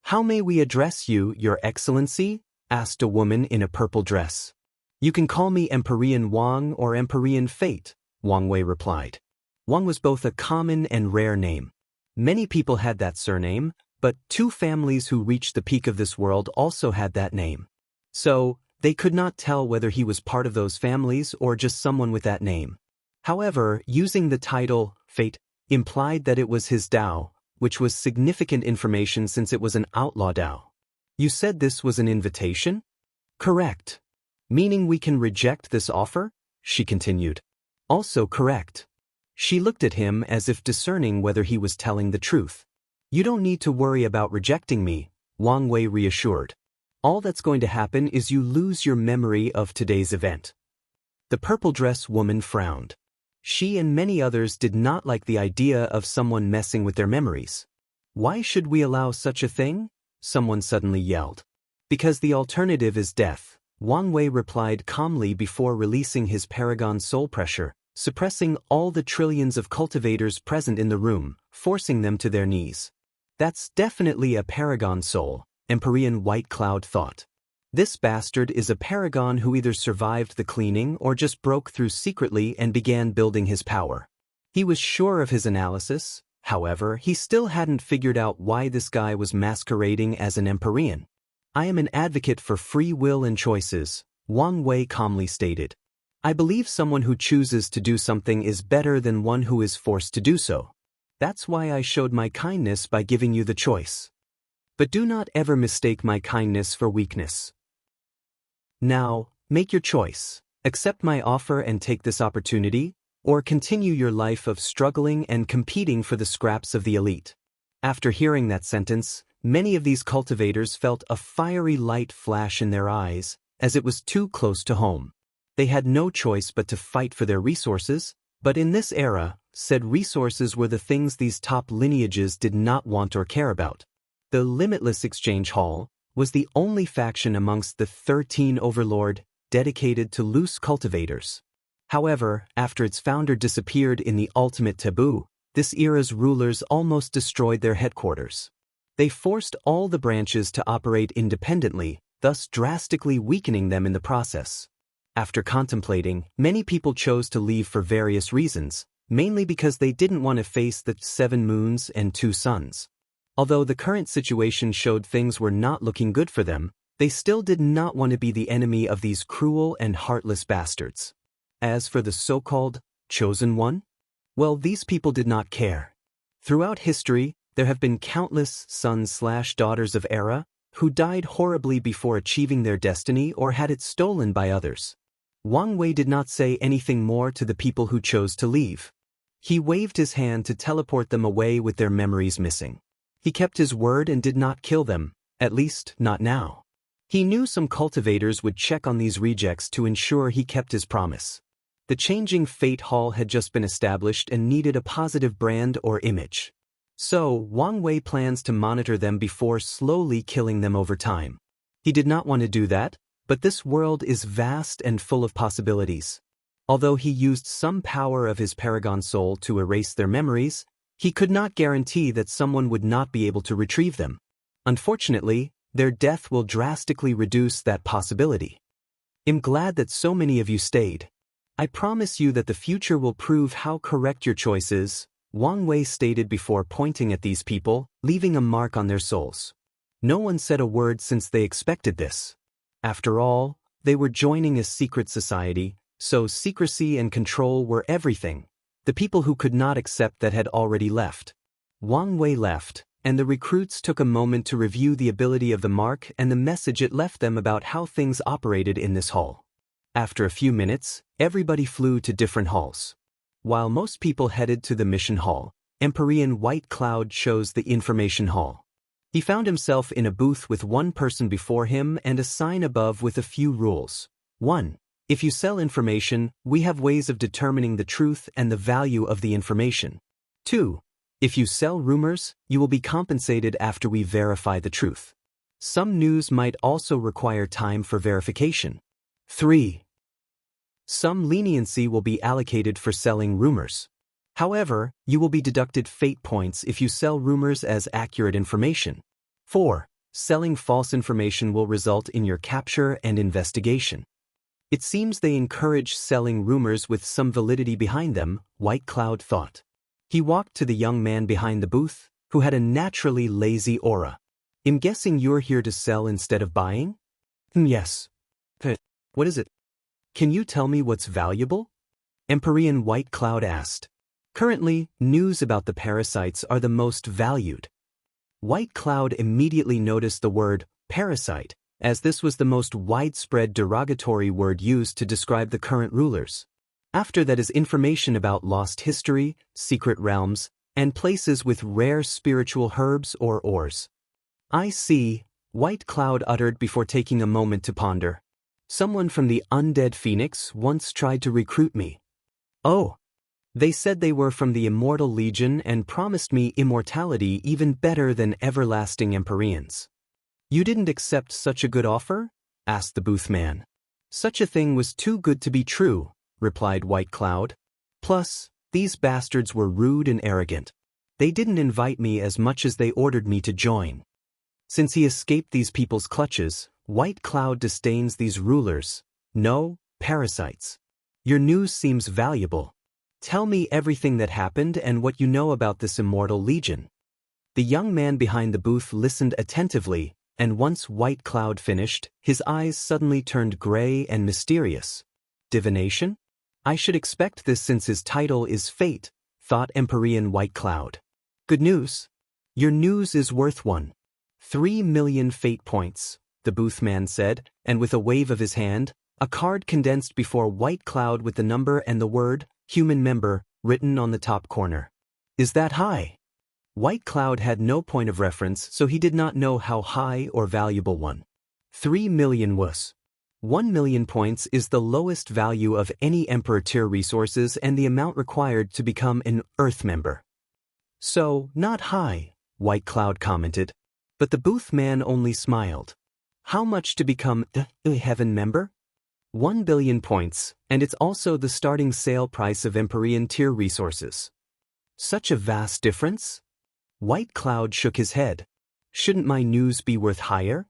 "How may we address you, Your Excellency?" asked a woman in a purple dress. "You can call me Empyrean Wang or Empyrean Fate," Wang Wei replied. Wang was both a common and rare name. Many people had that surname, but 2 families who reached the peak of this world also had that name. So, they could not tell whether he was part of those families or just someone with that name. However, using the title, Fate, implied that it was his Dao, which was significant information since it was an outlaw Dao. "You said this was an invitation?" "Correct." "Meaning we can reject this offer?" she continued. "Also correct." She looked at him as if discerning whether he was telling the truth. "You don't need to worry about rejecting me," Wang Wei reassured. "All that's going to happen is you lose your memory of today's event." The purple dress woman frowned. She and many others did not like the idea of someone messing with their memories. "Why should we allow such a thing?" someone suddenly yelled. "Because the alternative is death," Wang Wei replied calmly before releasing his paragon soul pressure, suppressing all the trillions of cultivators present in the room, forcing them to their knees. "That's definitely a paragon soul," Empyrean White Cloud thought. "This bastard is a paragon who either survived the cleaning or just broke through secretly and began building his power." He was sure of his analysis, however, he still hadn't figured out why this guy was masquerading as an Empyrean. "I am an advocate for free will and choices," Wang Wei calmly stated. "I believe someone who chooses to do something is better than one who is forced to do so. That's why I showed my kindness by giving you the choice. But do not ever mistake my kindness for weakness. Now, make your choice. Accept my offer and take this opportunity," or continue your life of struggling and competing for the scraps of the elite. After hearing that sentence, many of these cultivators felt a fiery light flash in their eyes, as it was too close to home. They had no choice but to fight for their resources, but in this era, said resources were the things these top lineages did not want or care about. The Limitless Exchange Hall was the only faction amongst the 13 Overlord dedicated to loose cultivators. However, after its founder disappeared in the ultimate taboo, this era's rulers almost destroyed their headquarters. They forced all the branches to operate independently, thus drastically weakening them in the process. After contemplating, many people chose to leave for various reasons, mainly because they didn't want to face the 7 moons and 2 suns. Although the current situation showed things were not looking good for them, they still did not want to be the enemy of these cruel and heartless bastards. As for the so-called chosen one, well, these people did not care. Throughout history, there have been countless sons/daughters of Era who died horribly before achieving their destiny or had it stolen by others. Wang Wei did not say anything more to the people who chose to leave. He waved his hand to teleport them away with their memories missing. He kept his word and did not kill them, at least not now. He knew some cultivators would check on these rejects to ensure he kept his promise. The changing Fate Hall had just been established and needed a positive brand or image. So, Wang Wei plans to monitor them before slowly killing them over time. He did not want to do that, but this world is vast and full of possibilities. Although he used some power of his Paragon Soul to erase their memories, he could not guarantee that someone would not be able to retrieve them. Unfortunately, their death will drastically reduce that possibility. I'm glad that so many of you stayed. I promise you that the future will prove how correct your choice is, Wang Wei stated before pointing at these people, leaving a mark on their souls. No one said a word since they expected this. After all, they were joining a secret society, so secrecy and control were everything. The people who could not accept that had already left. Wang Wei left, and the recruits took a moment to review the ability of the mark and the message it left them about how things operated in this hall. After a few minutes, everybody flew to different halls. While most people headed to the mission hall, Empyrean White Cloud chose the information hall. He found himself in a booth with one person before him and a sign above with a few rules. 1. If you sell information, we have ways of determining the truth and the value of the information. 2. If you sell rumors, you will be compensated after we verify the truth. Some news might also require time for verification. 3. Some leniency will be allocated for selling rumors. However, you will be deducted fate points if you sell rumors as accurate information. 4. Selling false information will result in your capture and investigation. It seems they encourage selling rumors with some validity behind them, White Cloud thought. He walked to the young man behind the booth, who had a naturally lazy aura. I'm guessing you're here to sell instead of buying? Yes. What is it? Can you tell me what's valuable? Empyrean White Cloud asked. Currently, news about the parasites are the most valued. White Cloud immediately noticed the word parasite, as this was the most widespread derogatory word used to describe the current rulers. After that is information about lost history, secret realms, and places with rare spiritual herbs or ores. I see, White Cloud uttered before taking a moment to ponder. Someone from the Undead Phoenix once tried to recruit me. Oh. They said they were from the Immortal Legion and promised me immortality even better than everlasting Empyreans. You didn't accept such a good offer? Asked the booth man. Such a thing was too good to be true, replied White Cloud. Plus, these bastards were rude and arrogant. They didn't invite me as much as they ordered me to join. Since he escaped these people's clutches, White Cloud disdains these rulers. No, parasites. Your news seems valuable. Tell me everything that happened and what you know about this Immortal Legion. The young man behind the booth listened attentively, and once White Cloud finished, his eyes suddenly turned gray and mysterious. Divination? I should expect this since his title is Fate, thought Empyrean White Cloud. Good news. Your news is worth 3 million fate points, the booth man said, and with a wave of his hand, a card condensed before White Cloud with the number and the word Human member, written on the top corner. Is that high? White Cloud had no point of reference, so he did not know how high or valuable 3 million was. 1 million points is the lowest value of any Emperor tier resources and the amount required to become an Earth member. So, not high, White Cloud commented. But the booth man only smiled. How much to become a Heaven member? 1 billion points, and it's also the starting sale price of Empyrean tier resources. Such a vast difference? White Cloud shook his head. Shouldn't my news be worth higher?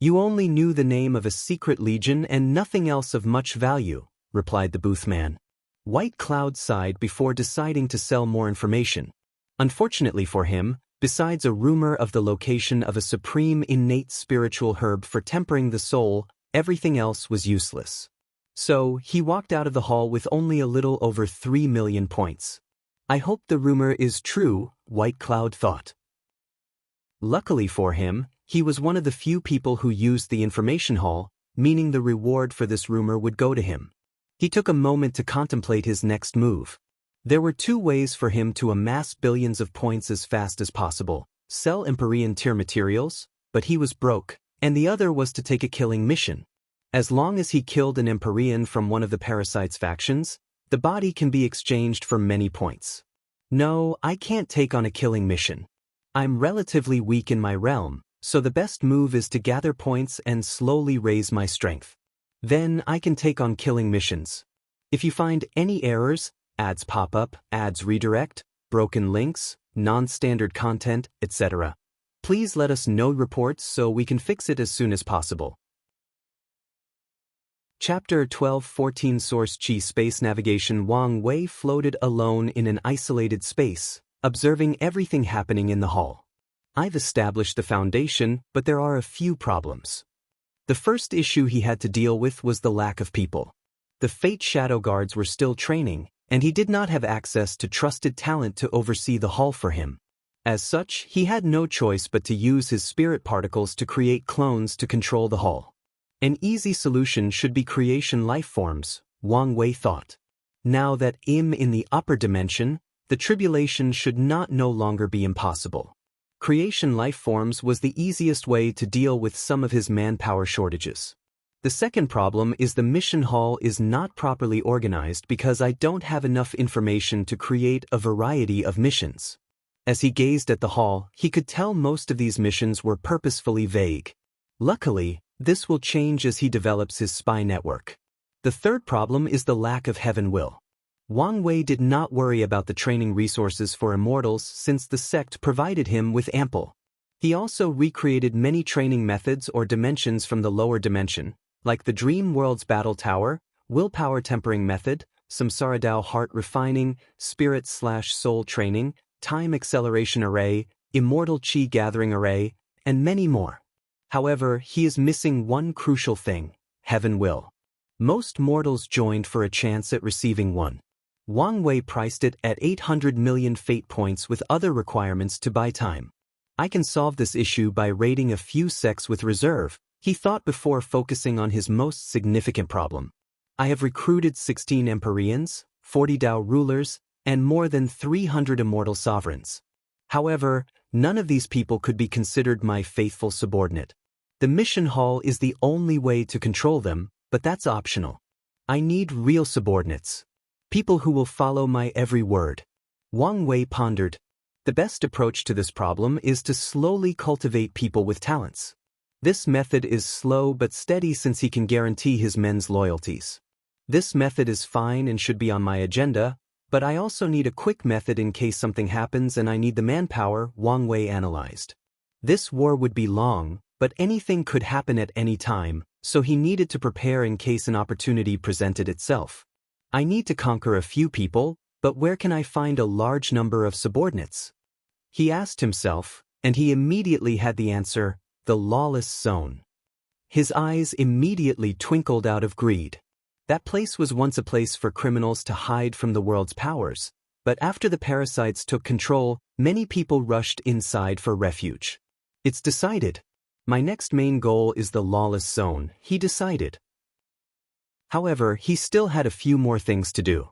You only knew the name of a secret legion and nothing else of much value, replied the booth man. White Cloud sighed before deciding to sell more information. Unfortunately for him, besides a rumor of the location of a supreme innate spiritual herb for tempering the soul, everything else was useless. So, he walked out of the hall with only a little over 3 million points. I hope the rumor is true, White Cloud thought. Luckily for him, he was one of the few people who used the information hall, meaning the reward for this rumor would go to him. He took a moment to contemplate his next move. There were two ways for him to amass billions of points as fast as possible: sell Empyrean tier materials, but he was broke, and the other was to take a killing mission. As long as he killed an Empyrean from one of the Parasite's factions, the body can be exchanged for many points. No, I can't take on a killing mission. I'm relatively weak in my realm, so the best move is to gather points and slowly raise my strength. Then I can take on killing missions. If you find any errors, ads pop up, ads redirect, broken links, non-standard content, etc., please let us know reports so we can fix it as soon as possible. Chapter 12-14 Source Chi Space Navigation. Wang Wei floated alone in an isolated space, observing everything happening in the hall. I've established the foundation, but there are a few problems. The first issue he had to deal with was the lack of people. The Fate Shadow Guards were still training, and he did not have access to trusted talent to oversee the hall for him. As such, he had no choice but to use his spirit particles to create clones to control the hall. An easy solution should be creation life forms, Wang Wei thought. Now that I'm in the upper dimension, the tribulation should no longer be impossible. Creation life forms was the easiest way to deal with some of his manpower shortages. The second problem is the mission hall is not properly organized because I don't have enough information to create a variety of missions. As he gazed at the hall, he could tell most of these missions were purposefully vague. Luckily, this will change as he develops his spy network. The third problem is the lack of heaven will. Wang Wei did not worry about the training resources for immortals since the sect provided him with ample. He also recreated many training methods or dimensions from the lower dimension, like the Dream World's Battle Tower, Willpower Tempering Method, Samsara Dao Heart Refining, Spirit/Soul Training, Time Acceleration Array, Immortal Chi Gathering Array, and many more. However, he is missing one crucial thing: heaven will. Most mortals joined for a chance at receiving one. Wang Wei priced it at 800 million fate points with other requirements to buy time. I can solve this issue by raiding a few sects with reserve, he thought before focusing on his most significant problem. I have recruited 16 Empyreans, 40 Dao rulers, and more than 300 immortal sovereigns. However, none of these people could be considered my faithful subordinate. The mission hall is the only way to control them, but that's optional. I need real subordinates. People who will follow my every word. Wang Wei pondered. The best approach to this problem is to slowly cultivate people with talents. This method is slow but steady since he can guarantee his men's loyalties. This method is fine and should be on my agenda, but I also need a quick method in case something happens and I need the manpower, Wang Wei analyzed. This war would be long, but anything could happen at any time, so he needed to prepare in case an opportunity presented itself. I need to conquer a few people, but where can I find a large number of subordinates? He asked himself, and he immediately had the answer: the Lawless Zone. His eyes immediately twinkled out of greed. That place was once a place for criminals to hide from the world's powers, but after the parasites took control, many people rushed inside for refuge. It's decided. My next main goal is the Lawless Zone, he decided. However, he still had a few more things to do.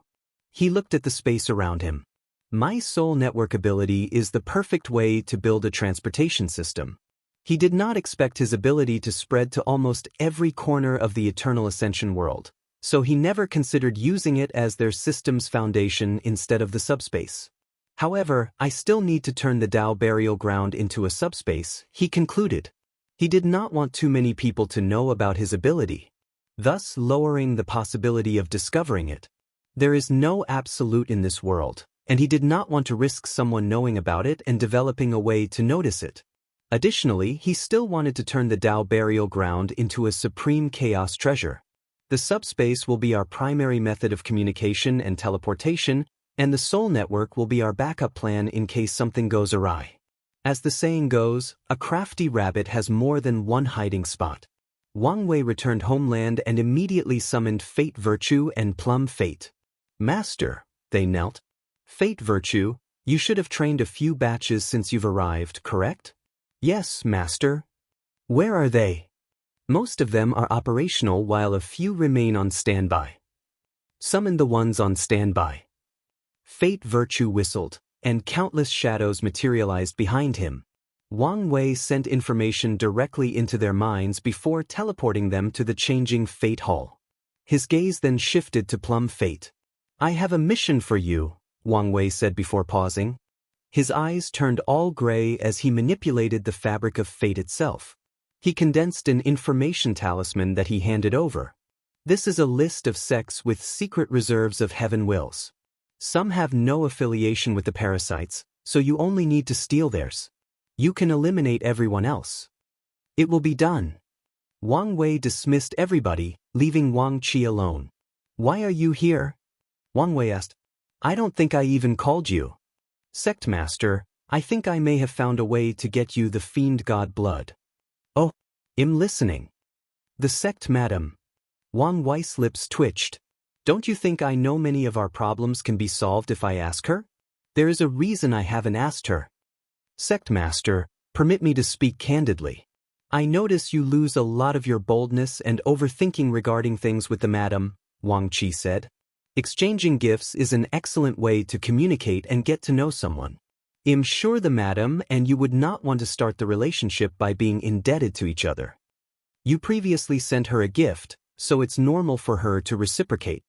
He looked at the space around him. My soul network ability is the perfect way to build a transportation system. He did not expect his ability to spread to almost every corner of the eternal Ascension world, so he never considered using it as their system's foundation instead of the subspace. However, I still need to turn the Dao burial ground into a subspace, he concluded. He did not want too many people to know about his ability, thus lowering the possibility of discovering it. There is no absolute in this world, and he did not want to risk someone knowing about it and developing a way to notice it. Additionally, he still wanted to turn the Dao burial ground into a supreme chaos treasure. The subspace will be our primary method of communication and teleportation, and the soul network will be our backup plan in case something goes awry. As the saying goes, a crafty rabbit has more than one hiding spot. Wang Wei returned homeland and immediately summoned Fate Virtue and Plum Fate. Master, they knelt. Fate Virtue, you should have trained a few batches since you've arrived, correct? Yes, Master. Where are they? Most of them are operational while a few remain on standby. Summon the ones on standby. Fate Virtue whistled, and countless shadows materialized behind him. Wang Wei sent information directly into their minds before teleporting them to the changing Fate Hall. His gaze then shifted to Plum Fate. I have a mission for you, Wang Wei said before pausing. His eyes turned all gray as he manipulated the fabric of fate itself. He condensed an information talisman that he handed over. This is a list of sects with secret reserves of heaven wills. Some have no affiliation with the parasites, so you only need to steal theirs. You can eliminate everyone else. It will be done. Wang Wei dismissed everybody, leaving Wang Qi alone. Why are you here? Wang Wei asked. I don't think I even called you. Sect Master, I think I may have found a way to get you the fiend god blood. Oh, I'm listening. The Sect Madam. Wang Wei's lips twitched. Don't you think I know many of our problems can be solved if I ask her? There is a reason I haven't asked her. Sect Master, permit me to speak candidly. I notice you lose a lot of your boldness and overthinking regarding things with the Madam, Wang Qi said. Exchanging gifts is an excellent way to communicate and get to know someone. I'm sure the Madam and you would not want to start the relationship by being indebted to each other. You previously sent her a gift, so it's normal for her to reciprocate.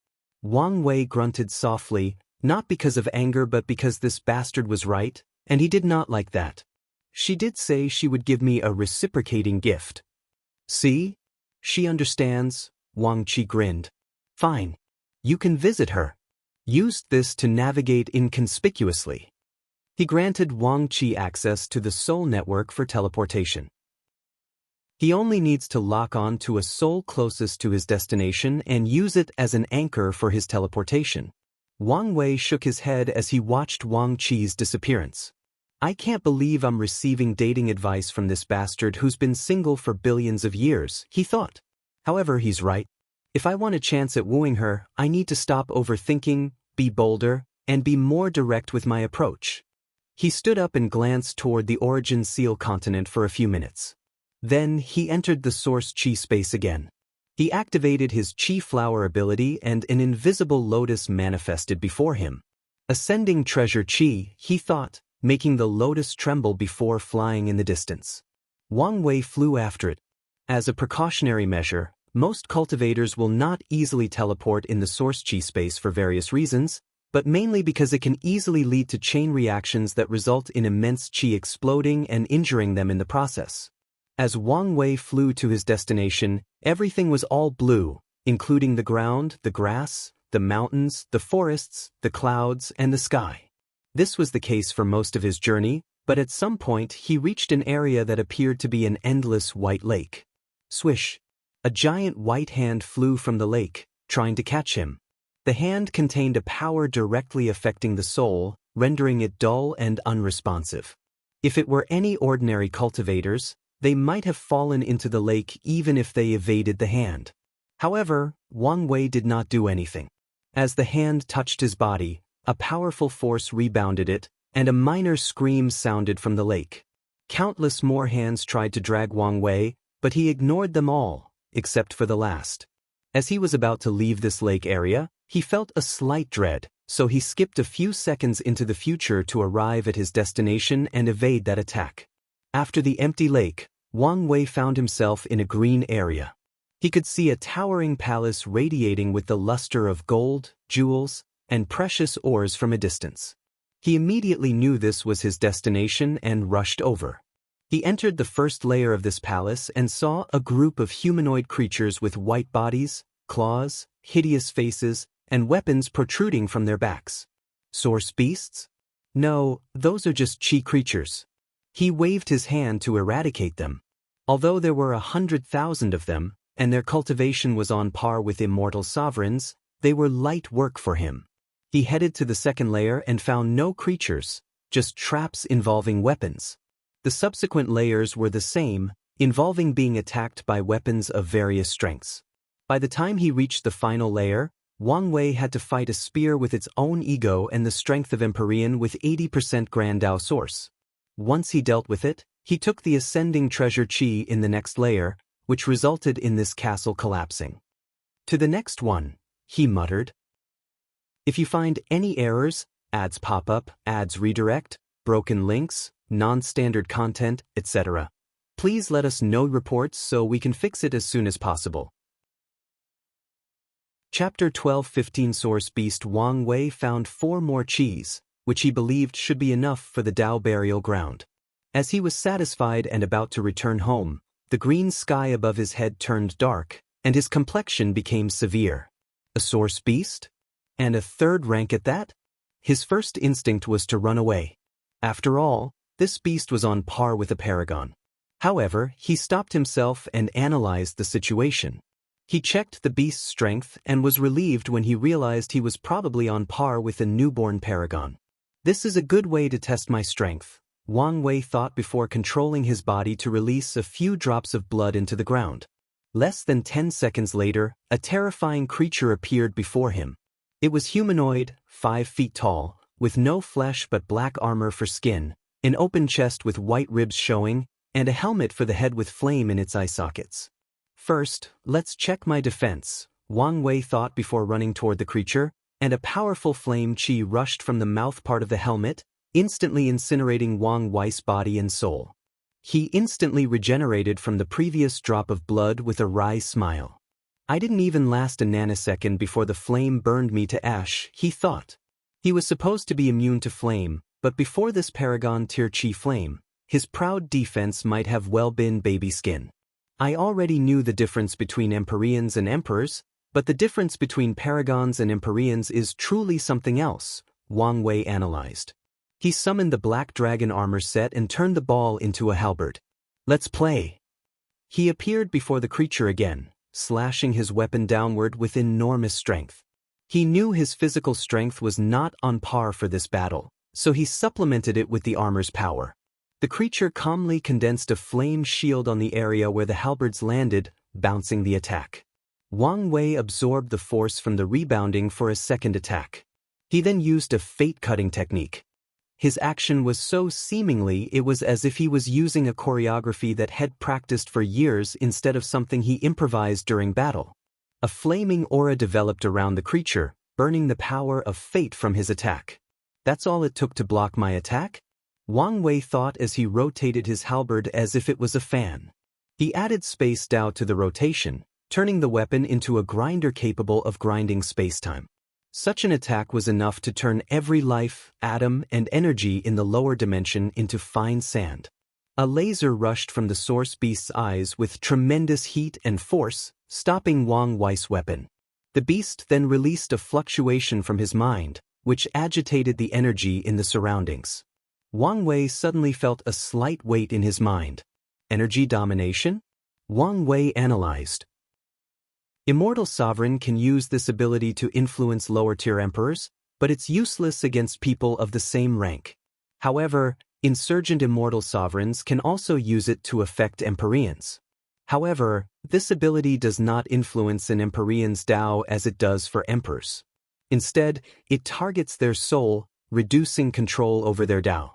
Wang Wei grunted softly, not because of anger but because this bastard was right, and he did not like that. She did say she would give me a reciprocating gift. See? She understands, Wang Qi grinned. Fine. You can visit her. Used this to navigate inconspicuously. He granted Wang Qi access to the soul network for teleportation. He only needs to lock on to a soul closest to his destination and use it as an anchor for his teleportation. Wang Wei shook his head as he watched Wang Qi's disappearance. I can't believe I'm receiving dating advice from this bastard who's been single for billions of years, he thought. However, he's right. If I want a chance at wooing her, I need to stop overthinking, be bolder, and be more direct with my approach. He stood up and glanced toward the Origin Seal continent for a few minutes. Then he entered the Source Chi space again. He activated his Chi Flower ability and an invisible lotus manifested before him. Ascending treasure Chi, he thought, making the lotus tremble before flying in the distance. Wang Wei flew after it. As a precautionary measure, most cultivators will not easily teleport in the Source Chi space for various reasons, but mainly because it can easily lead to chain reactions that result in immense Chi exploding and injuring them in the process. As Wang Wei flew to his destination, everything was all blue, including the ground, the grass, the mountains, the forests, the clouds, and the sky. This was the case for most of his journey, but at some point he reached an area that appeared to be an endless white lake. Swish! A giant white hand flew from the lake, trying to catch him. The hand contained a power directly affecting the soul, rendering it dull and unresponsive. If it were any ordinary cultivators, they might have fallen into the lake even if they evaded the hand. However, Wang Wei did not do anything. As the hand touched his body, a powerful force rebounded it, and a minor scream sounded from the lake. Countless more hands tried to drag Wang Wei, but he ignored them all, except for the last. As he was about to leave this lake area, he felt a slight dread, so he skipped a few seconds into the future to arrive at his destination and evade that attack. After the empty lake, Wang Wei found himself in a green area. He could see a towering palace radiating with the luster of gold, jewels, and precious ores from a distance. He immediately knew this was his destination and rushed over. He entered the first layer of this palace and saw a group of humanoid creatures with white bodies, claws, hideous faces, and weapons protruding from their backs. Source beasts? No, those are just chi creatures. He waved his hand to eradicate them. Although there were 100,000 of them, and their cultivation was on par with immortal sovereigns, they were light work for him. He headed to the second layer and found no creatures, just traps involving weapons. The subsequent layers were the same, involving being attacked by weapons of various strengths. By the time he reached the final layer, Wang Wei had to fight a spear with its own ego and the strength of Empyrean with 80% Grand Dao source. Once he dealt with it, he took the ascending treasure chi in the next layer, which resulted in this castle collapsing. To the next one, he muttered. If you find any errors, ads pop up, ads redirect, broken links, non-standard content, etc., please let us know reports so we can fix it as soon as possible. Chapter 12:15 Source Beast Wang Wei found 4 more chis, which he believed should be enough for the Dao burial ground. As he was satisfied and about to return home, the green sky above his head turned dark, and his complexion became severe. A source beast? And a 3rd rank at that? His first instinct was to run away. After all, this beast was on par with a paragon. However, he stopped himself and analyzed the situation. He checked the beast's strength and was relieved when he realized he was probably on par with a newborn paragon. This is a good way to test my strength, Wang Wei thought before controlling his body to release a few drops of blood into the ground. Less than 10 seconds later, a terrifying creature appeared before him. It was humanoid, 5 feet tall, with no flesh but black armor for skin, an open chest with white ribs showing, and a helmet for the head with flame in its eye sockets. First, let's check my defense, Wang Wei thought before running toward the creature, and a powerful flame chi rushed from the mouth part of the helmet, instantly incinerating Wang Wei's body and soul. He instantly regenerated from the previous drop of blood with a wry smile. I didn't even last a nanosecond before the flame burned me to ash, he thought. He was supposed to be immune to flame, but before this paragon tier chi flame, his proud defense might have well been baby skin. I already knew the difference between Empyreans and Emperors, but the difference between Paragons and Empyreans is truly something else, Wang Wei analyzed. He summoned the Black Dragon armor set and turned the ball into a halberd. Let's play. He appeared before the creature again, slashing his weapon downward with enormous strength. He knew his physical strength was not on par for this battle, so he supplemented it with the armor's power. The creature calmly condensed a flame shield on the area where the halberds landed, bouncing the attack. Wang Wei absorbed the force from the rebounding for a second attack. He then used a fate-cutting technique. His action was so seemingly it was as if he was using a choreography that had practiced for years instead of something he improvised during battle. A flaming aura developed around the creature, burning the power of fate from his attack. That's all it took to block my attack? Wang Wei thought as he rotated his halberd as if it was a fan. He added space Dao to the rotation, turning the weapon into a grinder capable of grinding spacetime. Such an attack was enough to turn every life, atom, and energy in the lower dimension into fine sand. A laser rushed from the source beast's eyes with tremendous heat and force, stopping Wang Wei's weapon. The beast then released a fluctuation from his mind, which agitated the energy in the surroundings. Wang Wei suddenly felt a slight weight in his mind. Energy domination? Wang Wei analyzed. Immortal Sovereign can use this ability to influence lower-tier emperors, but it's useless against people of the same rank. However, Insurgent Immortal Sovereigns can also use it to affect Empyreans. However, this ability does not influence an Empyrean's Dao as it does for Emperors. Instead, it targets their soul, reducing control over their Dao.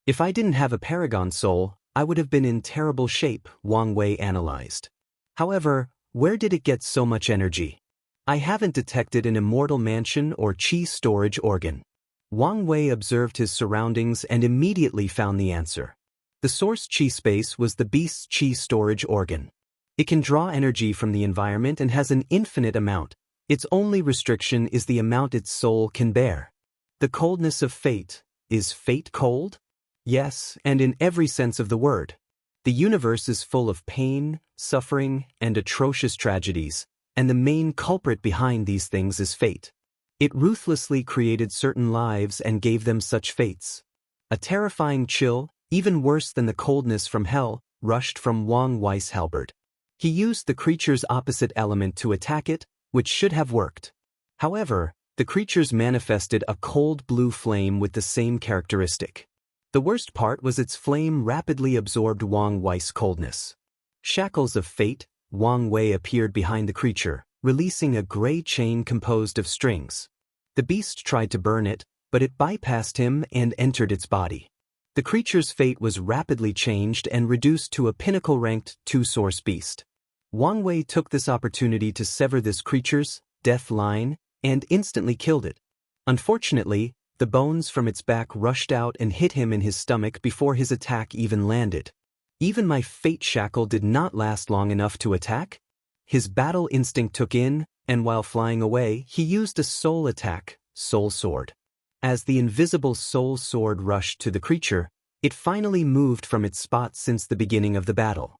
If I didn't have a Paragon soul, I would have been in terrible shape, Wang Wei analyzed. However, where did it get so much energy? I haven't detected an immortal mansion or qi storage organ. Wang Wei observed his surroundings and immediately found the answer. The source qi space was the beast's qi storage organ. It can draw energy from the environment and has an infinite amount. Its only restriction is the amount its soul can bear. The coldness of fate. Is fate cold? Yes, and in every sense of the word. The universe is full of pain, suffering, and atrocious tragedies, and the main culprit behind these things is fate. It ruthlessly created certain lives and gave them such fates. A terrifying chill, even worse than the coldness from hell, rushed from Wang Wei's halberd. He used the creature's opposite element to attack it, which should have worked. However, the creatures manifested a cold blue flame with the same characteristic. The worst part was its flame rapidly absorbed Wang Wei's coldness. Shackles of fate, Wang Wei appeared behind the creature, releasing a gray chain composed of strings. The beast tried to burn it, but it bypassed him and entered its body. The creature's fate was rapidly changed and reduced to a pinnacle-ranked two-source beast. Wang Wei took this opportunity to sever this creature's death line and instantly killed it. Unfortunately, the bones from its back rushed out and hit him in his stomach before his attack even landed. Even my fate shackle did not last long enough to attack. His battle instinct took in, and while flying away, he used a soul attack, Soul Sword. As the invisible soul sword rushed to the creature, it finally moved from its spot since the beginning of the battle.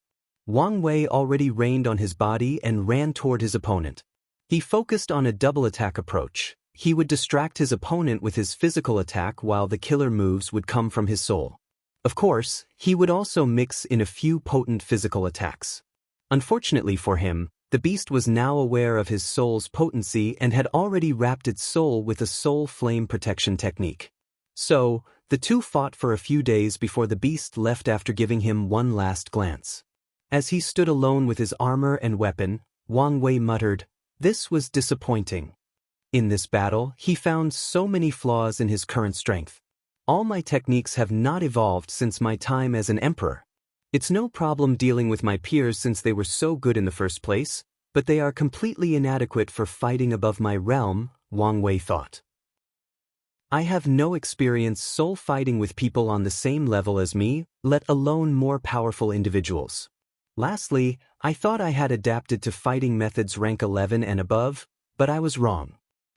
Wang Wei already rained on his body and ran toward his opponent. He focused on a double attack approach. He would distract his opponent with his physical attack while the killer moves would come from his soul. Of course, he would also mix in a few potent physical attacks. Unfortunately for him, the beast was now aware of his soul's potency and had already wrapped its soul with a soul flame protection technique. So, the two fought for a few days before the beast left after giving him one last glance. As he stood alone with his armor and weapon, Wang Wei muttered, "This was disappointing." In this battle, he found so many flaws in his current strength. All my techniques have not evolved since my time as an emperor. It's no problem dealing with my peers since they were so good in the first place, but they are completely inadequate for fighting above my realm, Wang Wei thought. I have no experience soul fighting with people on the same level as me, let alone more powerful individuals. Lastly, I thought I had adapted to fighting methods rank 11 and above, but I was wrong.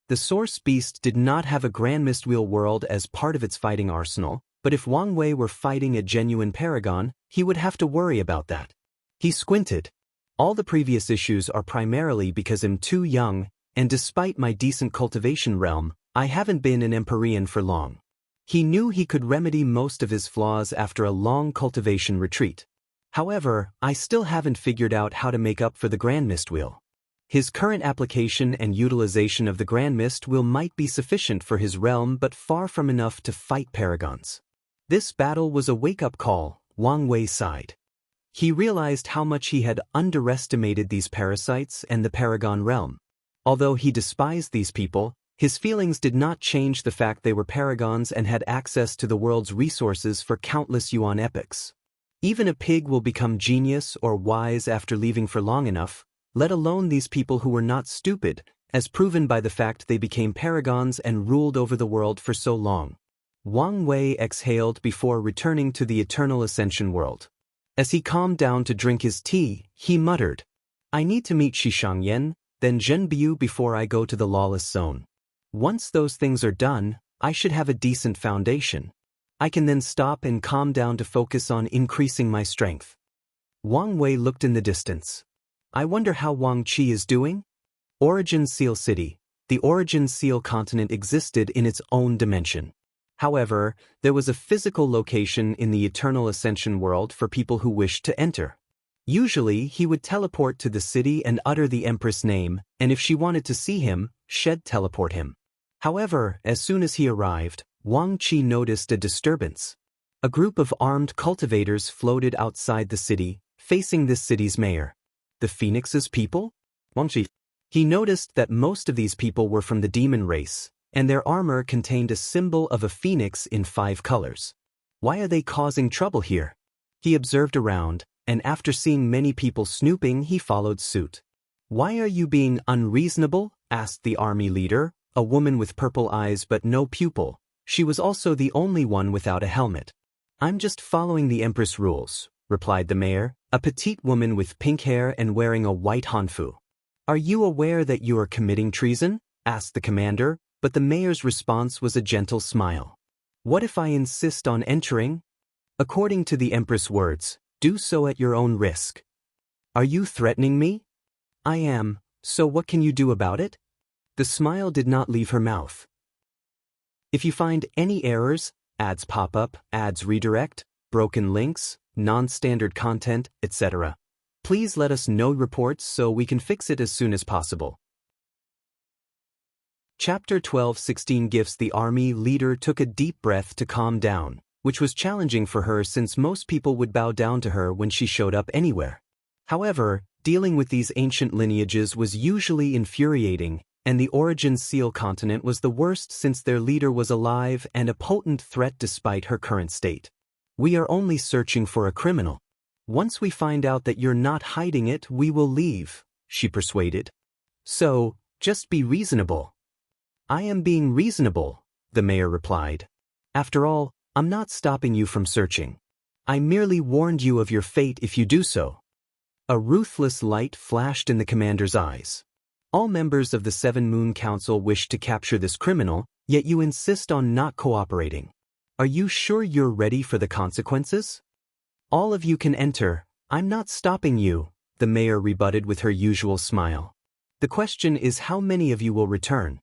The Source Beast did not have a Grand Mistwheel world as part of its fighting arsenal, but if Wang Wei were fighting a genuine paragon, he would have to worry about that. He squinted. All the previous issues are primarily because I'm too young, and despite my decent cultivation realm, I haven't been an Empyrean for long. He knew he could remedy most of his flaws after a long cultivation retreat. However, I still haven't figured out how to make up for the Grand Mistwheel. His current application and utilization of the Grand Mistwheel might be sufficient for his realm but far from enough to fight paragons. This battle was a wake-up call, Wang Wei sighed. He realized how much he had underestimated these parasites and the paragon realm. Although he despised these people, his feelings did not change the fact they were paragons and had access to the world's resources for countless yuan epochs. Even a pig will become genius or wise after leaving for long enough, let alone these people who were not stupid, as proven by the fact they became paragons and ruled over the world for so long. Wang Wei exhaled before returning to the eternal Ascension world. As he calmed down to drink his tea, he muttered, "I need to meet Xianxia, then Zhenbiu before I go to the Lawless zone. Once those things are done, I should have a decent foundation. I can then stop and calm down to focus on increasing my strength." Wang Wei looked in the distance. I wonder how Wang Qi is doing? Origin Seal City. The Origin Seal continent existed in its own dimension. However, there was a physical location in the Eternal Ascension world for people who wished to enter. Usually, he would teleport to the city and utter the Empress' name, and if she wanted to see him, she'd teleport him. However, as soon as he arrived, Wang Qi noticed a disturbance. A group of armed cultivators floated outside the city, facing this city's mayor. The Phoenix's people? Wang Qi. He noticed that most of these people were from the demon race, and their armor contained a symbol of a phoenix in 5 colors. Why are they causing trouble here? He observed around, and after seeing many people snooping, he followed suit. Why are you being unreasonable? asked the army leader, a woman with purple eyes but no pupil. She was also the only one without a helmet. I'm just following the Empress rules, replied the mayor, a petite woman with pink hair and wearing a white hanfu. Are you aware that you are committing treason? Asked the commander, but the mayor's response was a gentle smile. What if I insist on entering? According to the Empress' words, do so at your own risk. Are you threatening me? I am, so what can you do about it? The smile did not leave her mouth. If you find any errors, ads pop up, ads redirect, broken links, non-standard content, etc., please let us know reports so we can fix it as soon as possible. Chapter 12:16 Gifts. The army leader took a deep breath to calm down, which was challenging for her since most people would bow down to her when she showed up anywhere. However, dealing with these ancient lineages was usually infuriating, and the Origin Seal continent was the worst since their leader was alive and a potent threat despite her current state. We are only searching for a criminal. Once we find out that you're not hiding it, we will leave, she persuaded. So, just be reasonable. I am being reasonable, the mayor replied. After all, I'm not stopping you from searching. I merely warned you of your fate if you do so. A ruthless light flashed in the commander's eyes. All members of the Seven Moon Council wish to capture this criminal, yet you insist on not cooperating. Are you sure you're ready for the consequences? All of you can enter. I'm not stopping you, the mayor rebutted with her usual smile. The question is how many of you will return?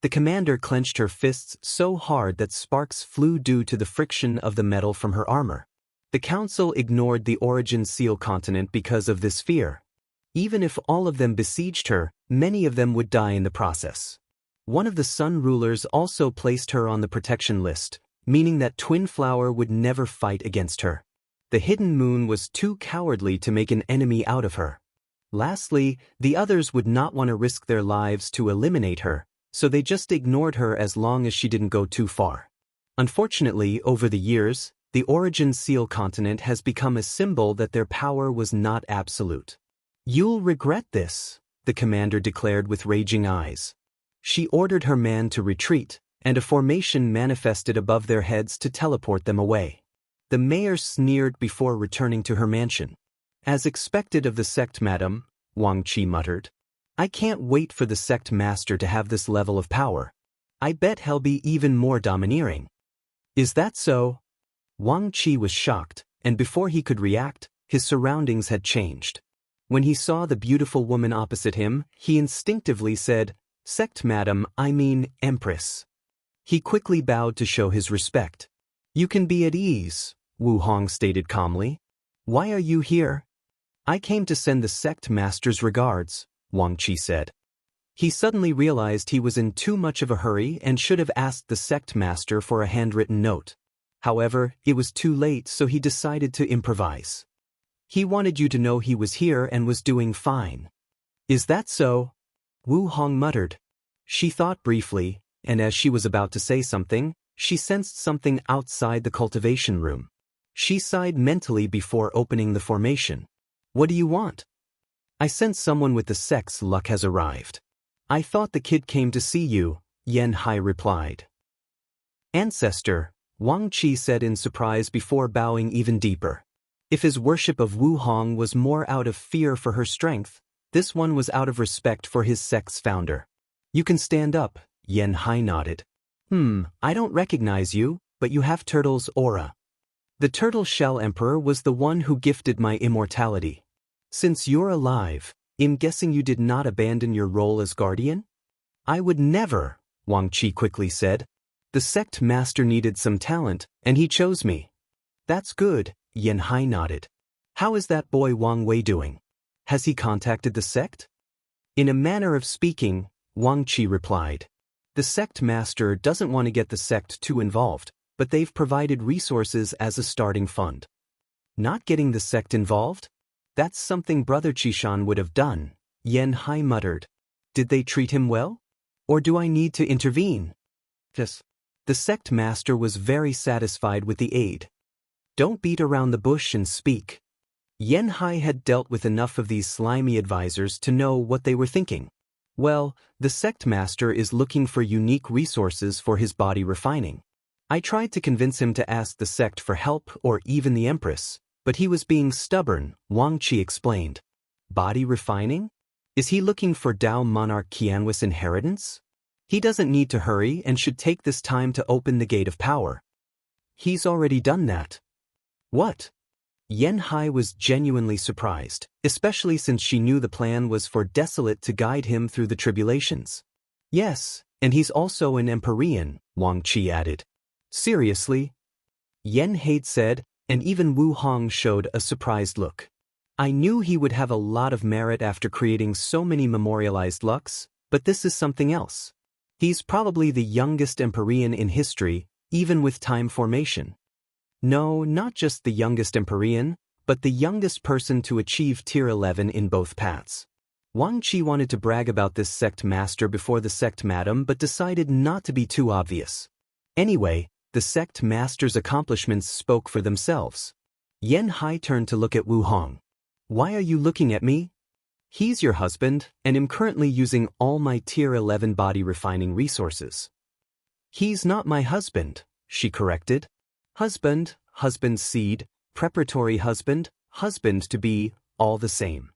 The commander clenched her fists so hard that sparks flew due to the friction of the metal from her armor. The council ignored the Origin Seal continent because of this fear. Even if all of them besieged her, many of them would die in the process. One of the Sun rulers also placed her on the protection list, meaning that Twin Flower would never fight against her. The Hidden Moon was too cowardly to make an enemy out of her. Lastly, the others would not want to risk their lives to eliminate her, so they just ignored her as long as she didn't go too far. Unfortunately, over the years, the Origin Seal continent has become a symbol that their power was not absolute. You'll regret this, the commander declared with raging eyes. She ordered her man to retreat, and a formation manifested above their heads to teleport them away. The mayor sneered before returning to her mansion. As expected of the sect, madam, Wang Qi muttered. I can't wait for the sect master to have this level of power. I bet he'll be even more domineering. Is that so? Wang Qi was shocked, and before he could react, his surroundings had changed. When he saw the beautiful woman opposite him, he instinctively said, Sect madam, I mean Empress. He quickly bowed to show his respect. You can be at ease, Wu Hong stated calmly. Why are you here? I came to send the sect master's regards, Wang Qi said. He suddenly realized he was in too much of a hurry and should have asked the sect master for a handwritten note. However, it was too late, so he decided to improvise. He wanted you to know he was here and was doing fine. Is that so? Wu Hong muttered. She thought briefly, and as she was about to say something, she sensed something outside the cultivation room. She sighed mentally before opening the formation. What do you want? I sense someone with the sect's luck has arrived. I thought the kid came to see you, Yan Hai replied. Ancestor, Wang Qi said in surprise before bowing even deeper. If his worship of Wu Hong was more out of fear for her strength, this one was out of respect for his sect's founder. You can stand up, Yan Hai nodded. I don't recognize you, but you have Turtle's aura. The Turtle Shell Emperor was the one who gifted my immortality. Since you're alive, I'm guessing you did not abandon your role as guardian? I would never, Wang Qi quickly said. The sect master needed some talent, and he chose me. That's good, Yan Hai nodded. How is that boy Wang Wei doing? Has he contacted the sect? In a manner of speaking, Wang Qi replied. The sect master doesn't want to get the sect too involved, but they've provided resources as a starting fund. Not getting the sect involved? That's something Brother Qishan would have done, Yan Hai muttered. Did they treat him well? Or do I need to intervene? Yes. The sect master was very satisfied with the aid. Don't beat around the bush and speak. Yan Hai had dealt with enough of these slimy advisors to know what they were thinking. Well, the sect master is looking for unique resources for his body refining. I tried to convince him to ask the sect for help or even the empress, but he was being stubborn, Wang Qi explained. Body refining? Is he looking for Dao Monarch Qianhui's inheritance? He doesn't need to hurry and should take this time to open the gate of power. He's already done that. What? Yan Hai was genuinely surprised, especially since she knew the plan was for Desolate to guide him through the tribulations. Yes, and he's also an Empyrean, Wang Qi added. Seriously? Yan Hai said, and even Wu Hong showed a surprised look. I knew he would have a lot of merit after creating so many memorialized Lux, but this is something else. He's probably the youngest Empyrean in history, even with time formation. No, not just the youngest Empyrean, but the youngest person to achieve Tier 11 in both paths. Wang Qi wanted to brag about this sect master before the sect madam but decided not to be too obvious. Anyway, the sect master's accomplishments spoke for themselves. Yan Hai turned to look at Wu Hong. Why are you looking at me? He's your husband, and am currently using all my Tier 11 body refining resources. He's not my husband, she corrected. Husband, husband's seed, preparatory husband, husband to be, all the same.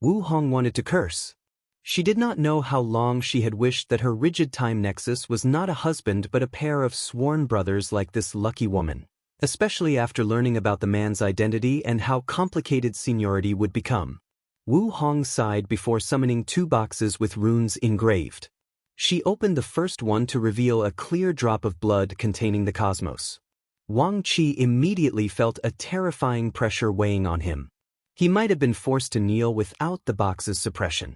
Wu Hong wanted to curse. She did not know how long she had wished that her rigid time nexus was not a husband but a pair of sworn brothers like this lucky woman, especially after learning about the man's identity and how complicated seniority would become. Wu Hong sighed before summoning 2 boxes with runes engraved. She opened the first one to reveal a clear drop of blood containing the cosmos. Wang Qi immediately felt a terrifying pressure weighing on him. He might have been forced to kneel without the box's suppression.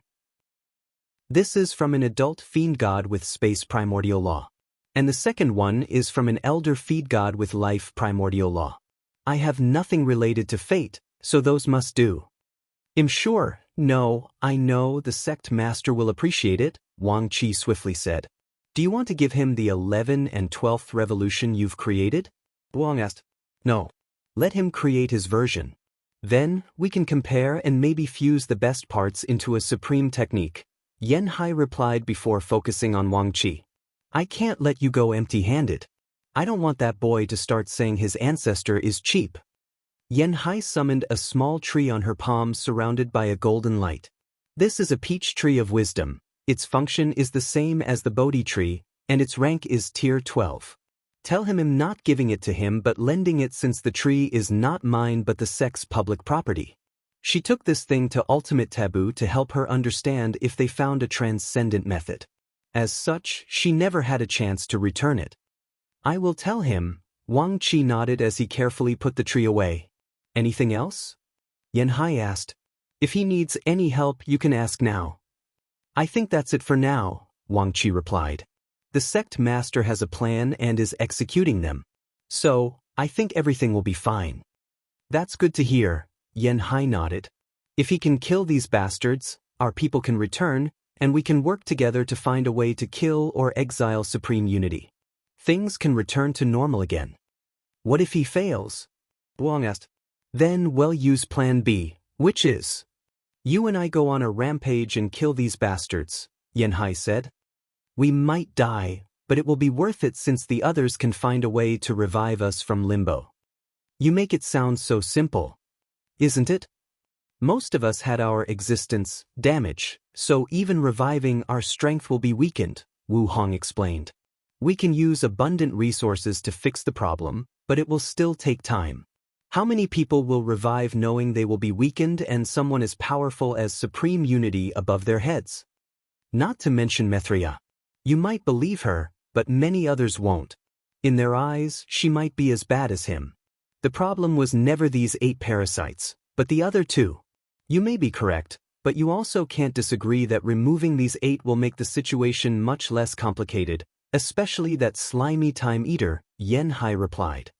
This is from an adult fiend god with space primordial law. And the second one is from an elder feed god with life primordial law. I have nothing related to fate, so those must do. I'm sure, no, I know the sect master will appreciate it, Wang Qi swiftly said. Do you want to give him the 11th and 12th revolution you've created? Wang asked. No. Let him create his version. Then, we can compare and maybe fuse the best parts into a supreme technique, Yan Hai replied before focusing on Wang Qi. I can't let you go empty-handed. I don't want that boy to start saying his ancestor is cheap. Yan Hai summoned a small tree on her palm surrounded by a golden light. This is a peach tree of wisdom. Its function is the same as the Bodhi tree, and its rank is Tier 12. Tell him I'm not giving it to him but lending it since the tree is not mine but the sect's public property. She took this thing to Ultimate Taboo to help her understand if they found a transcendent method. As such, she never had a chance to return it. I will tell him, Wang Qi nodded as he carefully put the tree away. Anything else? Yan Hai asked. If he needs any help you can ask now. I think that's it for now, Wang Qi replied. The sect master has a plan and is executing them. So, I think everything will be fine. That's good to hear, Yan Hai nodded. If he can kill these bastards, our people can return, and we can work together to find a way to kill or exile Supreme Unity. Things can return to normal again. What if he fails? Wang asked. Then we'll use Plan B, which is... You and I go on a rampage and kill these bastards, Yan Hai said. We might die, but it will be worth it since the others can find a way to revive us from limbo. You make it sound so simple. Isn't it? Most of us had our existence damaged, so even reviving our strength will be weakened, Wu Hong explained. We can use abundant resources to fix the problem, but it will still take time. How many people will revive knowing they will be weakened and someone as powerful as Supreme Unity above their heads? Not to mention Mithria. You might believe her, but many others won't. In their eyes, she might be as bad as him. The problem was never these 8 parasites, but the other 2. You may be correct, but you also can't disagree that removing these 8 will make the situation much less complicated, especially that slimy time eater, Yan Hai replied.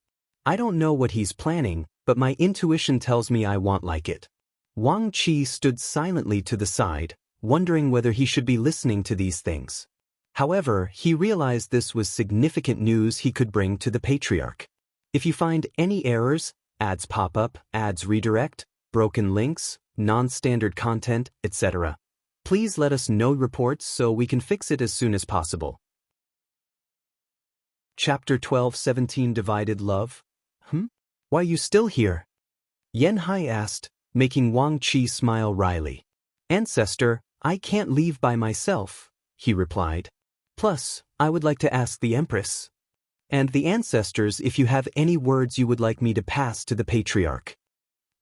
I don't know what he's planning, but my intuition tells me I won't like it. Wang Qi stood silently to the side, wondering whether he should be listening to these things. However, he realized this was significant news he could bring to the Patriarch. If you find any errors, ads pop up, ads redirect, broken links, non-standard content, etc., Please let us know reports so we can fix it as soon as possible. Chapter 12-17 Divided Love. Why are you still here? Yanhai asked, making Wang Qi smile wryly. Ancestor, I can't leave by myself, he replied. Plus, I would like to ask the Empress and the ancestors if you have any words you would like me to pass to the Patriarch.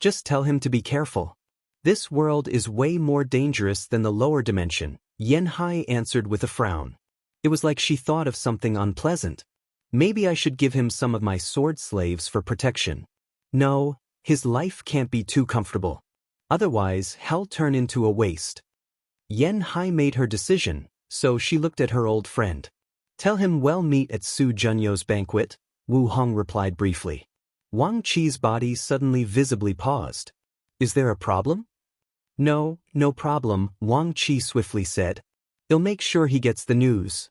Just tell him to be careful. This world is way more dangerous than the lower dimension, Yanhai answered with a frown. It was like she thought of something unpleasant. Maybe I should give him some of my sword slaves for protection. No, his life can't be too comfortable. Otherwise, hell turn into a waste. Yanhai made her decision, so she looked at her old friend. Tell him we'll meet at Su Junyo's banquet, Wu Hong replied briefly. Wang Qi's body suddenly visibly paused. Is there a problem? No, no problem, Wang Qi swiftly said. He'll make sure he gets the news.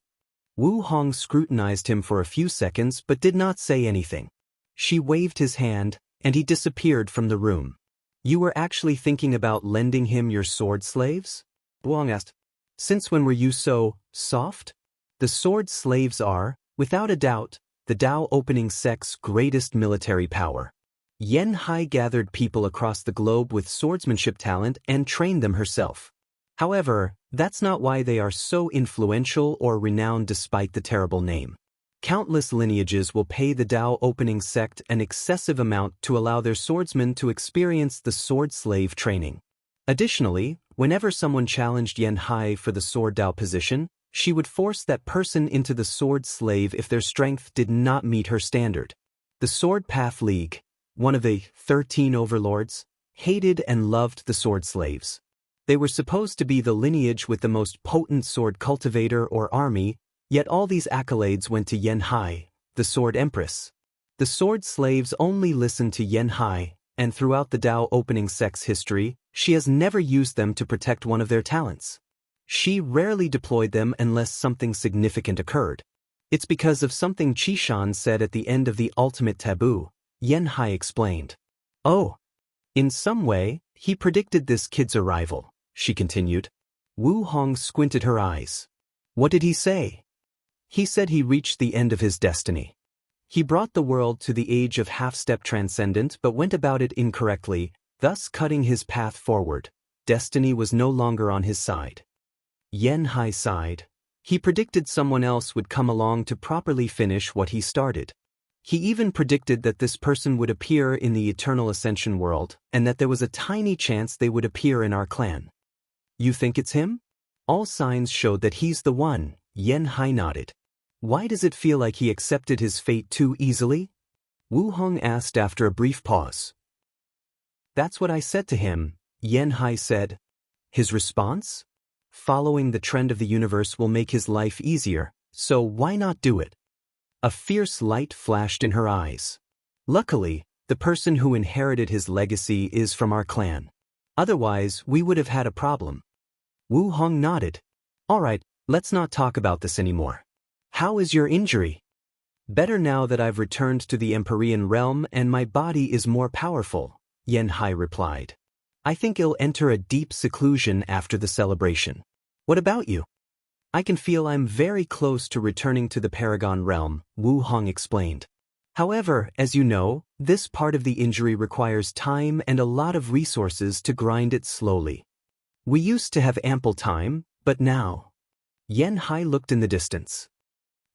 Wu Hong scrutinized him for a few seconds but did not say anything. She waved his hand, and he disappeared from the room. You were actually thinking about lending him your sword slaves? Wang asked. Since when were you so soft? The sword slaves are, without a doubt, the Dao opening sect's greatest military power. Yanhai gathered people across the globe with swordsmanship talent and trained them herself. However, that's not why they are so influential or renowned despite the terrible name. Countless lineages will pay the Dao opening sect an excessive amount to allow their swordsmen to experience the sword slave training. Additionally, whenever someone challenged Yanhai for the sword Dao position, she would force that person into the sword slave if their strength did not meet her standard. The Sword Path League, one of the 13 overlords, hated and loved the sword slaves. They were supposed to be the lineage with the most potent sword cultivator or army, yet all these accolades went to Yanhai, the Sword Empress. The sword slaves only listened to Yanhai, and throughout the Dao opening sect's history, she has never used them to protect one of their talents. She rarely deployed them unless something significant occurred. It's because of something Qishan said at the end of the ultimate taboo, Yanhai explained. Oh. In some way, he predicted this kid's arrival, she continued. Wu Hong squinted her eyes. What did he say? He said he reached the end of his destiny. He brought the world to the age of half-step transcendent but went about it incorrectly, thus cutting his path forward. Destiny was no longer on his side. Yanhai sighed. He predicted someone else would come along to properly finish what he started. He even predicted that this person would appear in the eternal Ascension world, and that there was a tiny chance they would appear in our clan. You think it's him? All signs showed that he's the one, Yanhai nodded. Why does it feel like he accepted his fate too easily? Wu Hong asked after a brief pause. That's what I said to him, Yanhai said. His response? Following the trend of the universe will make his life easier, so why not do it? A fierce light flashed in her eyes. Luckily, the person who inherited his legacy is from our clan. Otherwise, we would have had a problem. Wu Hong nodded. All right, let's not talk about this anymore. How is your injury? Better now that I've returned to the Empyrean realm and my body is more powerful, Yanhai replied. I think I'll enter a deep seclusion after the celebration. What about you? I can feel I'm very close to returning to the Paragon realm, Wu Hong explained. However, as you know, this part of the injury requires time and a lot of resources to grind it slowly. We used to have ample time, but now. Yanhai looked in the distance.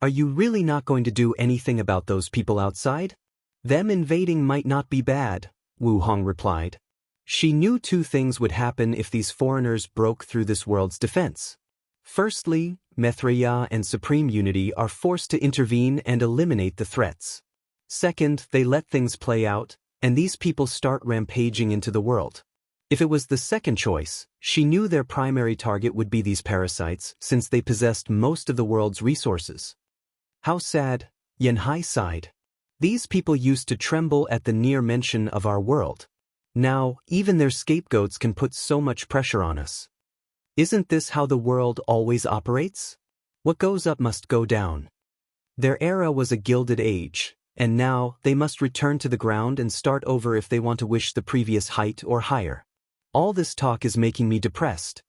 Are you really not going to do anything about those people outside? Them invading might not be bad, Wu Hong replied. She knew two things would happen if these foreigners broke through this world's defense. Firstly, Maitreya and Supreme Unity are forced to intervene and eliminate the threats. Second, they let things play out, and these people start rampaging into the world. If it was the second choice, she knew their primary target would be these parasites, since they possessed most of the world's resources. How sad, Yanhai sighed. These people used to tremble at the near mention of our world. Now, even their scapegoats can put so much pressure on us. Isn't this how the world always operates? What goes up must go down. Their era was a gilded age, and now they must return to the ground and start over if they want to wish the previous height or higher. All this talk is making me depressed.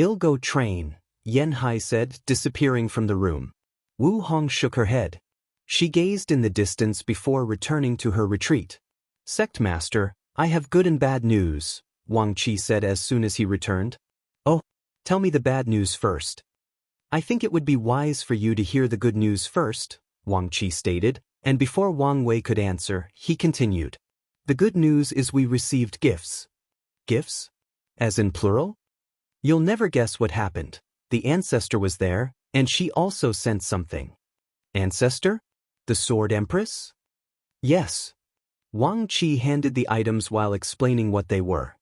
"I'll go train," Yanhai said, disappearing from the room. Wu Hong shook her head. She gazed in the distance before returning to her retreat. "Sect Master, I have good and bad news," Wang Qi said as soon as he returned. "Oh, tell me the bad news first." "I think it would be wise for you to hear the good news first," Wang Qi stated, and before Wang Wei could answer, he continued. "The good news is we received gifts." "Gifts? As in plural?" "You'll never guess what happened. The ancestor was there, and she also sent something." "Ancestor? The Sword Empress?" "Yes." Wang Qi handed the items while explaining what they were.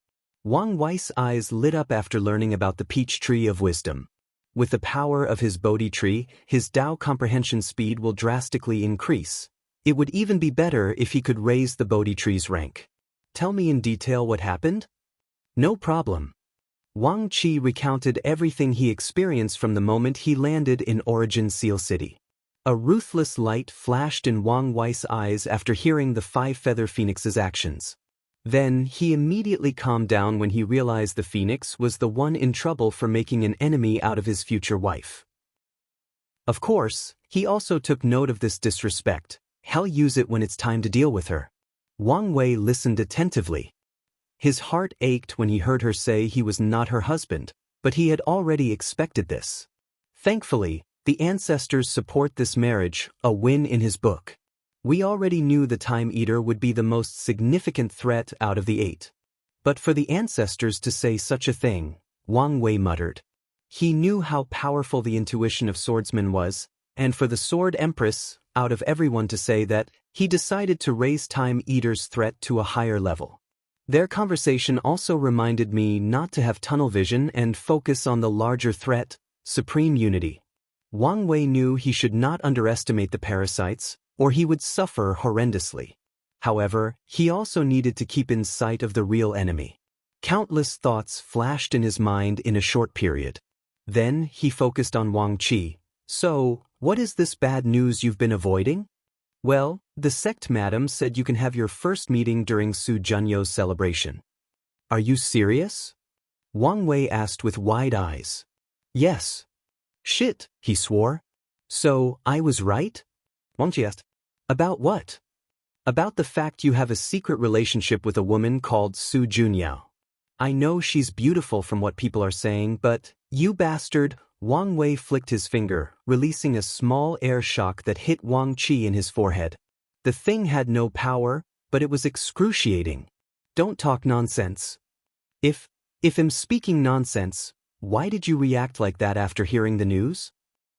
Wang Wei's eyes lit up after learning about the Peach Tree of Wisdom. With the power of his Bodhi Tree, his Dao comprehension speed will drastically increase. It would even be better if he could raise the Bodhi Tree's rank. "Tell me in detail what happened?" "No problem." Wang Qi recounted everything he experienced from the moment he landed in Origin Seal City. A ruthless light flashed in Wang Wei's eyes after hearing the Five Feather Phoenix's actions. Then he immediately calmed down when he realized the Phoenix was the one in trouble for making an enemy out of his future wife. Of course, he also took note of this disrespect. He'll use it when it's time to deal with her. Wang Wei listened attentively. His heart ached when he heard her say he was not her husband, but he had already expected this. Thankfully, the ancestors support this marriage, a win in his book. We already knew the Time Eater would be the most significant threat out of the 8. But for the ancestors to say such a thing, Wang Wei muttered. He knew how powerful the intuition of swordsmen was, and for the Sword Empress, out of everyone to say that, he decided to raise Time Eater's threat to a higher level. Their conversation also reminded me not to have tunnel vision and focus on the larger threat, supreme unity. Wang Wei knew he should not underestimate the parasites, or he would suffer horrendously. However, he also needed to keep in sight of the real enemy. Countless thoughts flashed in his mind in a short period. Then he focused on Wang Qi. "So, what is this bad news you've been avoiding?" "Well, the sect madam said you can have your first meeting during Su Junyo's celebration." "Are you serious?" Wang Wei asked with wide eyes. "Yes." "Shit," he swore. "So, I was right?" Wang Qi asked. "About what?" "About the fact you have a secret relationship with a woman called Su Junyao. I know she's beautiful from what people are saying, but, you bastard," Wang Wei flicked his finger, releasing a small air shock that hit Wang Qi in his forehead. The thing had no power, but it was excruciating. "Don't talk nonsense." If I'm speaking nonsense, why did you react like that after hearing the news?"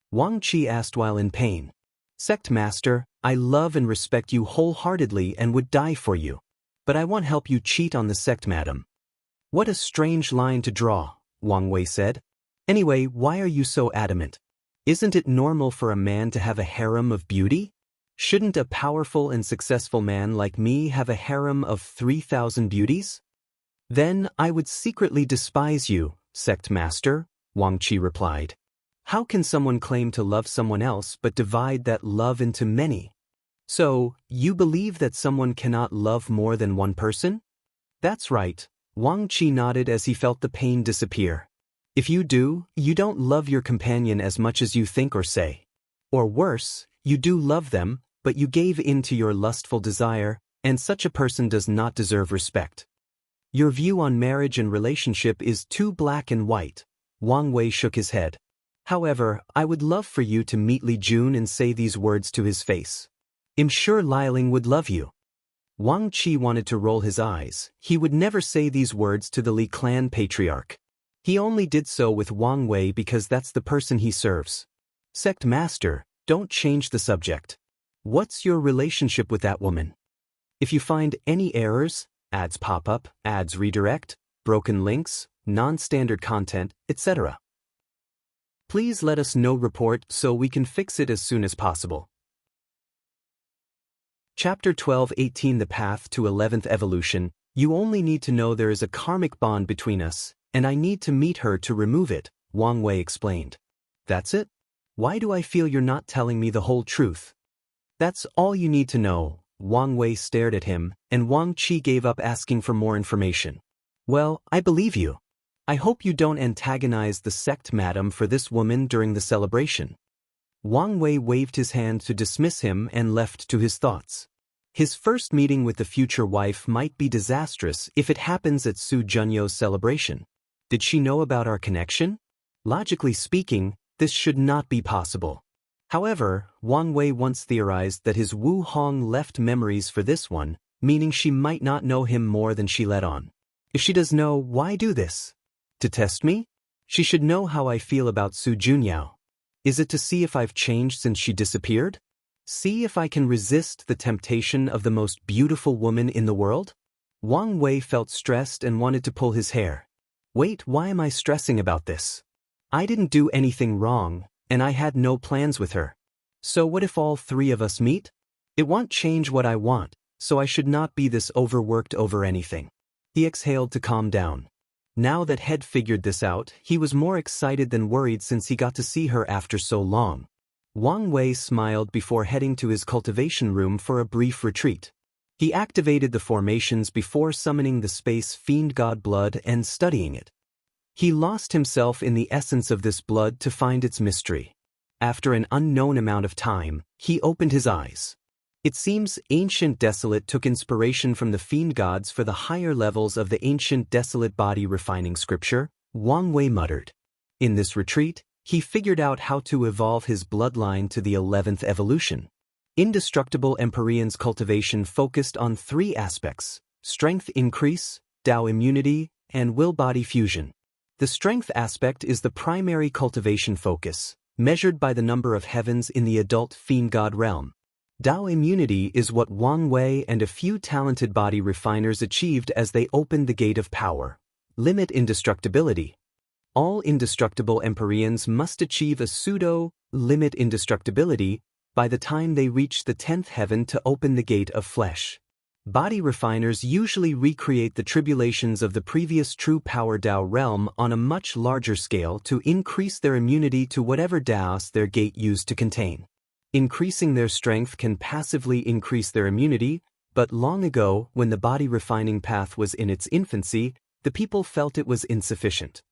Wang Qi asked while in pain. "Sect Master, I love and respect you wholeheartedly and would die for you. But I won't help you cheat on the sect madam." "What a strange line to draw," Wang Wei said. "Anyway, why are you so adamant? Isn't it normal for a man to have a harem of beauty? Shouldn't a powerful and successful man like me have a harem of 3,000 beauties?" "Then I would secretly despise you, Sect Master," Wang Qi replied. "How can someone claim to love someone else but divide that love into many? So, you believe that someone cannot love more than one person?" "That's right," Wang Qi nodded as he felt the pain disappear. "If you do, you don't love your companion as much as you think or say. Or worse, you do love them, but you gave in to your lustful desire, and such a person does not deserve respect. Your view on marriage and relationship is too black and white." Wang Wei shook his head. "However, I would love for you to meet Li Jun and say these words to his face. I'm sure Liling would love you." Wang Qi wanted to roll his eyes. He would never say these words to the Li clan patriarch. He only did so with Wang Wei because that's the person he serves. "Sect Master, don't change the subject. What's your relationship with that woman? If you find any errors, ads pop up, ads redirect, broken links, non-standard content, etc., please let us know report so we can fix it as soon as possible." Chapter 12:18 The Path to 11th Evolution. "You only need to know there is a karmic bond between us, and I need to meet her to remove it," Wang Wei explained. "That's it? Why do I feel you're not telling me the whole truth?" "That's all you need to know." Wang Wei stared at him, and Wang Qi gave up asking for more information. "Well, I believe you. I hope you don't antagonize the sect, madam, for this woman during the celebration. Wang Wei waved his hand to dismiss him and left to his thoughts. His first meeting with the future wife might be disastrous if it happens at Su Junyo's celebration. Did she know about our connection? Logically speaking, this should not be possible. However, Wang Wei once theorized that his Wu Hong left memories for this one, meaning she might not know him more than she let on. If she does know, why do this? To test me? She should know how I feel about Su Junyao. Is it to see if I've changed since she disappeared? See if I can resist the temptation of the most beautiful woman in the world? Wang Wei felt stressed and wanted to pull his hair. Wait, why am I stressing about this? I didn't do anything wrong, and I had no plans with her. So what if all three of us meet? It won't change what I want, so I should not be this overworked over anything. He exhaled to calm down. Now that Head figured this out, he was more excited than worried since he got to see her after so long. Wang Wei smiled before heading to his cultivation room for a brief retreat. He activated the formations before summoning the space fiend god blood and studying it. He lost himself in the essence of this blood to find its mystery. After an unknown amount of time, he opened his eyes. It seems Ancient Desolate took inspiration from the fiend gods for the higher levels of the Ancient Desolate body refining scripture, Wang Wei muttered. In this retreat, he figured out how to evolve his bloodline to the 11th evolution. Indestructible Empyrean's cultivation focused on three aspects: strength increase, Dao immunity, and will-body fusion. The strength aspect is the primary cultivation focus, measured by the number of heavens in the adult fiend god realm. Dao immunity is what Wang Wei and a few talented body refiners achieved as they opened the gate of power. Limit indestructibility. All indestructible Empyreans must achieve a pseudo-limit indestructibility by the time they reach the 10th heaven to open the gate of flesh. Body refiners usually recreate the tribulations of the previous true power Dao realm on a much larger scale to increase their immunity to whatever Daos their gate used to contain. Increasing their strength can passively increase their immunity, but long ago, when the body refining path was in its infancy, the people felt it was insufficient.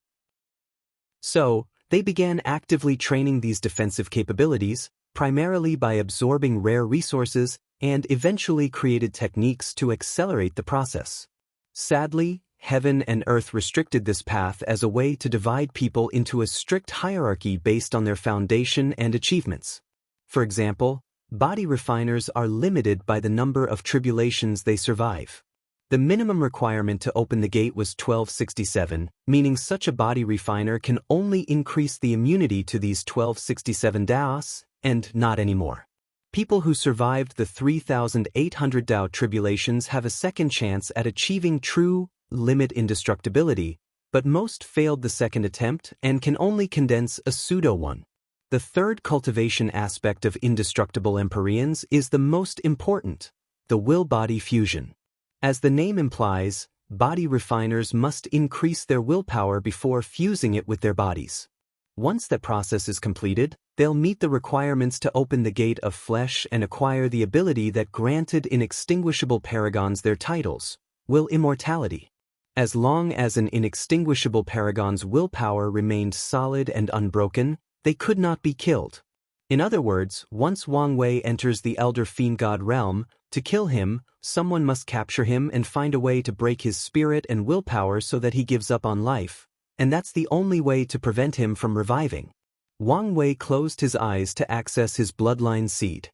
So, they began actively training these defensive capabilities, primarily by absorbing rare resources, and eventually created techniques to accelerate the process. Sadly, heaven and earth restricted this path as a way to divide people into a strict hierarchy based on their foundation and achievements. For example, body refiners are limited by the number of tribulations they survive. The minimum requirement to open the gate was 1267, meaning such a body refiner can only increase the immunity to these 1267 Daos, and not anymore. People who survived the 3,800 Dao tribulations have a second chance at achieving true limit indestructibility, but most failed the second attempt and can only condense a pseudo one. The third cultivation aspect of indestructible Empyreans is the most important, the will-body fusion. As the name implies, body refiners must increase their willpower before fusing it with their bodies. Once that process is completed, they'll meet the requirements to open the gate of flesh and acquire the ability that granted inextinguishable paragons their titles, will immortality. As long as an inextinguishable paragon's willpower remained solid and unbroken, they could not be killed. In other words, once Wang Wei enters the Elder Fiend God realm, to kill him, someone must capture him and find a way to break his spirit and willpower so that he gives up on life, and that's the only way to prevent him from reviving. Wang Wei closed his eyes to access his bloodline seed.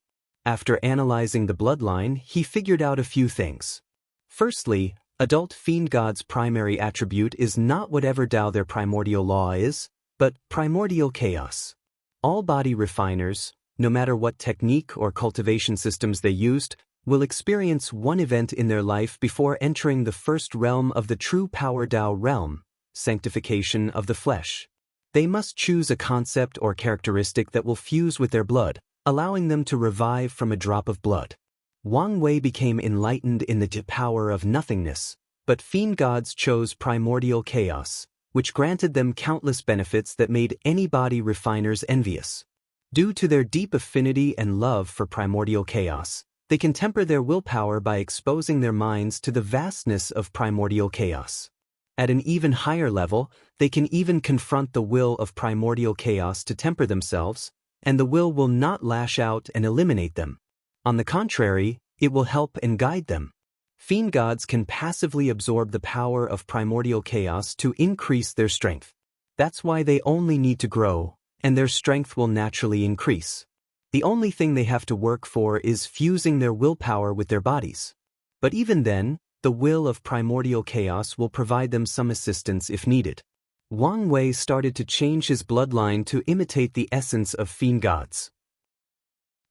After analyzing the bloodline, he figured out a few things. Firstly, adult fiend god's primary attribute is not whatever Dao their primordial law is, but primordial chaos. All body refiners, no matter what technique or cultivation systems they used, will experience one event in their life before entering the first realm of the true power Dao realm, sanctification of the flesh. They must choose a concept or characteristic that will fuse with their blood, allowing them to revive from a drop of blood. Wang Wei became enlightened in the power of nothingness, but fiend gods chose primordial chaos, which granted them countless benefits that made any body refiners envious. Due to their deep affinity and love for primordial chaos, they can temper their willpower by exposing their minds to the vastness of primordial chaos. At an even higher level, they can even confront the will of primordial chaos to temper themselves, and the will not lash out and eliminate them. On the contrary, it will help and guide them. Fiend gods can passively absorb the power of primordial chaos to increase their strength. That's why they only need to grow, and their strength will naturally increase. The only thing they have to work for is fusing their willpower with their bodies. But even then, the will of primordial chaos will provide them some assistance if needed. Wang Wei started to change his bloodline to imitate the essence of fiend gods.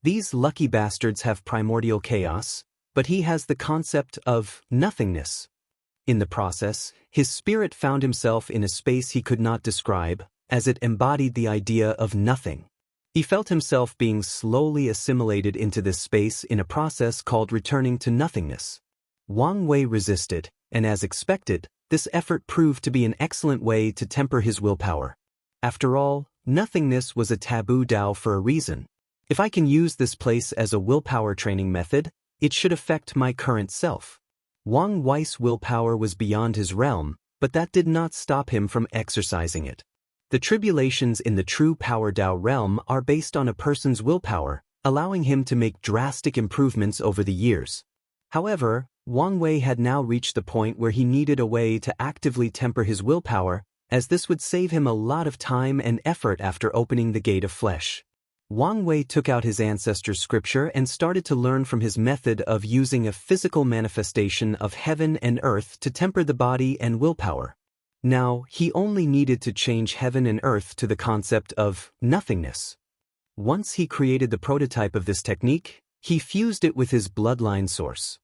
These lucky bastards have primordial chaos, but he has the concept of nothingness. In the process, his spirit found himself in a space he could not describe, as it embodied the idea of nothing. He felt himself being slowly assimilated into this space in a process called returning to nothingness. Wang Wei resisted, and as expected, this effort proved to be an excellent way to temper his willpower. After all, nothingness was a taboo Dao for a reason. If I can use this place as a willpower training method, it should affect my current self. Wang Wei's willpower was beyond his realm, but that did not stop him from exercising it. The tribulations in the true power Dao realm are based on a person's willpower, allowing him to make drastic improvements over the years. However, Wang Wei had now reached the point where he needed a way to actively temper his willpower, as this would save him a lot of time and effort after opening the gate of flesh. Wang Wei took out his ancestor's scripture and started to learn from his method of using a physical manifestation of heaven and earth to temper the body and willpower. Now, he only needed to change heaven and earth to the concept of nothingness. Once he created the prototype of this technique, he fused it with his bloodline source.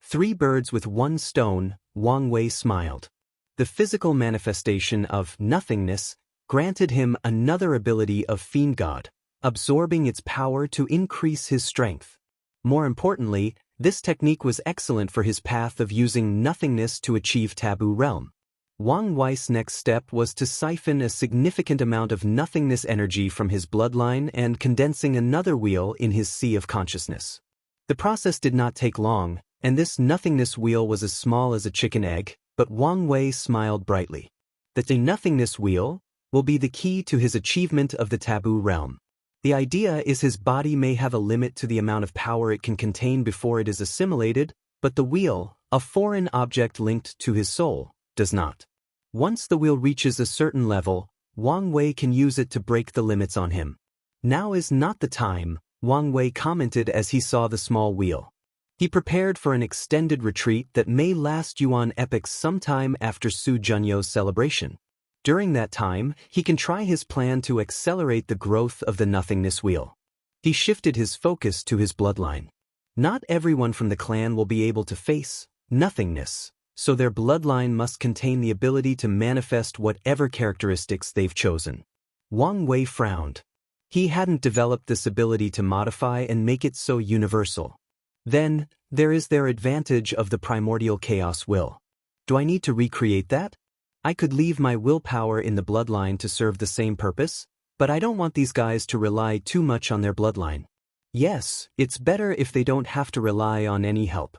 3 birds with 1 stone, Wang Wei smiled. The physical manifestation of nothingness granted him another ability of fiend god, absorbing its power to increase his strength. More importantly, this technique was excellent for his path of using nothingness to achieve taboo realm. Wang Wei's next step was to siphon a significant amount of nothingness energy from his bloodline and condensing another wheel in his sea of consciousness. The process did not take long, and this nothingness wheel was as small as a chicken egg, but Wang Wei smiled brightly. The nothingness wheel will be the key to his achievement of the taboo realm. The idea is his body may have a limit to the amount of power it can contain before it is assimilated, but the wheel, a foreign object linked to his soul, does not. Once the wheel reaches a certain level, Wang Wei can use it to break the limits on him. Now is not the time, Wang Wei commented as he saw the small wheel. He prepared for an extended retreat that may last Yuan epochs sometime after Su Junyo's celebration. During that time, he can try his plan to accelerate the growth of the nothingness wheel. He shifted his focus to his bloodline. Not everyone from the clan will be able to face nothingness, so their bloodline must contain the ability to manifest whatever characteristics they've chosen. Wang Wei frowned. He hadn't developed this ability to modify and make it so universal. Then, there is their advantage of the primordial chaos will. Do I need to recreate that? I could leave my willpower in the bloodline to serve the same purpose, but I don't want these guys to rely too much on their bloodline. Yes, it's better if they don't have to rely on any help.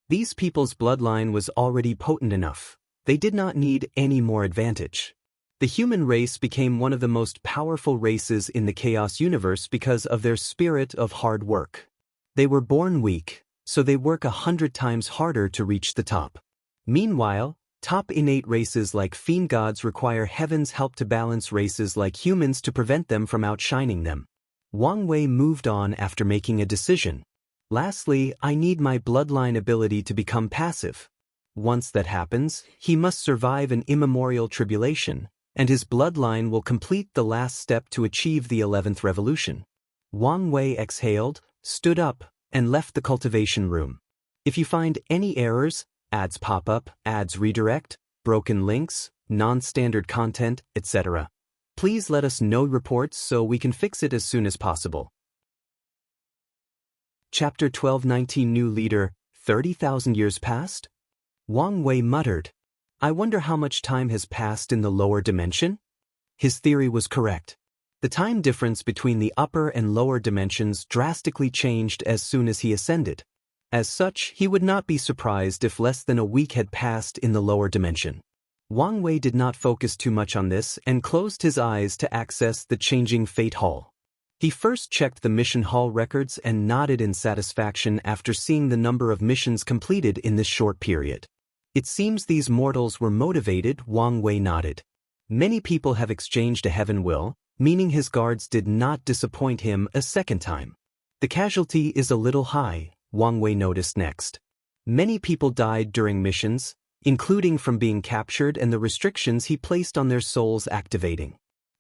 These people's bloodline was already potent enough. They did not need any more advantage. The human race became one of the most powerful races in the chaos universe because of their spirit of hard work. They were born weak, so they work 100 times harder to reach the top. Meanwhile, top innate races like fiend gods require heaven's help to balance races like humans to prevent them from outshining them. Wang Wei moved on after making a decision. Lastly, I need my bloodline ability to become passive. Once that happens, he must survive an immemorial tribulation, and his bloodline will complete the last step to achieve the 11th revolution. Wang Wei exhaled, stood up, and left the cultivation room. If you find any errors, ads pop up, ads redirect, broken links, non-standard content, etc., please let us know reports so we can fix it as soon as possible. Chapter 12:19 New Leader, 30,000 years past? Wang Wei muttered. I wonder how much time has passed in the lower dimension? His theory was correct. The time difference between the upper and lower dimensions drastically changed as soon as he ascended. As such, he would not be surprised if less than a week had passed in the lower dimension. Wang Wei did not focus too much on this and closed his eyes to access the changing Fate Hall. He first checked the mission hall records and nodded in satisfaction after seeing the number of missions completed in this short period. It seems these mortals were motivated. Wang Wei nodded. Many people have exchanged a heaven will, meaning his guards did not disappoint him a second time. The casualty is a little high, Wang Wei noticed next. Many people died during missions, including from being captured and the restrictions he placed on their souls activating.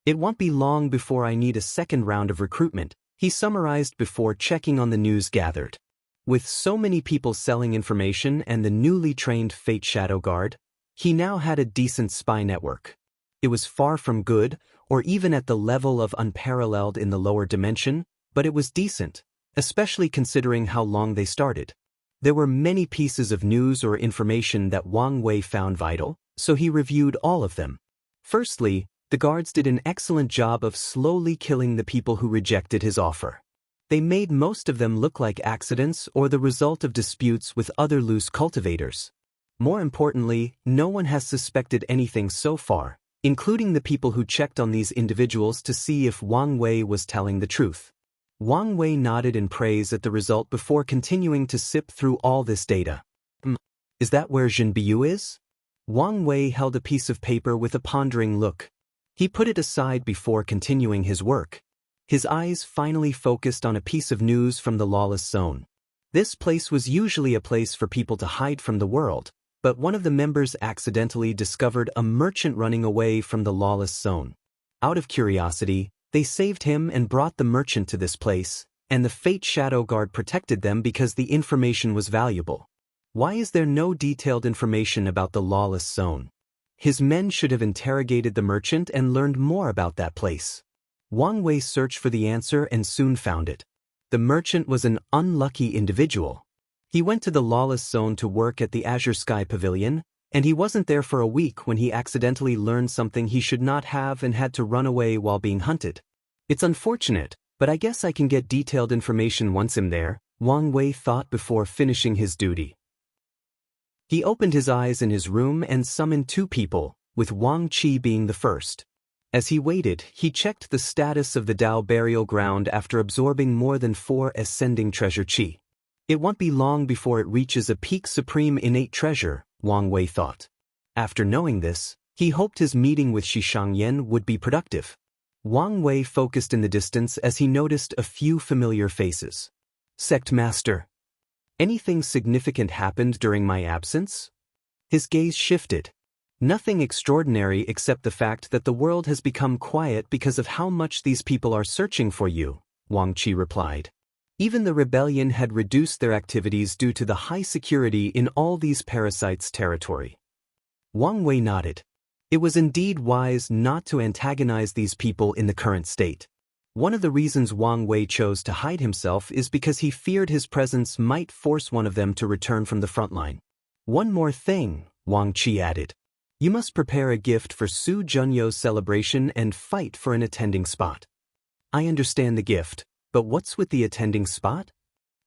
It won't be long before I need a second round of recruitment, he summarized before checking on the news gathered. With so many people selling information and the newly trained Fate Shadow Guard, he now had a decent spy network. It was far from good, or even at the level of unparalleled in the lower dimension, but it was decent, especially considering how long they started. There were many pieces of news or information that Wang Wei found vital, so he reviewed all of them. Firstly, the guards did an excellent job of slowly killing the people who rejected his offer. They made most of them look like accidents or the result of disputes with other loose cultivators. More importantly, no one has suspected anything so far, including the people who checked on these individuals to see if Wang Wei was telling the truth. Wang Wei nodded in praise at the result before continuing to sip through all this data. Is that where Jinbiyu is? Wang Wei held a piece of paper with a pondering look. He put it aside before continuing his work. His eyes finally focused on a piece of news from the Lawless zone. This place was usually a place for people to hide from the world, but one of the members accidentally discovered a merchant running away from the Lawless zone. Out of curiosity, they saved him and brought the merchant to this place, and the Fate Shadow Guard protected them because the information was valuable. Why is there no detailed information about the Lawless zone? His men should have interrogated the merchant and learned more about that place. Wang Wei searched for the answer and soon found it. The merchant was an unlucky individual. He went to the Lawless zone to work at the Azure Sky Pavilion, and he wasn't there for a week when he accidentally learned something he should not have and had to run away while being hunted. It's unfortunate, but I guess I can get detailed information once I'm there, Wang Wei thought before finishing his duty. He opened his eyes in his room and summoned two people, with Wang Qi being the first. As he waited, he checked the status of the Dao burial ground after absorbing more than 4 ascending treasure qi. It won't be long before it reaches a peak supreme innate treasure, Wang Wei thought. After knowing this, he hoped his meeting with Xianxia would be productive. Wang Wei focused in the distance as he noticed a few familiar faces. Sect Master. Anything significant happened during my absence? His gaze shifted. Nothing extraordinary except the fact that the world has become quiet because of how much these people are searching for you, Wang Qi replied. Even the rebellion had reduced their activities due to the high security in all these parasites' territory. Wang Wei nodded. It was indeed wise not to antagonize these people in the current state. One of the reasons Wang Wei chose to hide himself is because he feared his presence might force one of them to return from the front line. One more thing, Wang Qi added. You must prepare a gift for Su Junyo's celebration and fight for an attending spot. I understand the gift, but what's with the attending spot?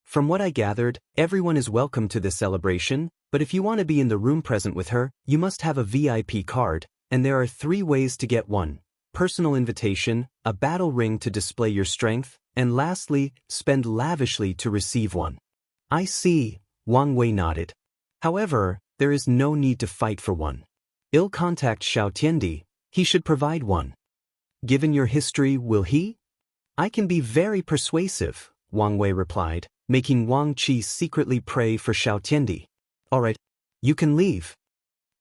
From what I gathered, everyone is welcome to this celebration, but if you want to be in the room present with her, you must have a VIP card, and there are 3 ways to get one: personal invitation, a battle ring to display your strength, and lastly, spend lavishly to receive one. I see, Wang Wei nodded. However, there is no need to fight for one. I'll contact Xiao Tiandi, he should provide one. Given your history, will he? I can be very persuasive, Wang Wei replied, making Wang Qi secretly pray for Xiao Tiandi. Alright, you can leave.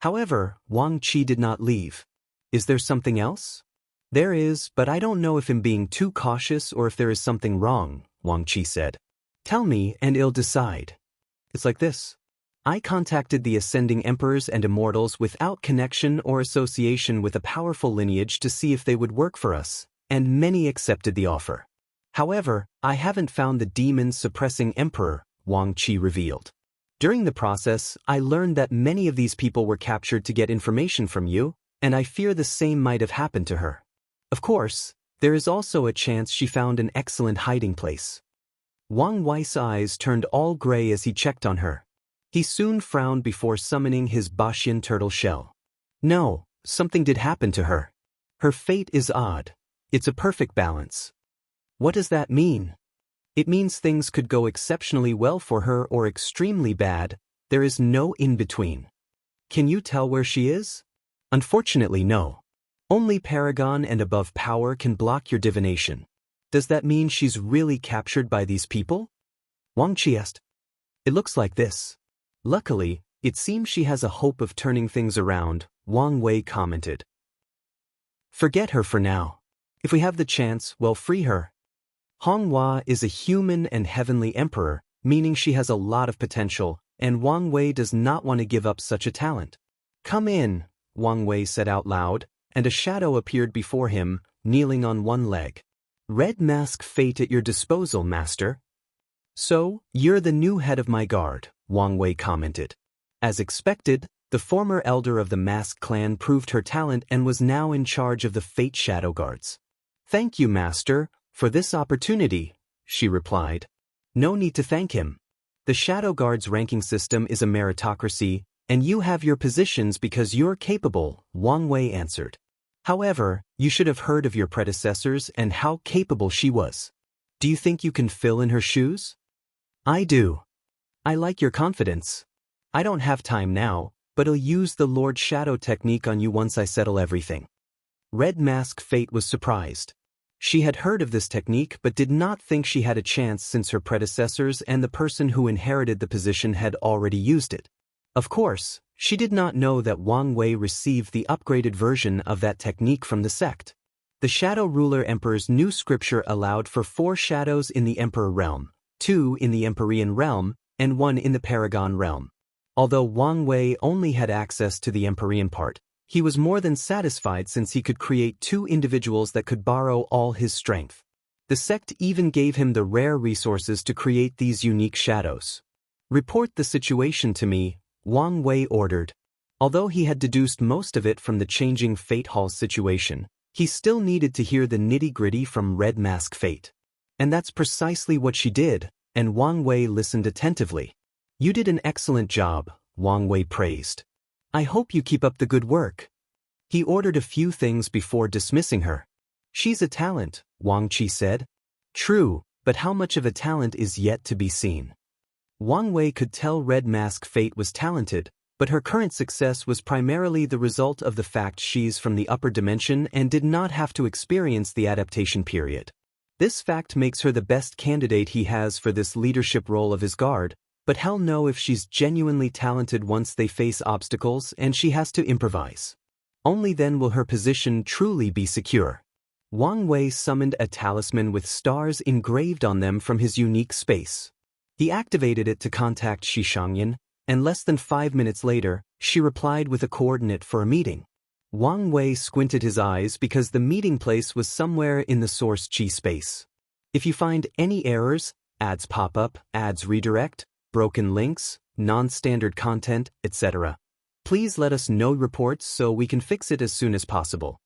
However, Wang Qi did not leave. Is there something else? There is, but I don't know if I'm being too cautious or if there is something wrong, Wang Qi said. Tell me and I'll decide. It's like this. I contacted the Ascending Emperors and Immortals without connection or association with a powerful lineage to see if they would work for us, and many accepted the offer. However, I haven't found the demon-suppressing emperor, Wang Qi revealed. During the process, I learned that many of these people were captured to get information from you, and I fear the same might have happened to her. Of course, there is also a chance she found an excellent hiding place. Wang Wei's eyes turned all gray as he checked on her. He soon frowned before summoning his Bashian turtle shell. No, something did happen to her. Her fate is odd. It's a perfect balance. What does that mean? It means things could go exceptionally well for her or extremely bad. There is no in-between. Can you tell where she is? Unfortunately, no. Only Paragon and above power can block your divination. Does that mean she's really captured by these people? Wang Qi asked. It looks like this. Luckily, it seems she has a hope of turning things around, Wang Wei commented. Forget her for now. If we have the chance, well, free her. Honghua is a human and heavenly emperor, meaning she has a lot of potential, and Wang Wei does not want to give up such a talent. Come in, Wang Wei said out loud, and a shadow appeared before him, kneeling on one leg. Red Mask Fate at your disposal, master. So, you're the new head of my guard, Wang Wei commented. As expected, the former elder of the Mask clan proved her talent and was now in charge of the Fate Shadow Guards. Thank you, master, for this opportunity, she replied. No need to thank him. The Shadow Guard's ranking system is a meritocracy, and you have your positions because you're capable, Wang Wei answered. However, you should have heard of your predecessors and how capable she was. Do you think you can fill in her shoes? I do. I like your confidence. I don't have time now, but I'll use the Lord Shadow technique on you once I settle everything. Red Mask Fate was surprised. She had heard of this technique but did not think she had a chance since her predecessors and the person who inherited the position had already used it. Of course, she did not know that Wang Wei received the upgraded version of that technique from the sect. The Shadow Ruler Emperor's new scripture allowed for 4 shadows in the Emperor realm, 2 in the Empyrean realm, and 1 in the Paragon realm. Although Wang Wei only had access to the Empyrean part, he was more than satisfied since he could create 2 individuals that could borrow all his strength. The sect even gave him the rare resources to create these unique shadows. Report the situation to me, Wang Wei ordered. Although he had deduced most of it from the changing Fate Hall's situation, he still needed to hear the nitty-gritty from Red Mask Fate. And that's precisely what she did, and Wang Wei listened attentively. You did an excellent job, Wang Wei praised. I hope you keep up the good work. He ordered a few things before dismissing her. She's a talent, Wang Qi said. True, but how much of a talent is yet to be seen. Wang Wei could tell Red Mask Fate was talented, but her current success was primarily the result of the fact she's from the upper dimension and did not have to experience the adaptation period. This fact makes her the best candidate he has for this leadership role of his guard, but he'll know if she's genuinely talented once they face obstacles and she has to improvise. Only then will her position truly be secure. Wang Wei summoned a talisman with stars engraved on them from his unique space. He activated it to contact Xianxia, and less than 5 minutes later, she replied with a coordinate for a meeting. Wang Wei squinted his eyes because the meeting place was somewhere in the source chi space. If you find any errors, ads pop up, ads redirect, broken links, non-standard content, etc., please let us know reports so we can fix it as soon as possible.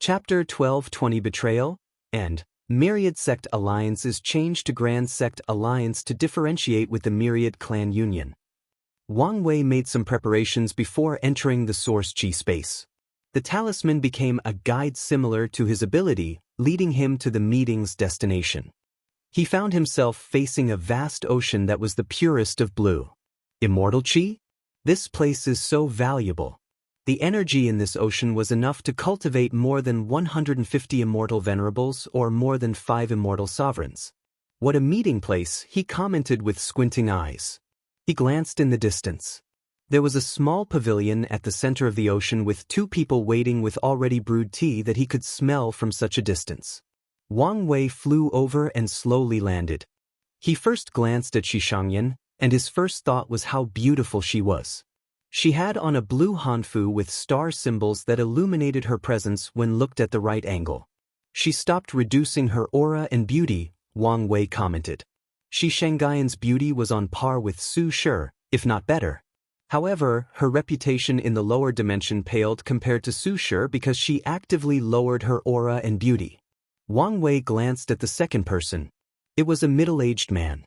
Chapter 12:20 Betrayal, and Myriad Sect Alliance is changed to Grand Sect Alliance to differentiate with the Myriad Clan Union. Wang Wei made some preparations before entering the source chi space. The talisman became a guide similar to his ability, leading him to the meeting's destination. He found himself facing a vast ocean that was the purest of blue. Immortal chi? This place is so valuable. The energy in this ocean was enough to cultivate more than 150 immortal venerables or more than 5 immortal sovereigns. What a meeting place, he commented with squinting eyes. He glanced in the distance. There was a small pavilion at the center of the ocean with 2 people waiting with already brewed tea that he could smell from such a distance. Wang Wei flew over and slowly landed. He first glanced at Xianxia, and his first thought was how beautiful she was. She had on a blue hanfu with star symbols that illuminated her presence when looked at the right angle. She stopped reducing her aura and beauty, Wang Wei commented. Xianxia's beauty was on par with Su Shi, if not better. However, her reputation in the lower dimension paled compared to Su Shi because she actively lowered her aura and beauty. Wang Wei glanced at the second person, It was a middle-aged man.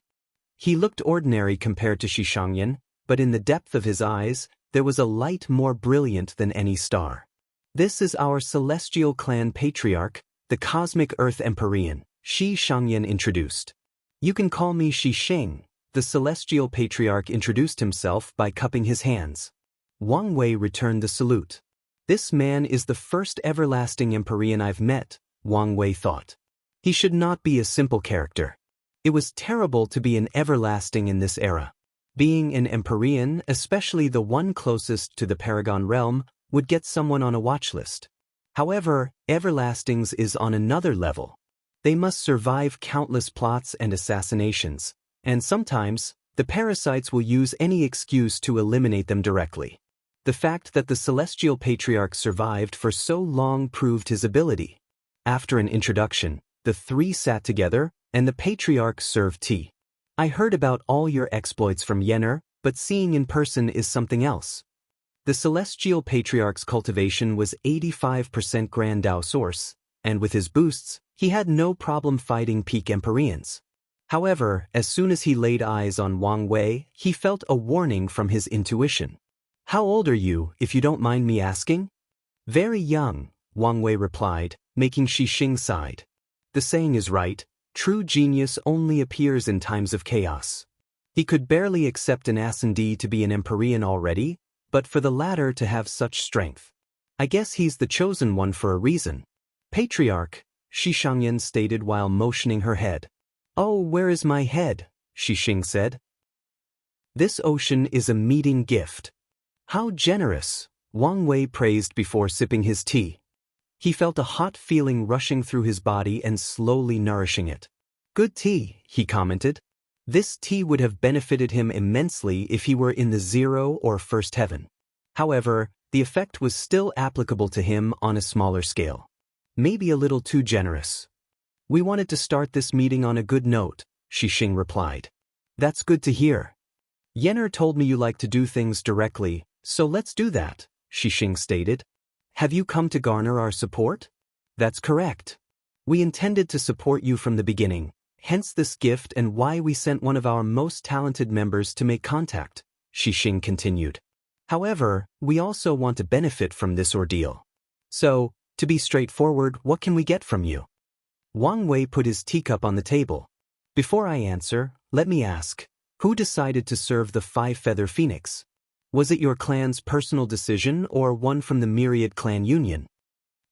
He looked ordinary compared to Xianxia, but in the depth of his eyes, there was a light more brilliant than any star. "This is our celestial clan patriarch, the cosmic Earth Empyrean," Xianxia introduced. "You can call me Xing." The celestial patriarch introduced himself by cupping his hands. Wang Wei returned the salute. "This man is the first everlasting Empyrean I've met," Wang Wei thought. He should not be a simple character. It was terrible to be an everlasting in this era. Being an Empyrean, especially the one closest to the Paragon realm, would get someone on a watch list. However, everlastings is on another level. They must survive countless plots and assassinations, and sometimes, the parasites will use any excuse to eliminate them directly. The fact that the Celestial Patriarch survived for so long proved his ability. After an introduction, the three sat together, and the Patriarch served tea. "I heard about all your exploits from Yenner, but seeing in person is something else." The Celestial Patriarch's cultivation was 85% Grand Dao Source, and with his boosts, he had no problem fighting peak Empyreans. However, as soon as he laid eyes on Wang Wei, he felt a warning from his intuition. "How old are you, if you don't mind me asking?" "Very young," Wang Wei replied, making Xing sigh. The saying is right. True genius only appears in times of chaos. He could barely accept an Ascension to be an Empyrean already, but for the latter to have such strength. "I guess he's the chosen one for a reason." "Patriarch," Xianxia stated while motioning her head. "Oh, where is my head?" Xing said. "This ocean is a meeting gift." "How generous," Wang Wei praised before sipping his tea. He felt a hot feeling rushing through his body and slowly nourishing it. "Good tea," he commented. This tea would have benefited him immensely if he were in the 0 or first heaven. However, the effect was still applicable to him on a smaller scale. Maybe a little too generous. "We wanted to start this meeting on a good note," Xing replied. "That's good to hear. Yenner told me you like to do things directly, so let's do that," Xing stated. "Have you come to garner our support?" "That's correct. We intended to support you from the beginning, hence this gift and why we sent one of our most talented members to make contact," Xing continued. "However, we also want to benefit from this ordeal. So, to be straightforward, what can we get from you?" Wang Wei put his teacup on the table. "Before I answer, let me ask, who decided to serve the Five-Feather Phoenix? Was it your clan's personal decision or one from the Myriad Clan Union?"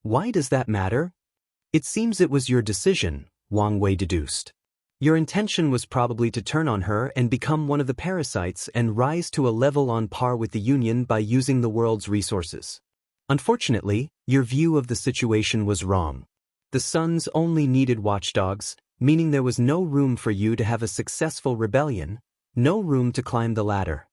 "Why does that matter?" "It seems it was your decision," Wang Wei deduced. "Your intention was probably to turn on her and become one of the parasites and rise to a level on par with the Union by using the world's resources. Unfortunately, your view of the situation was wrong. The Suns only needed watchdogs, meaning there was no room for you to have a successful rebellion, no room to climb the ladder.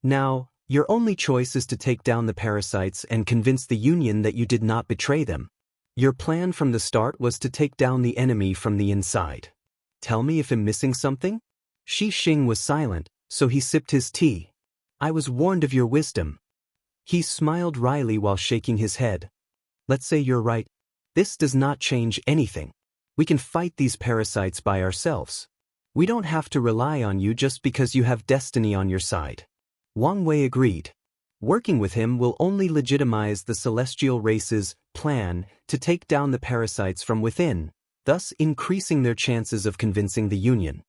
Now, your only choice is to take down the parasites and convince the Union that you did not betray them. Your plan from the start was to take down the enemy from the inside. Tell me if I'm missing something?" Xing was silent, so he sipped his tea. "I was warned of your wisdom." He smiled wryly while shaking his head. "Let's say you're right. This does not change anything. We can fight these parasites by ourselves. We don't have to rely on you just because you have destiny on your side." Wang Wei agreed. Working with him will only legitimize the celestial race's plan to take down the parasites from within, thus increasing their chances of convincing the Union.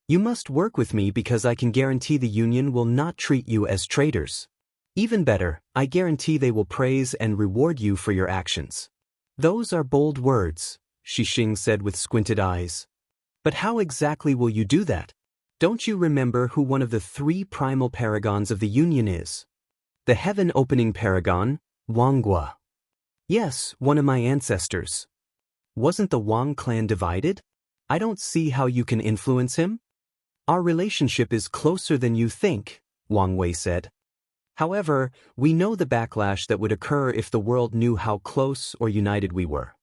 "You must work with me because I can guarantee the Union will not treat you as traitors. Even better, I guarantee they will praise and reward you for your actions." "Those are bold words," Xing said with squinted eyes. "But how exactly will you do that? Don't you remember who one of the 3 primal paragons of the Union is?" "The heaven-opening paragon, Wanghua." "Yes, one of my ancestors." "Wasn't the Wang clan divided? I don't see how you can influence him." "Our relationship is closer than you think," Wang Wei said. "However, we know the backlash that would occur if the world knew how close or united we were."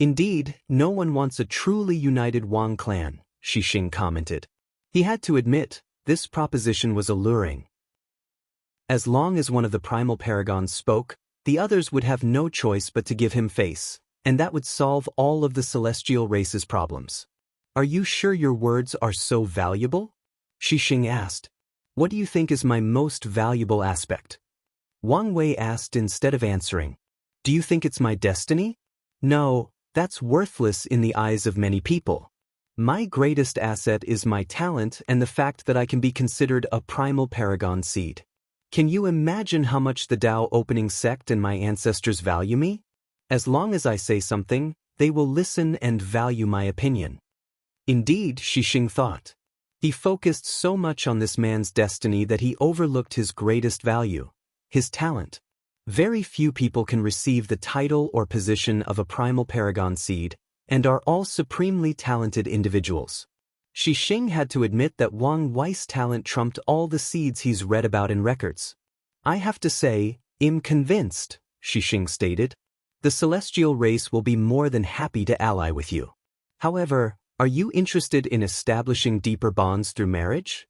"Indeed, no one wants a truly united Wang clan," Xing commented. He had to admit, this proposition was alluring. As long as one of the primal paragons spoke, the others would have no choice but to give him face, and that would solve all of the celestial race's problems. Are you sure your words are so valuable? Xing asked. What do you think is my most valuable aspect? Wang Wei asked instead of answering. Do you think it's my destiny? No, that's worthless in the eyes of many people. My greatest asset is my talent and the fact that I can be considered a primal paragon seed. Can you imagine how much the Tao opening sect and my ancestors value me? As long as I say something, they will listen and value my opinion. Indeed, Xing thought. He focused so much on this man's destiny that he overlooked his greatest value, his talent. Very few people can receive the title or position of a primal paragon seed, and are all supremely talented individuals. Xing had to admit that Wang Wei's talent trumped all the seeds he's read about in records. I have to say, I'm convinced, Xing stated. The celestial race will be more than happy to ally with you. However, are you interested in establishing deeper bonds through marriage?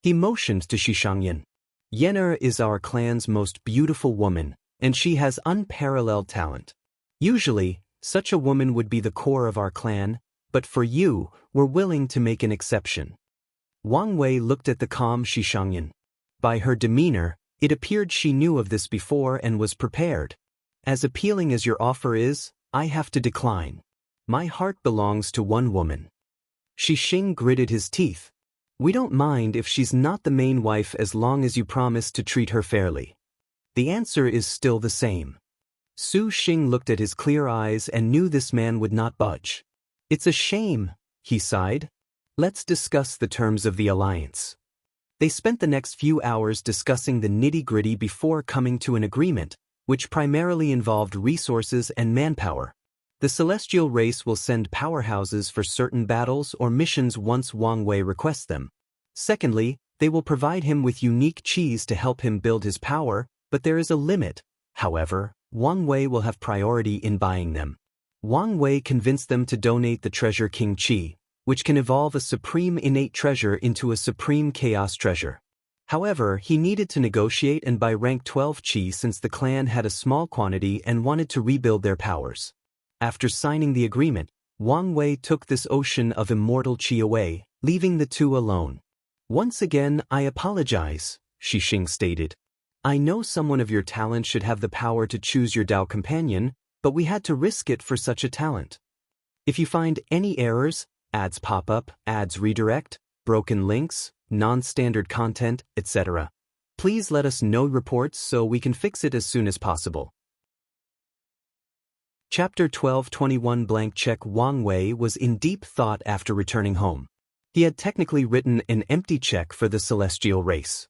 He motioned to Xianxia. Yen'er is our clan's most beautiful woman, and she has unparalleled talent. Usually, such a woman would be the core of our clan, but for you, we're willing to make an exception. Wang Wei looked at the calm Xianxia. By her demeanor, it appeared she knew of this before and was prepared. As appealing as your offer is, I have to decline. My heart belongs to one woman. Xing gritted his teeth. We don't mind if she's not the main wife as long as you promise to treat her fairly. The answer is still the same. Xing looked at his clear eyes and knew this man would not budge. It's a shame, he sighed. Let's discuss the terms of the alliance. They spent the next few hours discussing the nitty-gritty before coming to an agreement, which primarily involved resources and manpower. The celestial race will send powerhouses for certain battles or missions once Wang Wei requests them. Secondly, they will provide him with unique cheese to help him build his power, but there is a limit. However, Wang Wei will have priority in buying them. Wang Wei convinced them to donate the treasure King Qi, which can evolve a supreme innate treasure into a supreme chaos treasure. However, he needed to negotiate and buy rank 12 Qi since the clan had a small quantity and wanted to rebuild their powers. After signing the agreement, Wang Wei took this ocean of immortal Qi away, leaving the two alone. Once again, I apologize, Xing stated. I know someone of your talent should have the power to choose your Tao companion, but we had to risk it for such a talent. If you find any errors, ads pop up, ads redirect, broken links, non-standard content, etc., please let us know reports so we can fix it as soon as possible. Chapter 1221 Blank Check. Wang Wei was in deep thought after returning home. He had technically written an empty check for the celestial race.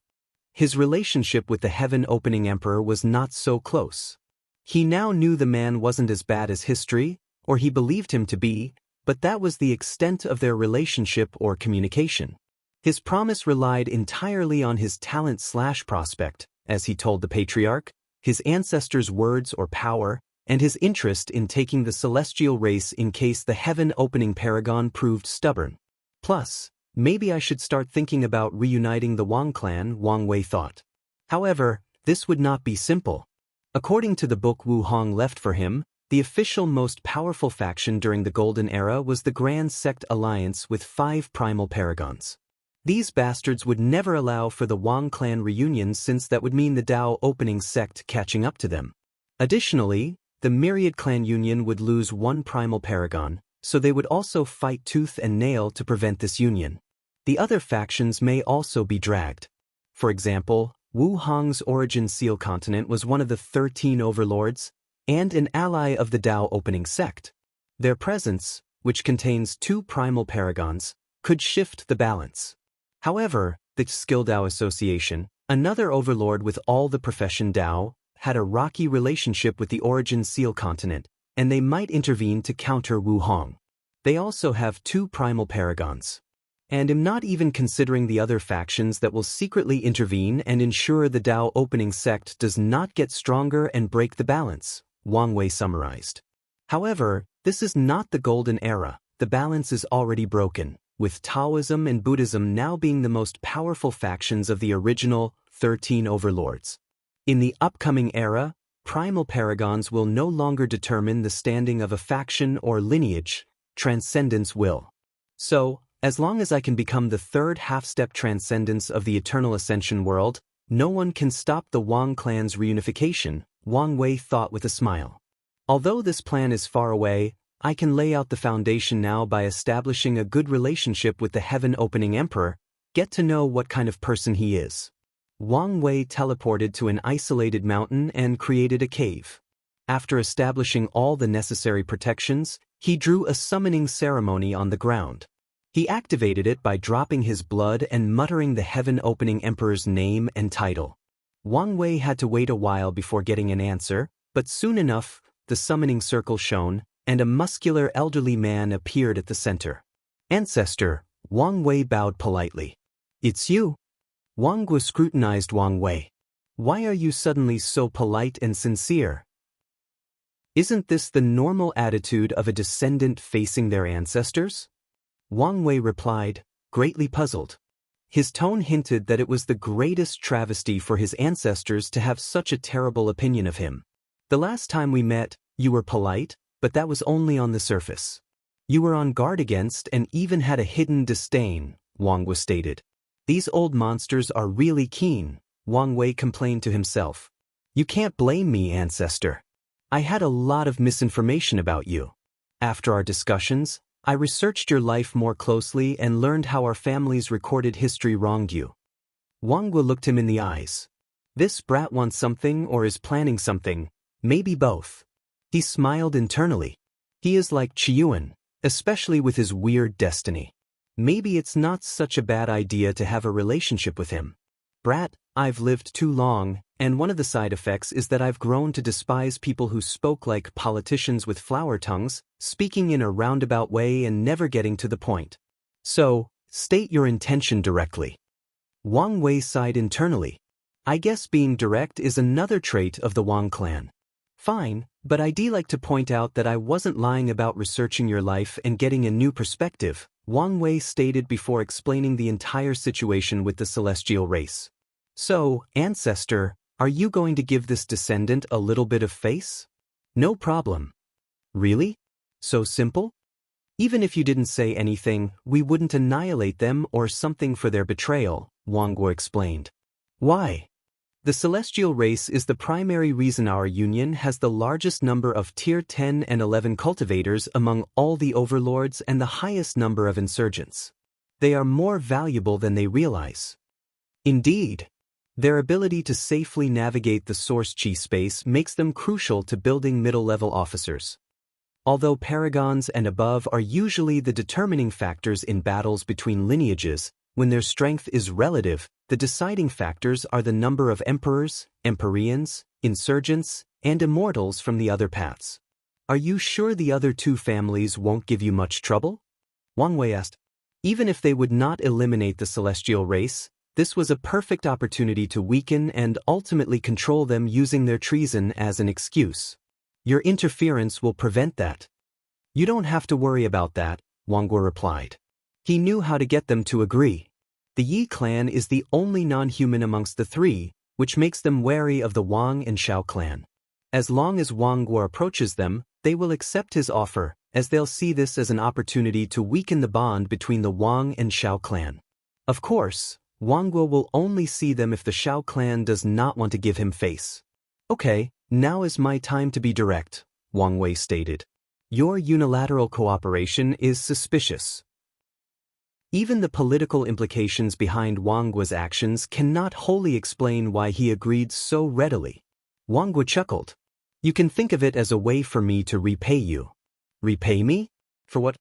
His relationship with the heaven-opening emperor was not so close. He now knew the man wasn't as bad as history, or he believed him to be, but that was the extent of their relationship or communication. His promise relied entirely on his talent/prospect, as he told the patriarch, his ancestors' words or power, and his interest in taking the celestial race in case the heaven-opening paragon proved stubborn. Plus, maybe I should start thinking about reuniting the Wang clan, Wang Wei thought. However, this would not be simple. According to the book Wu Hong left for him, the official most powerful faction during the Golden Era was the Grand Sect Alliance with 5 primal paragons. These bastards would never allow for the Wang clan reunions since that would mean the Tao opening sect catching up to them. Additionally, the Myriad clan union would lose 1 primal paragon, so they would also fight tooth and nail to prevent this union. The other factions may also be dragged. For example, Wu Hong's origin seal continent was one of the 13 overlords, and an ally of the Tao opening sect. Their presence, which contains 2 primal paragons, could shift the balance. However, the Skill Tao Association, another overlord with all the profession Tao, had a rocky relationship with the origin seal continent, and they might intervene to counter Wu Hong. They also have 2 primal paragons. And am not even considering the other factions that will secretly intervene and ensure the Tao opening sect does not get stronger and break the balance, Wang Wei summarized. However, this is not the Golden Era. The balance is already broken, with Taoism and Buddhism now being the most powerful factions of the original 13 overlords. In the upcoming era, primal paragons will no longer determine the standing of a faction or lineage, transcendence will. So, as long as I can become the third half-step transcendence of the eternal Ascension world, no one can stop the Wang clan's reunification, Wang Wei thought with a smile. Although this plan is far away, I can lay out the foundation now by establishing a good relationship with the heaven-opening emperor, get to know what kind of person he is. Wang Wei teleported to an isolated mountain and created a cave. After establishing all the necessary protections, he drew a summoning ceremony on the ground. He activated it by dropping his blood and muttering the heaven-opening emperor's name and title. Wang Wei had to wait a while before getting an answer, but soon enough, the summoning circle shone, and a muscular elderly man appeared at the center. Ancestor, Wang Wei bowed politely. It's you. Wang Guo scrutinized Wang Wei. Why are you suddenly so polite and sincere? Isn't this the normal attitude of a descendant facing their ancestors? Wang Wei replied, greatly puzzled. His tone hinted that it was the greatest travesty for his ancestors to have such a terrible opinion of him. The last time we met, you were polite, but that was only on the surface. You were on guard against and even had a hidden disdain, Wang Guo stated. These old monsters are really keen, Wang Wei complained to himself. You can't blame me, ancestor. I had a lot of misinformation about you. After our discussions, I researched your life more closely and learned how our family's recorded history wronged you. Wang Guo looked him in the eyes. This brat wants something or is planning something, maybe both. He smiled internally. He is like Qiyuan, especially with his weird destiny. Maybe it's not such a bad idea to have a relationship with him. Brat, I've lived too long, and one of the side effects is that I've grown to despise people who spoke like politicians with flower tongues, speaking in a roundabout way and never getting to the point. So, state your intention directly. Wang Wei sighed internally. I guess being direct is another trait of the Wang clan. Fine, but I'd like to point out that I wasn't lying about researching your life and getting a new perspective, Wang Wei stated before explaining the entire situation with the celestial race. So, ancestor, are you going to give this descendant a little bit of face? No problem. Really? So simple? Even if you didn't say anything, we wouldn't annihilate them or something for their betrayal, Wang Guo explained. Why? The celestial race is the primary reason our union has the largest number of Tier 10 and 11 cultivators among all the overlords and the highest number of insurgents. They are more valuable than they realize. Indeed. Their ability to safely navigate the source chi space makes them crucial to building middle-level officers. Although paragons and above are usually the determining factors in battles between lineages, when their strength is relative, the deciding factors are the number of emperors, empyreans, insurgents, and immortals from the other paths. Are you sure the other two families won't give you much trouble? Wang Wei asked. Even if they would not eliminate the celestial race, this was a perfect opportunity to weaken and ultimately control them using their treason as an excuse. Your interference will prevent that. You don't have to worry about that, Wang Guo replied. He knew how to get them to agree. The Yi clan is the only non-human amongst the three, which makes them wary of the Wang and Xiao clan. As long as Wang Guo approaches them, they will accept his offer, as they'll see this as an opportunity to weaken the bond between the Wang and Xiao clan. Of course, Wang Guo will only see them if the Xiao clan does not want to give him face. Okay, now is my time to be direct, Wang Wei stated. Your unilateral cooperation is suspicious. Even the political implications behind Wang Guo's actions cannot wholly explain why he agreed so readily. Wang Guo chuckled. You can think of it as a way for me to repay you. Repay me? For what?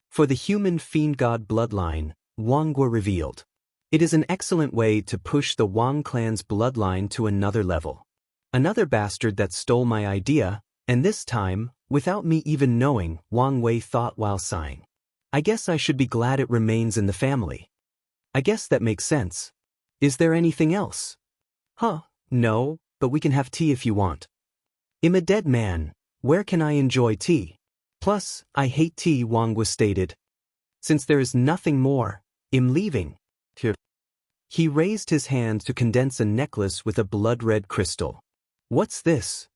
For the human fiend god bloodline, Wang Guo revealed. It is an excellent way to push the Wang clan's bloodline to another level. Another bastard that stole my idea, and this time, without me even knowing, Wang Wei thought while sighing. I guess I should be glad it remains in the family. I guess that makes sense. Is there anything else? No, but we can have tea if you want. I'm a dead man. Where can I enjoy tea? Plus, I hate tea, Wang Guo stated. Since there is nothing more, I'm leaving. He raised his hand to condense a necklace with a blood-red crystal. What's this?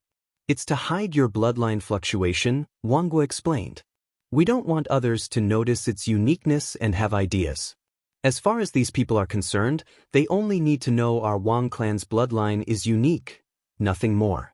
It's to hide your bloodline fluctuation, Wang Guo explained. We don't want others to notice its uniqueness and have ideas. As far as these people are concerned, they only need to know our Wang clan's bloodline is unique, nothing more.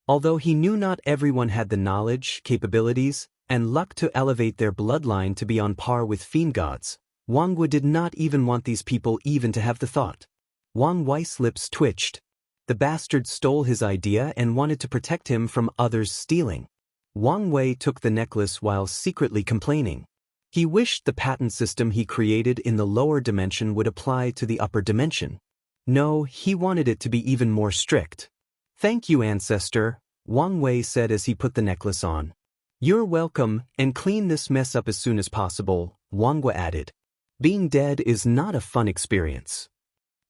Although he knew not everyone had the knowledge, capabilities, and luck to elevate their bloodline to be on par with fiend gods, Wang Wu did not even want these people even to have the thought. Wang Wei's lips twitched. The bastard stole his idea and wanted to protect him from others stealing. Wang Wei took the necklace while secretly complaining. He wished the patent system he created in the lower dimension would apply to the upper dimension. No, he wanted it to be even more strict. "Thank you, ancestor," Wang Wei said as he put the necklace on. "You're welcome, and clean this mess up as soon as possible," Wang Wei added. "Being dead is not a fun experience."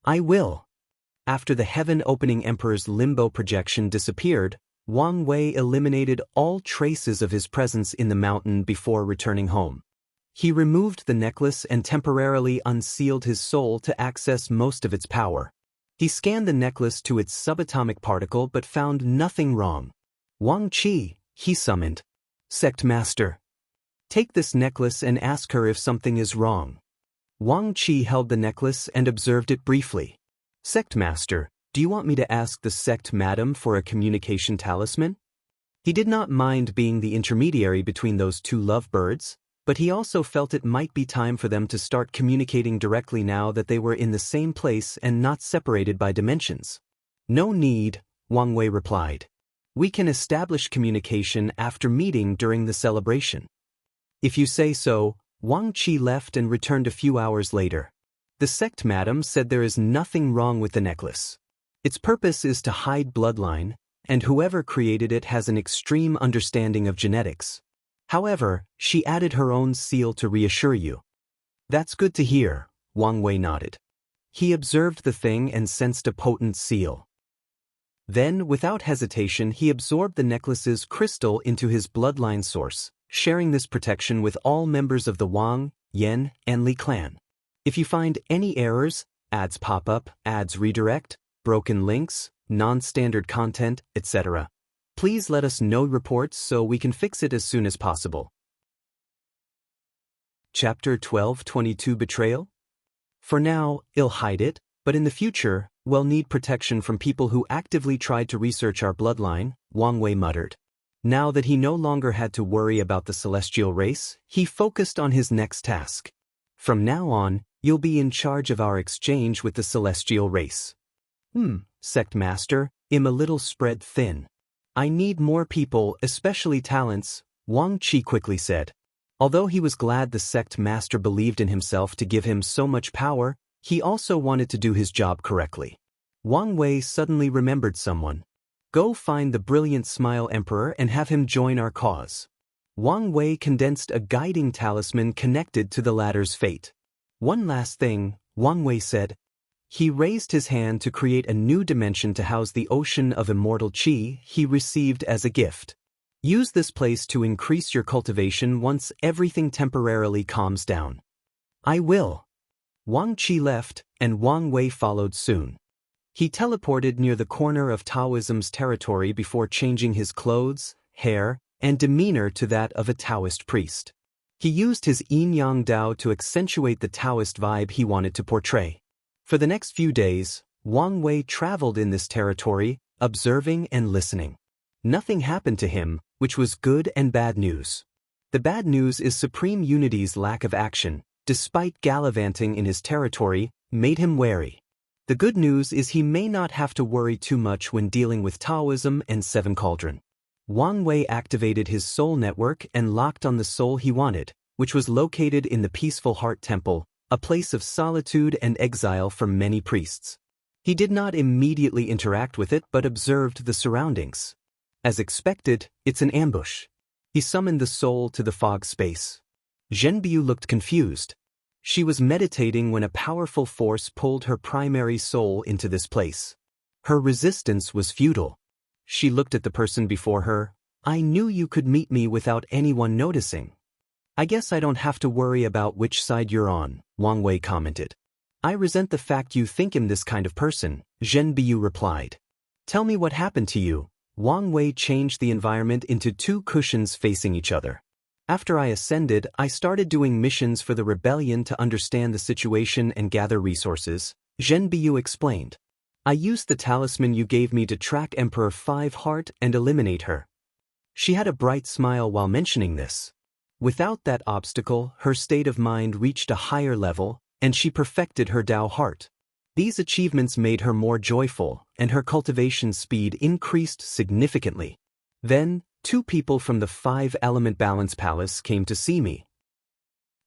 "I will." After the heaven-opening Emperor's limbo projection disappeared, Wang Wei eliminated all traces of his presence in the mountain before returning home. He removed the necklace and temporarily unsealed his soul to access most of its power. He scanned the necklace to its subatomic particle but found nothing wrong. "Wang Qi," he summoned. "Sect Master. Take this necklace and ask her if something is wrong." Wang Qi held the necklace and observed it briefly. "Sect Master, do you want me to ask the Sect Madam for a communication talisman?" He did not mind being the intermediary between those two lovebirds, but he also felt it might be time for them to start communicating directly now that they were in the same place and not separated by dimensions. "No need," Wang Wei replied. "We can establish communication after meeting during the celebration." "If you say so," Wang Qi left and returned a few hours later. The Sect Madam said there is nothing wrong with the necklace. Its purpose is to hide bloodline, and whoever created it has an extreme understanding of genetics. However, she added her own seal to reassure you. "That's good to hear," Wang Wei nodded. He observed the thing and sensed a potent seal. Then, without hesitation, he absorbed the necklace's crystal into his bloodline source, sharing this protection with all members of the Wang, Yan, and Li clan. If you find any errors, ads pop up, ads redirect, broken links, non-standard content, etc., please let us know reports so we can fix it as soon as possible. Chapter 1222 Betrayal? For now, I'll hide it, but in the future, we'll need protection from people who actively tried to research our bloodline, Wang Wei muttered. Now that he no longer had to worry about the celestial race, he focused on his next task. "From now on, you'll be in charge of our exchange with the celestial race." Sect Master, I'm a little spread thin. "I need more people, especially talents," Wang Qi quickly said. Although he was glad the Sect Master believed in himself to give him so much power, he also wanted to do his job correctly. Wang Wei suddenly remembered someone. "Go find the brilliant Smile Emperor and have him join our cause." Wang Wei condensed a guiding talisman connected to the latter's fate. "One last thing," Wang Wei said. He raised his hand to create a new dimension to house the ocean of immortal qi he received as a gift. "Use this place to increase your cultivation once everything temporarily calms down." "I will." Wang Qi left, and Wang Wei followed soon. He teleported near the corner of Taoism's territory before changing his clothes, hair, and demeanor to that of a Taoist priest. He used his yin-yang Dao to accentuate the Taoist vibe he wanted to portray. For the next few days, Wang Wei traveled in this territory, observing and listening. Nothing happened to him, which was good and bad news. The bad news is Supreme Unity's lack of action, despite gallivanting in his territory, made him wary. The good news is he may not have to worry too much when dealing with Taoism and Seven Cauldron. Wang Wei activated his soul network and locked on the soul he wanted, which was located in the Peaceful Heart Temple, a place of solitude and exile for many priests. He did not immediately interact with it but observed the surroundings. As expected, it's an ambush. He summoned the soul to the fog space. Zhenbiu looked confused. She was meditating when a powerful force pulled her primary soul into this place. Her resistance was futile. She looked at the person before her. "I knew you could meet me without anyone noticing. I guess I don't have to worry about which side you're on," Wang Wei commented. "I resent the fact you think I'm this kind of person," Zhenbiu replied. "Tell me what happened to you." Wang Wei changed the environment into two cushions facing each other. After I ascended, I started doing missions for the rebellion to understand the situation and gather resources, Zhenbiu explained. I used the talisman you gave me to track Emperor Five Heart and eliminate her. She had a bright smile while mentioning this. Without that obstacle, her state of mind reached a higher level, and she perfected her Tao heart. These achievements made her more joyful, and her cultivation speed increased significantly. Then, 2 people from the 5-element balance palace came to see me.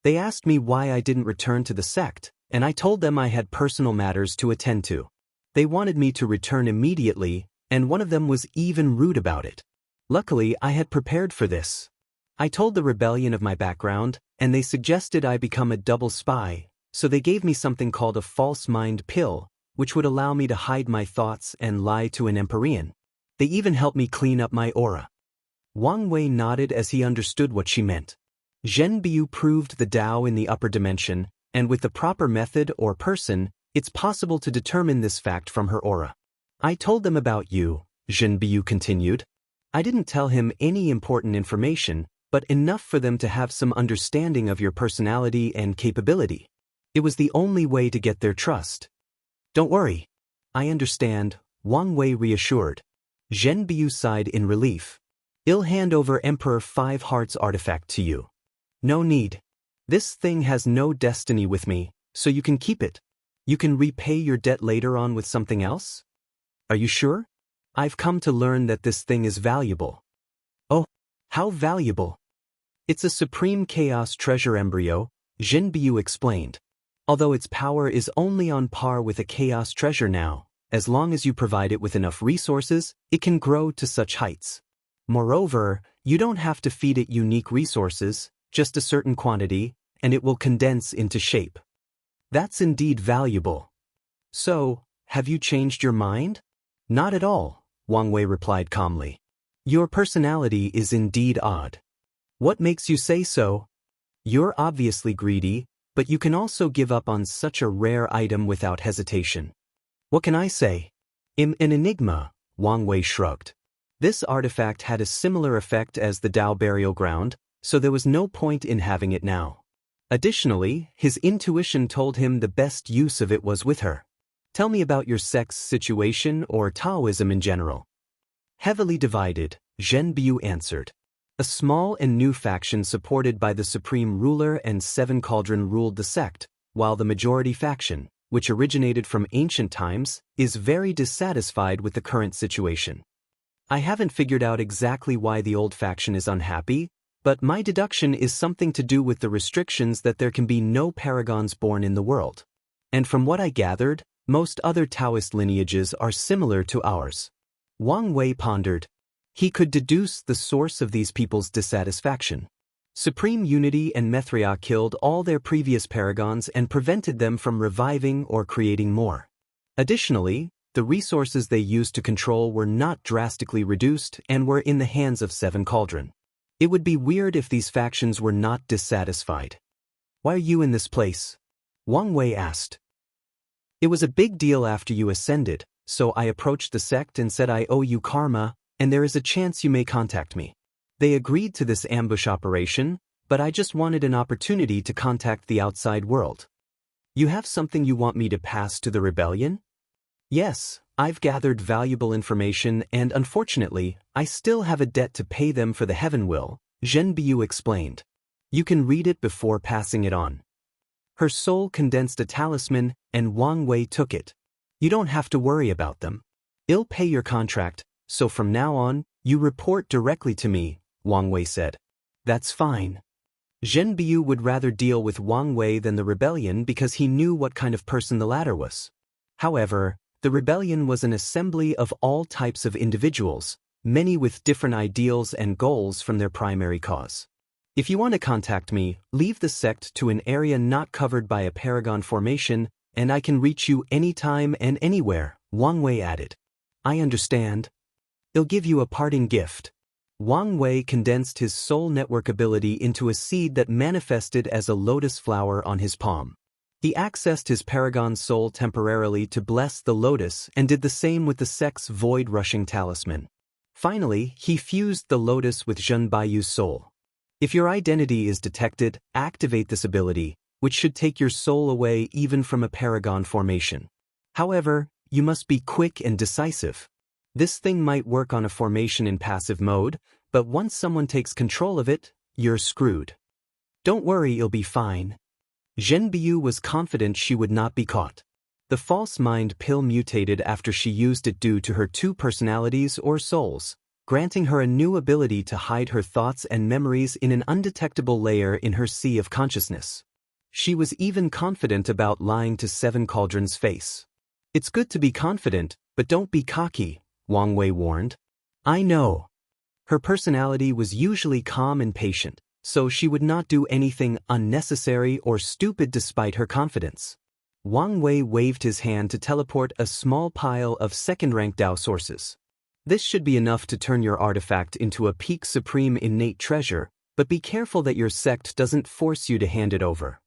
They asked me why I didn't return to the sect, and I told them I had personal matters to attend to. They wanted me to return immediately, and one of them was even rude about it. Luckily, I had prepared for this. I told the rebellion of my background, and they suggested I become a double spy, so they gave me something called a false mind pill, which would allow me to hide my thoughts and lie to an Empyrean. They even helped me clean up my aura. Wang Wei nodded as he understood what she meant. Zhenbiu proved the Tao in the upper dimension, and with the proper method or person, it's possible to determine this fact from her aura. I told them about you, Zhenbiu continued. I didn't tell him any important information, but enough for them to have some understanding of your personality and capability. It was the only way to get their trust. Don't worry. I understand, Wang Wei reassured. Zhenbiu sighed in relief. I'll hand over Emperor Five Hearts artifact to you. No need. This thing has no destiny with me, so you can keep it. You can repay your debt later on with something else? Are you sure? I've come to learn that this thing is valuable. Oh, how valuable? It's a supreme chaos treasure embryo, Zhenbiu explained. Although its power is only on par with a chaos treasure now, as long as you provide it with enough resources, it can grow to such heights. Moreover, you don't have to feed it unique resources, just a certain quantity, and it will condense into shape. That's indeed valuable. So, have you changed your mind? Not at all, Wang Wei replied calmly. Your personality is indeed odd. What makes you say so? You're obviously greedy, but you can also give up on such a rare item without hesitation. What can I say? I'm an enigma, Wang Wei shrugged. This artifact had a similar effect as the Tao burial ground, so there was no point in having it now. Additionally, his intuition told him the best use of it was with her. Tell me about your sect's situation or Taoism in general. Heavily divided, Zhenbiu answered. A small and new faction supported by the Supreme Ruler and 7 Cauldron ruled the sect, while the majority faction, which originated from ancient times, is very dissatisfied with the current situation. I haven't figured out exactly why the old faction is unhappy, but my deduction is something to do with the restrictions that there can be no paragons born in the world. And from what I gathered, most other Taoist lineages are similar to ours. Wang Wei pondered. He could deduce the source of these people's dissatisfaction. Supreme Unity and Mithria killed all their previous paragons and prevented them from reviving or creating more. Additionally, the resources they used to control were not drastically reduced and were in the hands of 7 Cauldron. It would be weird if these factions were not dissatisfied. Why are you in this place? Wang Wei asked. It was a big deal after you ascended, so I approached the sect and said I owe you karma, and there is a chance you may contact me. They agreed to this ambush operation, but I just wanted an opportunity to contact the outside world. You have something you want me to pass to the rebellion? Yes, I've gathered valuable information and unfortunately, I still have a debt to pay them for the Heaven Will, Zhenbiu explained. You can read it before passing it on. Her soul condensed a talisman and Wang Wei took it. You don't have to worry about them. I'll pay your contract, so from now on, you report directly to me, Wang Wei said. That's fine. Zhenbiu would rather deal with Wang Wei than the rebellion because he knew what kind of person the latter was. However, the rebellion was an assembly of all types of individuals, many with different ideals and goals from their primary cause. If you want to contact me, leave the sect to an area not covered by a paragon formation, and I can reach you anytime and anywhere, Wang Wei added. I understand. I'll give you a parting gift. Wang Wei condensed his soul network ability into a seed that manifested as a lotus flower on his palm. He accessed his paragon soul temporarily to bless the lotus and did the same with the sect's void-rushing talisman. Finally, he fused the lotus with Zhen Baiyu's soul. If your identity is detected, activate this ability, which should take your soul away even from a paragon formation. However, you must be quick and decisive. This thing might work on a formation in passive mode, but once someone takes control of it, you're screwed. Don't worry, you'll be fine. Zhenbiu was confident she would not be caught. The false mind pill mutated after she used it due to her two personalities or souls, granting her a new ability to hide her thoughts and memories in an undetectable layer in her sea of consciousness. She was even confident about lying to Seven Cauldrons' face. It's good to be confident, but don't be cocky, Wang Wei warned. I know. Her personality was usually calm and patient, so she would not do anything unnecessary or stupid despite her confidence. Wang Wei waved his hand to teleport a small pile of second-rank Dao sources. This should be enough to turn your artifact into a peak supreme innate treasure, but be careful that your sect doesn't force you to hand it over.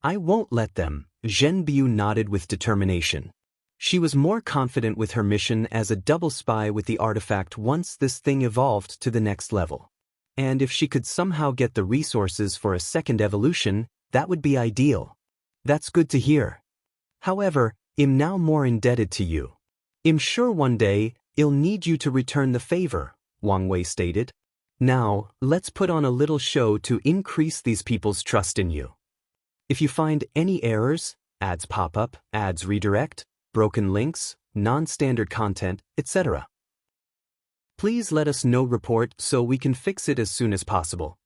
I won't let them, Zhenbiu nodded with determination. She was more confident with her mission as a double spy with the artifact once this thing evolved to the next level. And if she could somehow get the resources for a second evolution, that would be ideal. That's good to hear. However, I'm now more indebted to you. I'm sure one day, I'll need you to return the favor, Wang Wei stated. Now, let's put on a little show to increase these people's trust in you. If you find any errors, ads pop up, ads redirect, broken links, non-standard content, etc., please let us know report so we can fix it as soon as possible.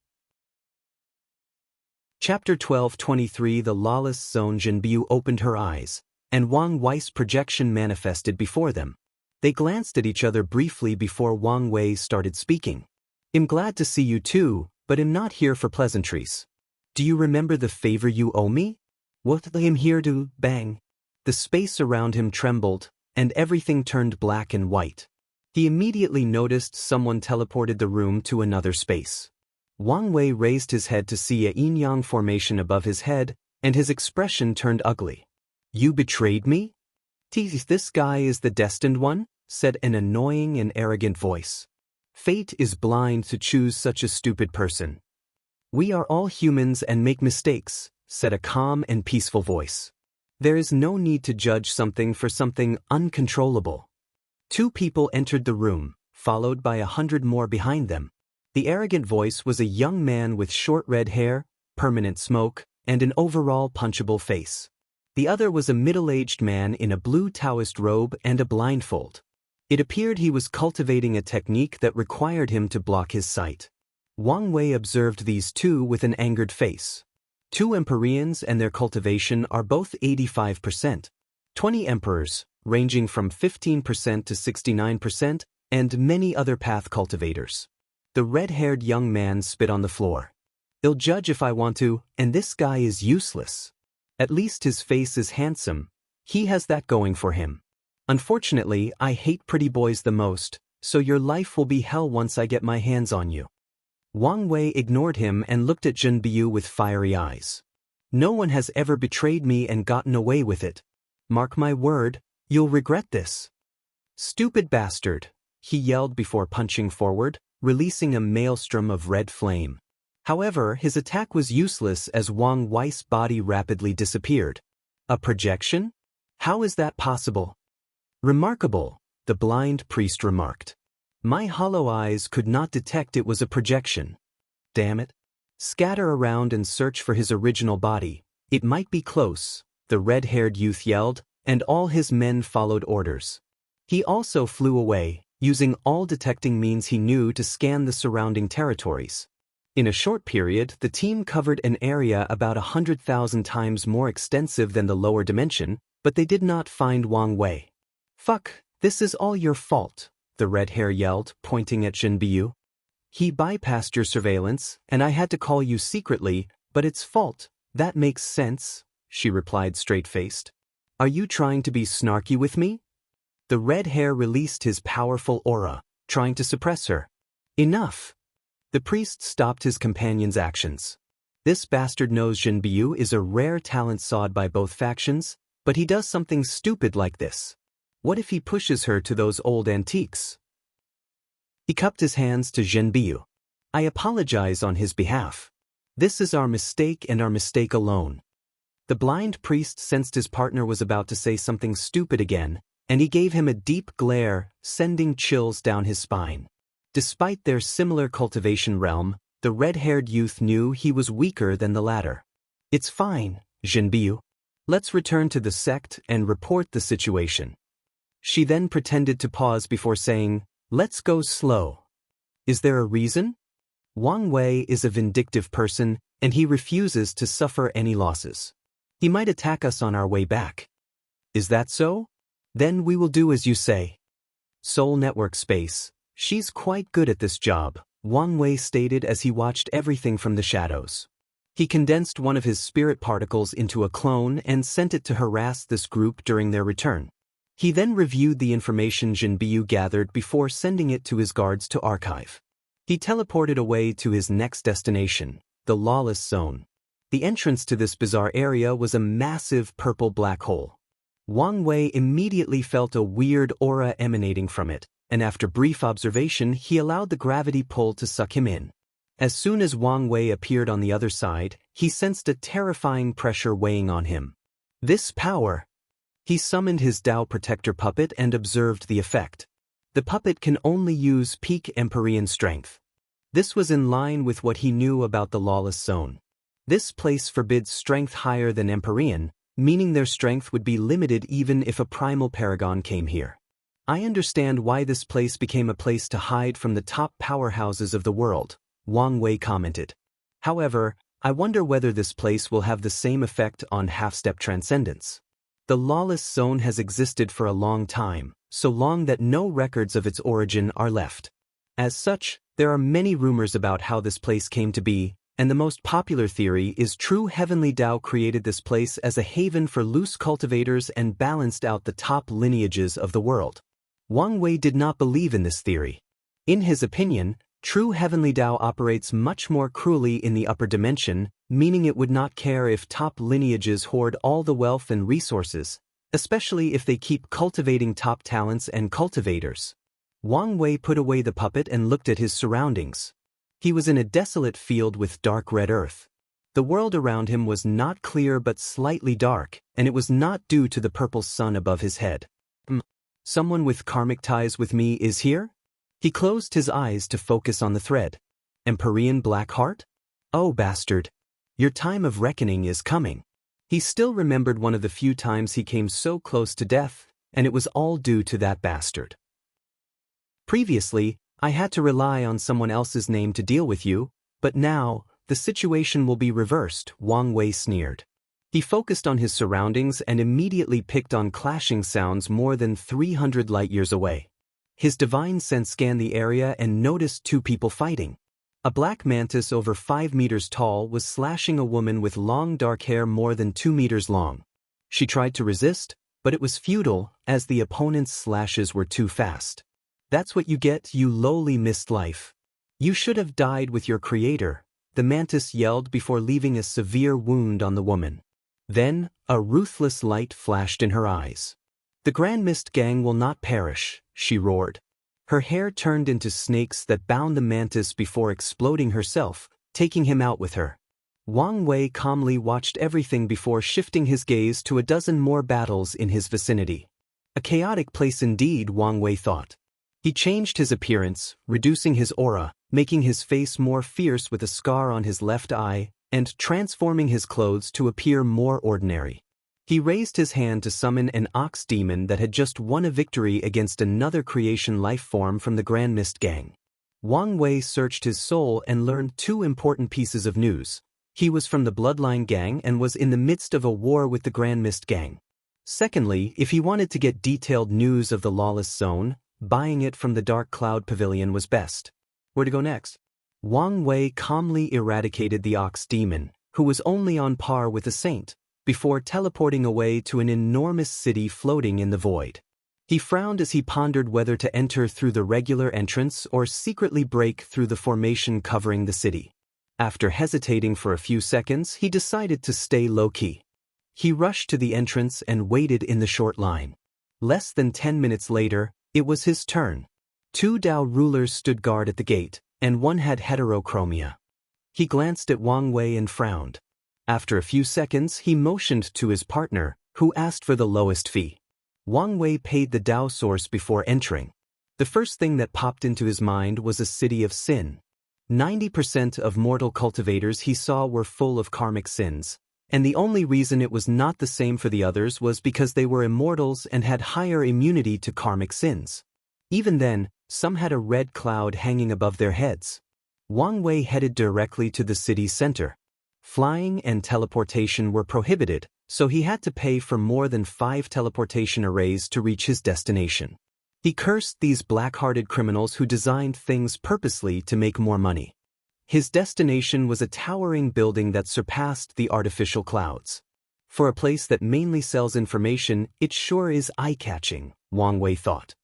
Chapter 12:23 The Lawless Zone. Zhenbiu opened her eyes, and Wang Wei's projection manifested before them. They glanced at each other briefly before Wang Wei started speaking. I'm glad to see you too, but I'm not here for pleasantries. Do you remember the favor you owe me? What I'm here to, bang. The space around him trembled, and everything turned black and white. He immediately noticed someone teleported the room to another space. Wang Wei raised his head to see a yin-yang formation above his head, and his expression turned ugly. You betrayed me? This guy is the Destined one? Said an annoying and arrogant voice. Fate is blind to choose such a stupid person. We are all humans and make mistakes, said a calm and peaceful voice. There is no need to judge something for something uncontrollable. Two people entered the room, followed by 100 more behind them. The arrogant voice was a young man with short red hair, permanent smoke, and an overall punchable face. The other was a middle-aged man in a blue Taoist robe and a blindfold. It appeared he was cultivating a technique that required him to block his sight. Wang Wei observed these two with an angered face. 2 Empyreans and their cultivation are both 85%. 20 Emperors, ranging from 15% to 69%, and many other path cultivators. The red-haired young man spit on the floor. I'll judge if I want to, and this guy is useless. At least his face is handsome. He has that going for him. Unfortunately, I hate pretty boys the most, so your life will be hell once I get my hands on you. Wang Wei ignored him and looked at Zhenbiu with fiery eyes. No one has ever betrayed me and gotten away with it. Mark my word, you'll regret this. Stupid bastard, he yelled before punching forward, releasing a maelstrom of red flame. However, his attack was useless as Wang Wei's body rapidly disappeared. A projection? How is that possible? Remarkable, the blind priest remarked. My hollow eyes could not detect it was a projection. Damn it. Scatter around and search for his original body. It might be close, the red-haired youth yelled, and all his men followed orders. He also flew away, using all detecting means he knew to scan the surrounding territories. In a short period, the team covered an area about 100,000 times more extensive than the lower dimension, but they did not find Wang Wei. Fuck, this is all your fault, the red hair yelled, pointing at Zhenbiu. He bypassed your surveillance, and I had to call you secretly, but it's fault. That makes sense, she replied straight-faced. Are you trying to be snarky with me? The red hair released his powerful aura, trying to suppress her. Enough. The priest stopped his companion's actions. This bastard knows Zhenbiu is a rare talent sought by both factions, but he does something stupid like this. What if he pushes her to those old antiques? He cupped his hands to Zhenbiu. I apologize on his behalf. This is our mistake and our mistake alone. The blind priest sensed his partner was about to say something stupid again, and he gave him a deep glare, sending chills down his spine. Despite their similar cultivation realm, the red-haired youth knew he was weaker than the latter. It's fine, Jinbiu. Let's return to the sect and report the situation. She then pretended to pause before saying, let's go slow. Is there a reason? Wang Wei is a vindictive person, and he refuses to suffer any losses. He might attack us on our way back. Is that so? Then we will do as you say. Soul Network Space. She's quite good at this job, Wang Wei stated as he watched everything from the shadows. He condensed one of his spirit particles into a clone and sent it to harass this group during their return. He then reviewed the information Jinbiu gathered before sending it to his guards to archive. He teleported away to his next destination, the Lawless Zone. The entrance to this bizarre area was a massive purple black hole. Wang Wei immediately felt a weird aura emanating from it, and after brief observation he allowed the gravity pull to suck him in. As soon as Wang Wei appeared on the other side, he sensed a terrifying pressure weighing on him. This power! He summoned his Dao Protector puppet and observed the effect. The puppet can only use peak Empyrean strength. This was in line with what he knew about the Lawless Zone. This place forbids strength higher than Empyrean, meaning their strength would be limited even if a primal paragon came here. I understand why this place became a place to hide from the top powerhouses of the world, Wang Wei commented. However, I wonder whether this place will have the same effect on half-step transcendence. The Lawless Zone has existed for a long time, so long that no records of its origin are left. As such, there are many rumors about how this place came to be, and the most popular theory is true heavenly Tao created this place as a haven for loose cultivators and balanced out the top lineages of the world. Wang Wei did not believe in this theory. In his opinion, true heavenly Tao operates much more cruelly in the upper dimension, meaning it would not care if top lineages hoard all the wealth and resources, especially if they keep cultivating top talents and cultivators. Wang Wei put away the puppet and looked at his surroundings. He was in a desolate field with dark red earth. The world around him was not clear but slightly dark, and it was not due to the purple sun above his head. Someone with karmic ties with me is here? He closed his eyes to focus on the thread. Empyrean Black Heart? Oh, bastard. Your time of reckoning is coming. He still remembered one of the few times he came so close to death, and it was all due to that bastard. Previously, I had to rely on someone else's name to deal with you, but now, the situation will be reversed, Wang Wei sneered. He focused on his surroundings and immediately picked on clashing sounds more than 300 light-years away. His divine sense scanned the area and noticed two people fighting. A black mantis over 5 meters tall was slashing a woman with long dark hair more than 2 meters long. She tried to resist, but it was futile as the opponent's slashes were too fast. That's what you get, you lowly missed life. You should have died with your creator, the mantis yelled before leaving a severe wound on the woman. Then, a ruthless light flashed in her eyes. The Grand Mist Gang will not perish, she roared. Her hair turned into snakes that bound the mantis before exploding herself, taking him out with her. Wang Wei calmly watched everything before shifting his gaze to a dozen more battles in his vicinity. A chaotic place indeed, Wang Wei thought. He changed his appearance, reducing his aura, making his face more fierce with a scar on his left eye, and transforming his clothes to appear more ordinary. He raised his hand to summon an ox demon that had just won a victory against another creation life form from the Grand Mist Gang. Wang Wei searched his soul and learned two important pieces of news. He was from the Bloodline Gang and was in the midst of a war with the Grand Mist Gang. Secondly, if he wanted to get detailed news of the Lawless Zone, buying it from the Dark Cloud Pavilion was best. Where to go next? Wang Wei calmly eradicated the ox demon, who was only on par with a saint, before teleporting away to an enormous city floating in the void. He frowned as he pondered whether to enter through the regular entrance or secretly break through the formation covering the city. After hesitating for a few seconds, he decided to stay low-key. He rushed to the entrance and waited in the short line. Less than 10 minutes later, it was his turn. Two Dao rulers stood guard at the gate, and one had heterochromia. He glanced at Wang Wei and frowned. After a few seconds, he motioned to his partner, who asked for the lowest fee. Wang Wei paid the Dao source before entering. The first thing that popped into his mind was a city of sin. 90% of mortal cultivators he saw were full of karmic sins, and the only reason it was not the same for the others was because they were immortals and had higher immunity to karmic sins. Even then, some had a red cloud hanging above their heads. Wang Wei headed directly to the city's center. Flying and teleportation were prohibited, so he had to pay for more than 5 teleportation arrays to reach his destination. He cursed these black-hearted criminals who designed things purposely to make more money. His destination was a towering building that surpassed the artificial clouds. For a place that mainly sells information, it sure is eye-catching, Wang Wei thought.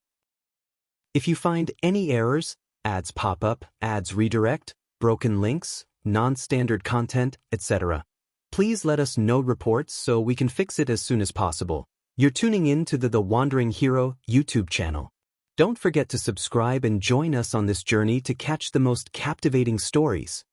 If you find any errors, ads pop up, ads redirect, broken links, non-standard content, etc., please let us know reports so we can fix it as soon as possible. You're tuning in to the Wandering Hero YouTube channel. Don't forget to subscribe and join us on this journey to catch the most captivating stories.